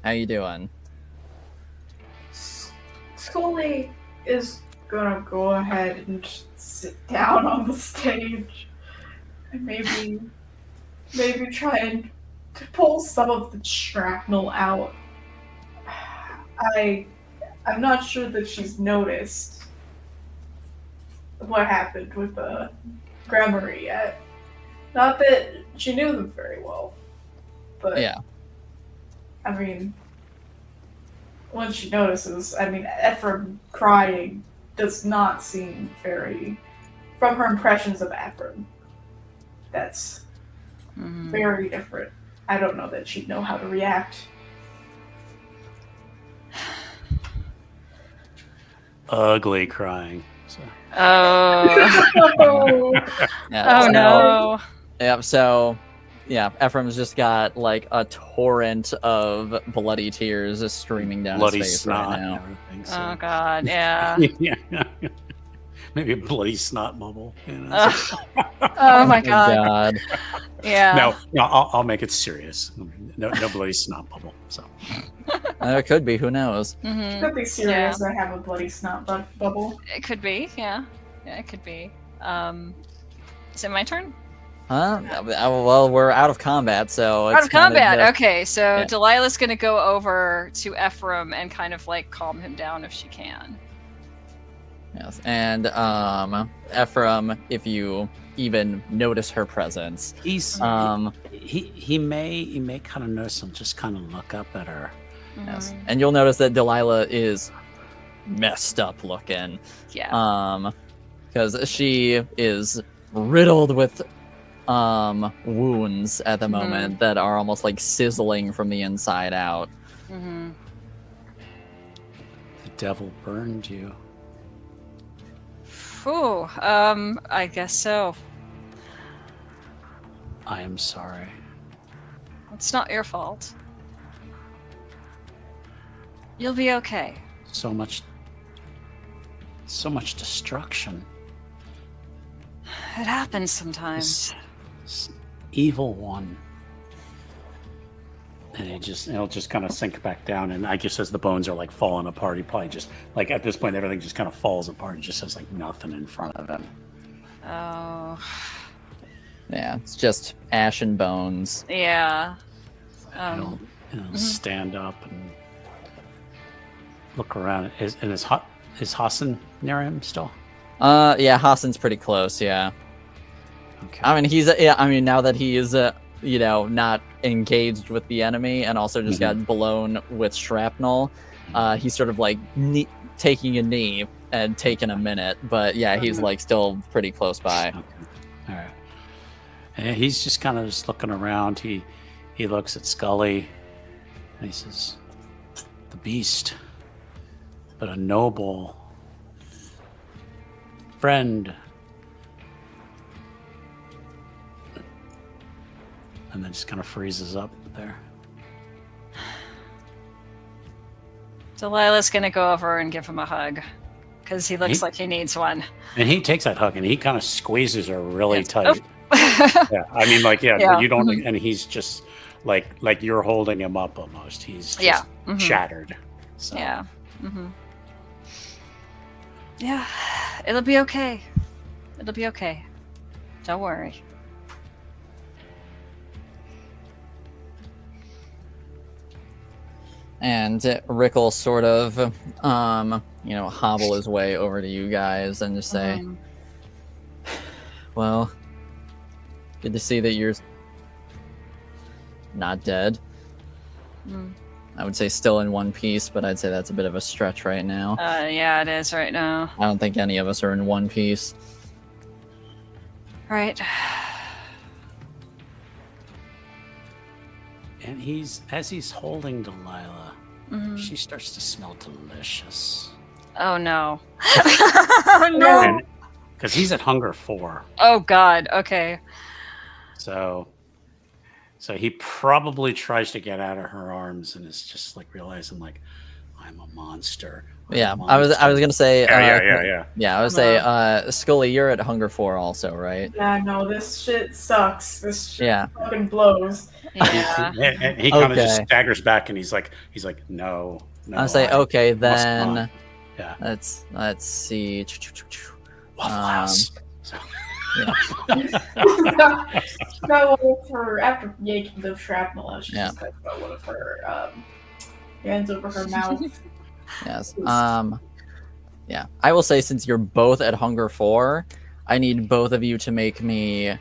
you doing? Scully is gonna go ahead and just sit down on the stage and maybe try and to pull some of the shrapnel out. I'm not sure that she's noticed what happened with the Grammar yet. Not that she knew them very well, but Yeah. I mean, when she notices, I mean, Ephrem crying does not seem very, from her impressions of Ephrem, that's very different. I don't know that she'd know how to react. Ugly crying. So. Oh. Yeah, Oh no. Yep. So, yeah, Ephrem's just got like a torrent of bloody tears just streaming down Bloody his face snot right and now. everything. So. Oh god. Yeah. Yeah. Maybe a bloody snot bubble. You know? Oh my god. Yeah. No, I'll make it serious. No bloody snot bubble. So It could be. Who knows? Could be serious. I have a bloody snot bubble. It could be. Yeah. Yeah, it could be. Is it my turn? Huh? Well, we're out of combat, so Out it's of kind combat. of, Okay, so yeah. Delilah's gonna go over to Ephrem and kind of like calm him down if she can. Yes, and Ephrem, if you even notice her presence, he's he may kind of notice him, just kind of look up at her. yes, and you'll notice that Delilah is messed up looking. Yeah. Because she is riddled with wounds at the moment that are almost like sizzling from the inside out. The devil burned you. Ooh, I guess so. I am sorry. It's not your fault. You'll be okay. So much destruction. It happens sometimes. This evil one. And he'll just kind of sink back down, and I guess as the bones are like falling apart, he probably just like at this point everything just kind of falls apart and just has like nothing in front of him. Oh. Yeah, it's just ash and bones. Yeah. He'll stand up and look around. Is Hassan near him still? Yeah, Hassan's pretty close. Yeah. Okay. I mean, now that he is, not engaged with the enemy and also just got blown with shrapnel, he's sort of like taking a knee and taking a minute. But yeah, he's like still pretty close by. Okay. All right. And he's just kind of just looking around. He looks at Scully and he says, "The beast, but a noble friend." And then just kind of freezes up there. Delilah's gonna go over and give him a hug. Because he looks like he needs one. And he takes that hug and he kind of squeezes her really tight. Oh. Yeah, I mean, like, Yeah. you don't, and he's just like you're holding him up almost. He's just shattered. So. Yeah. Yeah, it'll be okay. It'll be okay. Don't worry. And Rick will sort of, hobble his way over to you guys and just say, Mhm. well, good to see that you're not dead. Mm. I would say still in one piece, but I'd say that's a bit of a stretch right now. Yeah, it is right now. I don't think any of us are in one piece. Right. And as he's holding Delilah, Mhm. she starts to smell delicious. Oh no. Oh no. Because he's at hunger 4. Oh god. Okay. So he probably tries to get out of her arms and is just like realizing like, I'm a monster. Yeah, I was gonna say. Yeah. I would say, Scully, you're at hunger 4 also, right? Yeah, no, this shit sucks. This shit Yeah. fucking blows. Yeah. And he kind of just Okay. staggers back and he's like, no. I'll say, okay, must then. not. Yeah. Let's see. Waffle House. So, Got one of her after yanking the shrapnel out. She Yeah. just got one of her hands over her mouth. Yes. Yeah. I will say, since you're both at hunger 4, I need both of you to make me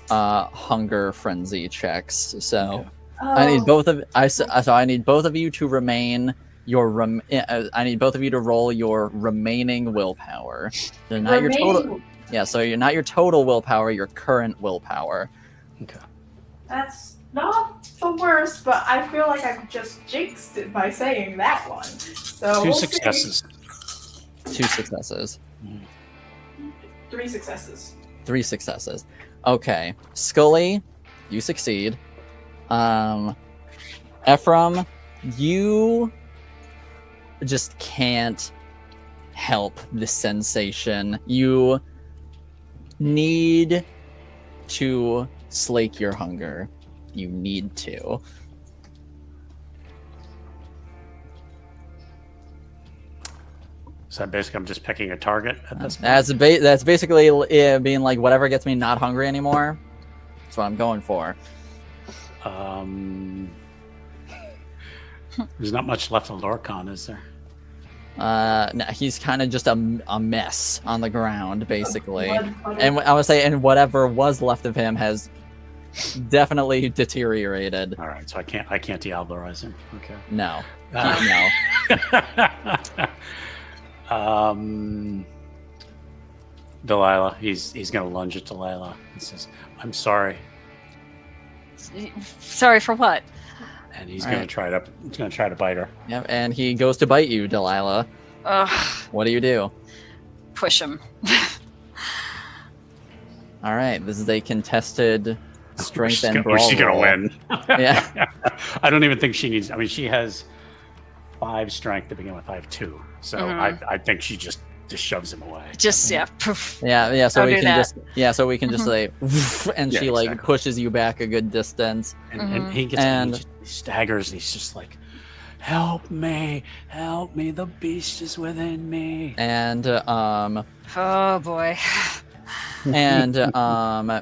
hunger frenzy checks. So I need both of I need both of you to remain your I need both of you to roll your remaining willpower. So not your total. Yeah, so you're not your total willpower, your current willpower. okay. That's not the worst, but I feel like I just jinxed it by saying that one. So 2 we'll see. successes. 2 successes. 3 successes. 3 successes. Okay. Scully, you succeed. Ephrem, you just can't help the sensation. You need to slake your hunger. You need to. So basically, I'm just picking a target at this point. That's basically being like, whatever gets me not hungry anymore. That's what I'm going for. There's not much left of Lorcon, is there? No, he's kind of just a mess on the ground, basically. Blood. And I would say, and whatever was left of him has definitely deteriorated. All right, so I can't Diablerize him. Okay. No, no. Delilah, he's gonna lunge at Delilah. He says, "I'm sorry," Sorry for what? and he's All gonna right. try to bite her. Yep, and he goes to bite you, Delilah. Ugh. What do you do? Push him. All right, this is a contested strength and She's brawl gonna roll. win. Yeah. I don't even think she needs. I mean, she has 5 strength to begin with. I have 2, so Mhm. I think she just shoves him away. Just poof. Yeah. So Don't we do can that. just say, and Yeah, she like exactly. pushes you back a good distance. And he gets he staggers. And he's just like, help me, the beast is within me. And Oh boy.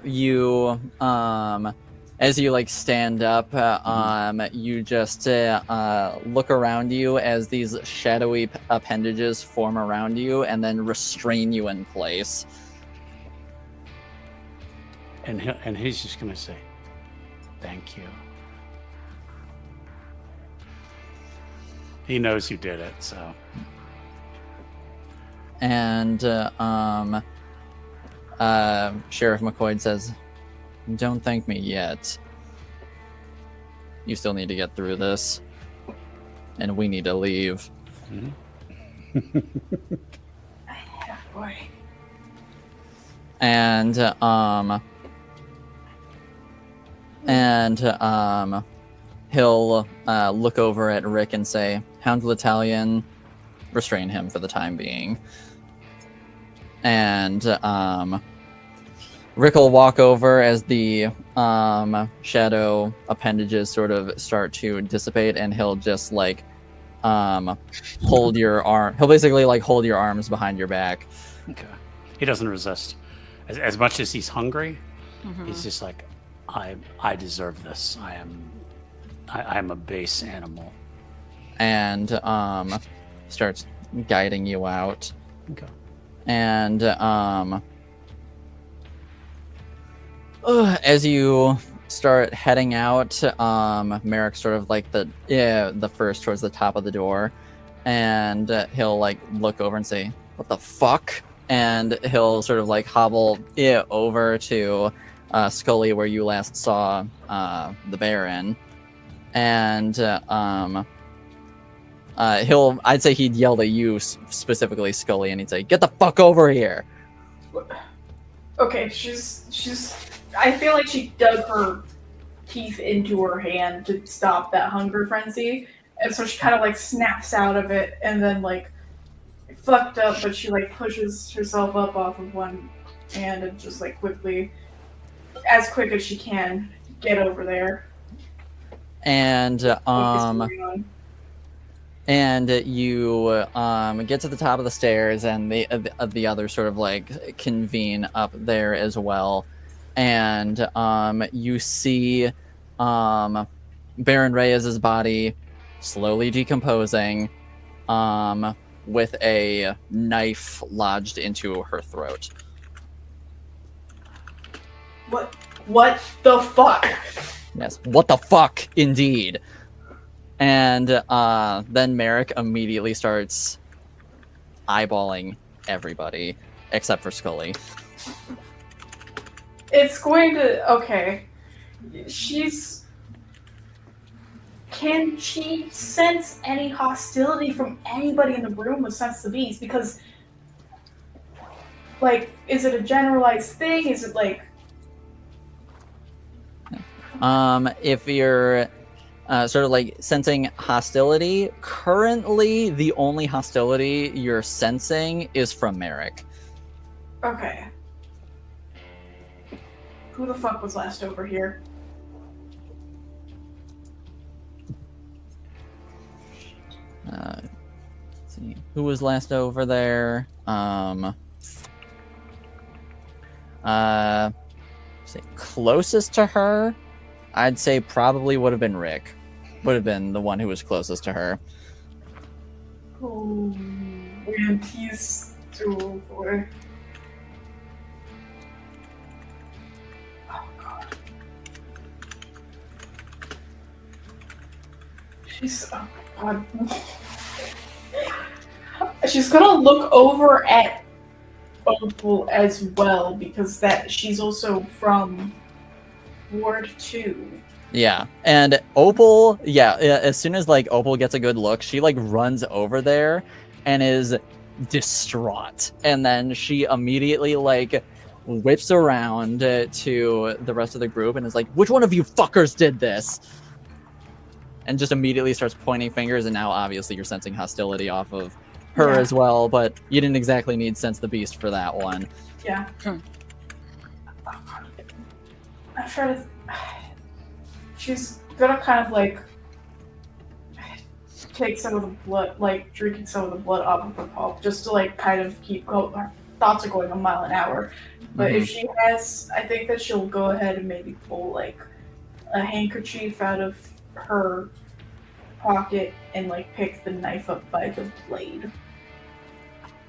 you as you like stand up, you just look around you as these shadowy appendages form around you and then restrain you in place. And he's just gonna say, thank you. He knows you did it, so. And Sheriff McCoy says, "Don't thank me yet. You still need to get through this, and we need to leave." Yeah, boy. And he'll look over at Rick and say, "Hound L'Italian, restrain him for the time being." And Rick will walk over as the shadow appendages sort of start to dissipate, and he'll just like hold your arm. He'll basically like hold your arms behind your back. Okay. He doesn't resist. As much as he's hungry, Mhm. he's just like, I deserve this. I am a base animal. And starts guiding you out. Okay. And as you start heading out, Merrick sort of like the first towards the top of the door, and he'll like look over and say, "What the fuck?" And he'll sort of like hobble over to Scully, where you last saw the Baron, and I'd say he'd yell at you specifically, Scully, and he'd say, "Get the fuck over here!" Okay, she's. I feel like she dug her teeth into her hand to stop that hunger frenzy, and so she kind of like snaps out of it, and then like fucked up, but she like pushes herself up off of one hand and just like quickly, as quick as she can, get over there. And And you get to the top of the stairs, and the others sort of like convene up there as well, and you see Baron Reyes's body slowly decomposing, with a knife lodged into her throat. What the fuck? Yes, what the fuck, indeed. And then Merrick immediately starts eyeballing everybody except for Scully. It's going to... Okay. Can she sense any hostility from anybody in the room with Sense the Beast? Because, like, is it a generalized thing? Is it like... If you're sort of like sensing hostility, currently the only hostility you're sensing is from Merrick. Okay. Who the fuck was last over here? Let's see. Who was last over there? Say closest to her, I'd say probably would have been Rick. Would have been the one who was closest to her. Oh, and he's... Oh, boy. Oh, God. She's... Oh, my God. She's gonna look over at Opal as well, because she's also from Ward 2. Yeah, and Opal, as soon as like Opal gets a good look, she like runs over there and is distraught, and then she immediately like whips around to the rest of the group and is like, "Which one of you fuckers did this?" And just immediately starts pointing fingers, and now obviously you're sensing hostility off of her as well, but you didn't exactly need Sense the Beast for that one. Yeah. I'm trying to... She's gonna kind of like take some of the blood, like drinking some of the blood off of her pulp, just to like kind of keep going. Her thoughts are going a mile an hour. But if she has, I think that she'll go ahead and maybe pull like a handkerchief out of her pocket and like pick the knife up by the blade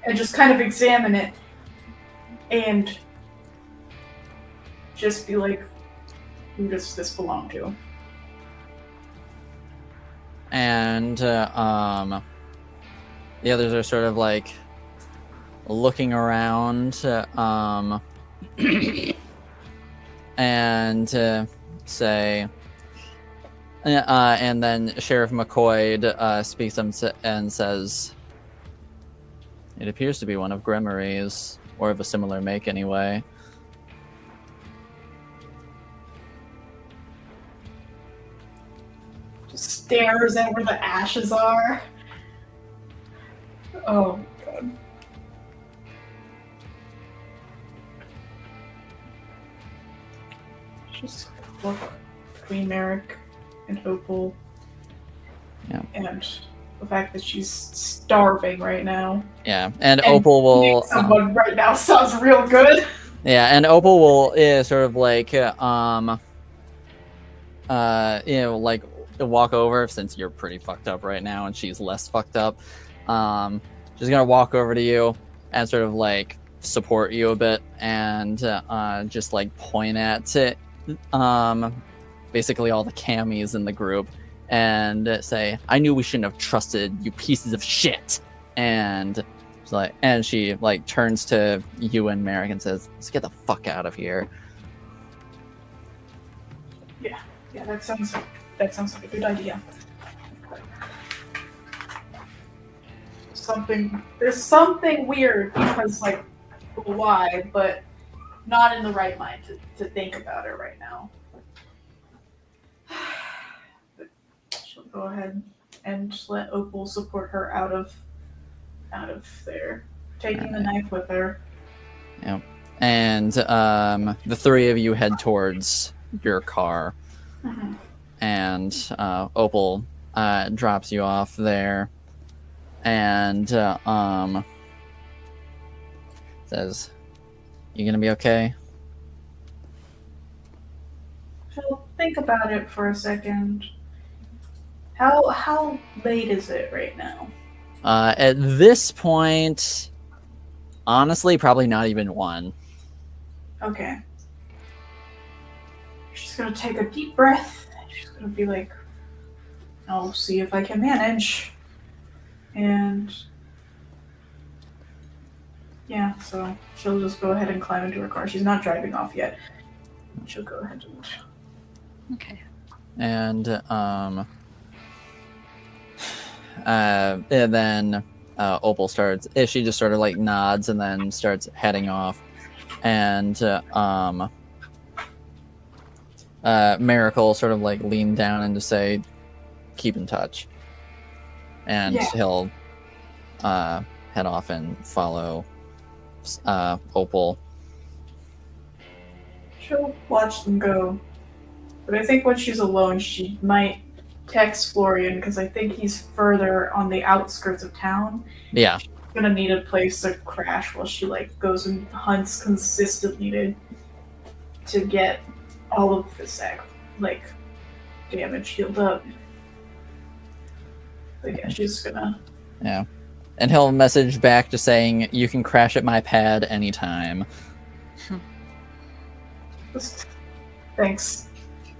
and just kind of examine it and just be like, who does this belong to? And the others are sort of like looking around, and say, and then Sheriff McCoy speaks up and says, "It appears to be one of Grimory's, or of a similar make anyway." Stares at where the ashes are. Oh god. Just look between Merrick and Opal. Yeah. And the fact that she's starving right now. Yeah, and Opal will. Someone right now sounds real good. Yeah, and Opal will sort of like like walk over, since you're pretty fucked up right now and she's less fucked up. She's gonna walk over to you and sort of like support you a bit and just like point at basically all the camis in the group and say, "I knew we shouldn't have trusted you pieces of shit." And she's like, and she like turns to you and Merrick and says, "Let's get the fuck out of here." Yeah, that sounds like a good idea. There's something weird because like why, but not in the right mind to think about it right now. But she'll go ahead and let Opal support her out of there, taking the knife with her. Yeah, and the three of you head towards your car. Mm-hmm. And Opal drops you off there and says, "You gonna be okay?" She'll think about it for a second. How late is it right now? At this point, honestly, probably not even 1. Okay. She's gonna take a deep breath. She's gonna be like, "I'll see if I can manage." And yeah, so she'll just go ahead and climb into her car. She's not driving off yet. She'll go ahead and. Okay. And then Opal starts. She just sort of like nods and then starts heading off. And Miracle sort of like lean down and just say, "Keep in touch." And he'll head off and follow Opal. She'll watch them go. But I think when she's alone, she might text Florian because I think he's further on the outskirts of town. Yeah. She's gonna need a place to crash while she like goes and hunts consistently to get all of this like damage healed up. But yeah, she's gonna. Yeah. And he'll message back just saying, "You can crash at my pad anytime." Thanks.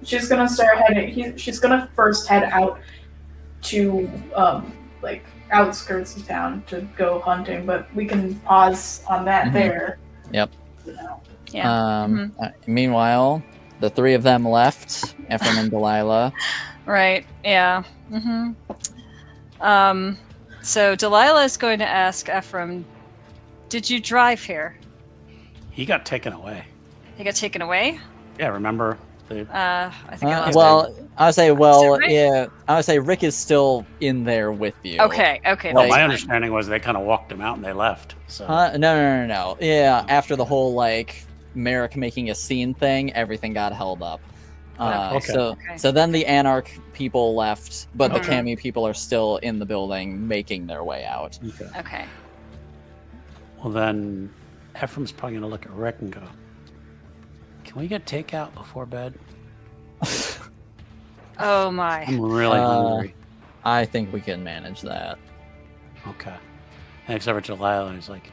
She's gonna start heading. She's gonna first head out to like outskirts of town to go hunting, but we can pause on that there. Yep. You know. Yeah. Meanwhile, the three of them left, Ephrem and Delilah. Right. Yeah. Mm-hmm. So Delilah is going to ask Ephrem, "Did you drive here?" He got taken away. He got taken away? Yeah, remember? I think I lost Well, I would say, Rick? yeah, I would say Rick is still in there with you. Okay. Well, that's my fine. understanding was they kind of walked him out and they left. So No. Yeah, after the whole like Merrick making a scene thing, everything got held up. Okay. So then the Anarch people left, but the Okay. Cami people are still in the building making their way out. Okay. Well, then Ephraim's probably going to look at Rick and go, "Can we get takeout before bed? Oh my. I'm really hungry." I think we can manage that. Okay. And looks over to Delilah and he's like,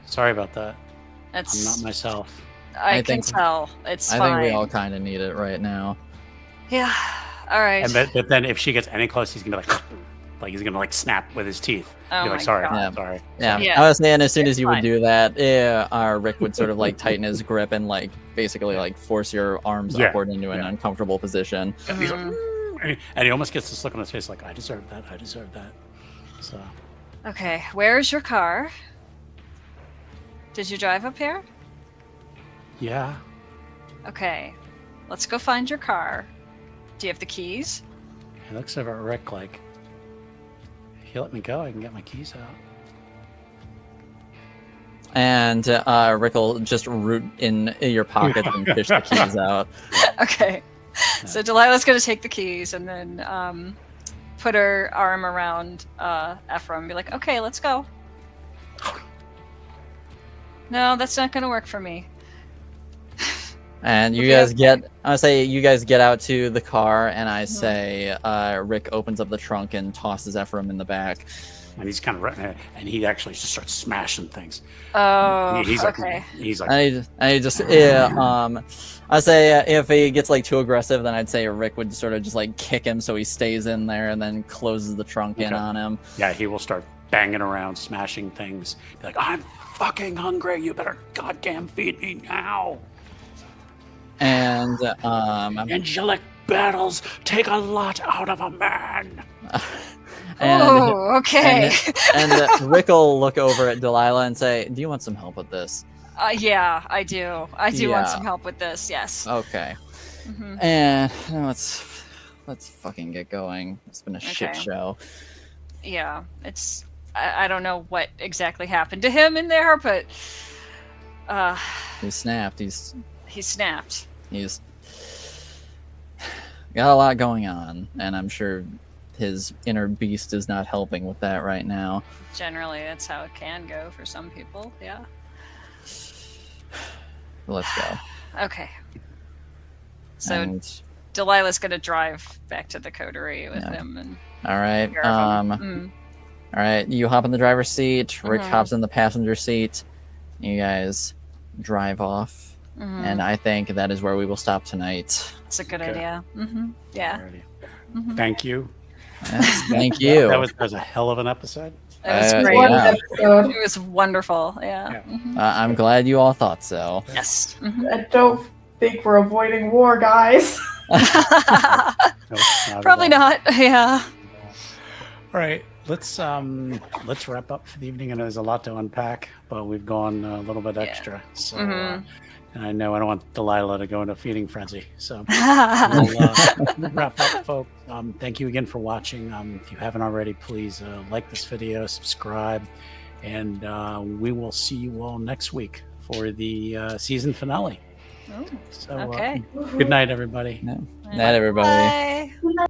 "Sorry about that. I'm That's. not myself." I can think- tell. It's I fine. think we all kind of need it right now. Yeah. All right. And but then if she gets any close, he's going to be like he's going to like snap with his teeth. Oh Be my like, "Sorry, God. sorry." Yeah, Yeah. I was saying as soon as you Fine. would do that, Rick would sort of like tighten his grip and like basically like force your arms Yeah, upward into an yeah. uncomfortable position. And he's like, Mhm. and he almost gets this look on his face like, "I deserve that. I deserve that." So Okay. Where's your car? Did you drive up here? yeah. Okay. Let's go find your car. Do you have the keys? He looks over at Rick like, "If you let me go, I can get my keys out." And Rick will just root in your pockets and fish the keys out. Okay. So Delilah's going to take the keys, and then put her arm around Ephrem and be like, okay, let's go. No, that's not going to work for me. And you guys I say you guys get out to the car, and I say Rick opens up the trunk and tosses Ephrem in the back. And he's kind of and he actually just starts smashing things. Oh, he's okay. Like, he's like, I say if he gets like too aggressive, then I'd say Rick would sort of just like kick him so he stays in there, and then closes the trunk in on him. Yeah, he will start banging around, smashing things. Be like, I'm fucking hungry. You better goddamn feed me now. And angelic battles take a lot out of a man. Oh, okay. And Rick will look over at Delilah and say, "Do you want some help with this?" Yeah, I do. I do want some help with this. Yes. Okay. And let's fucking get going. It's been a shit show. Yeah, it's. I don't know what exactly happened to him in there, but he snapped. He snapped. He's got a lot going on, and I'm sure his inner beast is not helping with that right now. Generally, that's how it can go for some people. Yeah. Let's go. Okay. So Delilah's gonna drive back to the coterie with him, and all right. All right. You hop in the driver's seat. Rick hops in the passenger seat. You guys drive off. And I think that is where we will stop tonight. It's a good idea. Yeah. Thank you. Yes, thank you. That was a hell of an episode. It was great. Yeah. It was wonderful. Yeah. I'm glad you all thought so. Yes. I don't think we're avoiding war, guys. Probably not. Yeah. All right. Let's wrap up for the evening. And there's a lot to unpack, but we've gone a little bit extra. So, and I know I don't want Delilah to go into a feeding frenzy. So we'll wrap up, folks. Thank you again for watching. If you haven't already, please like this video, subscribe, and we will see you all next week for the season finale. Oh, so okay. Good night, everybody. Night, everybody. Bye.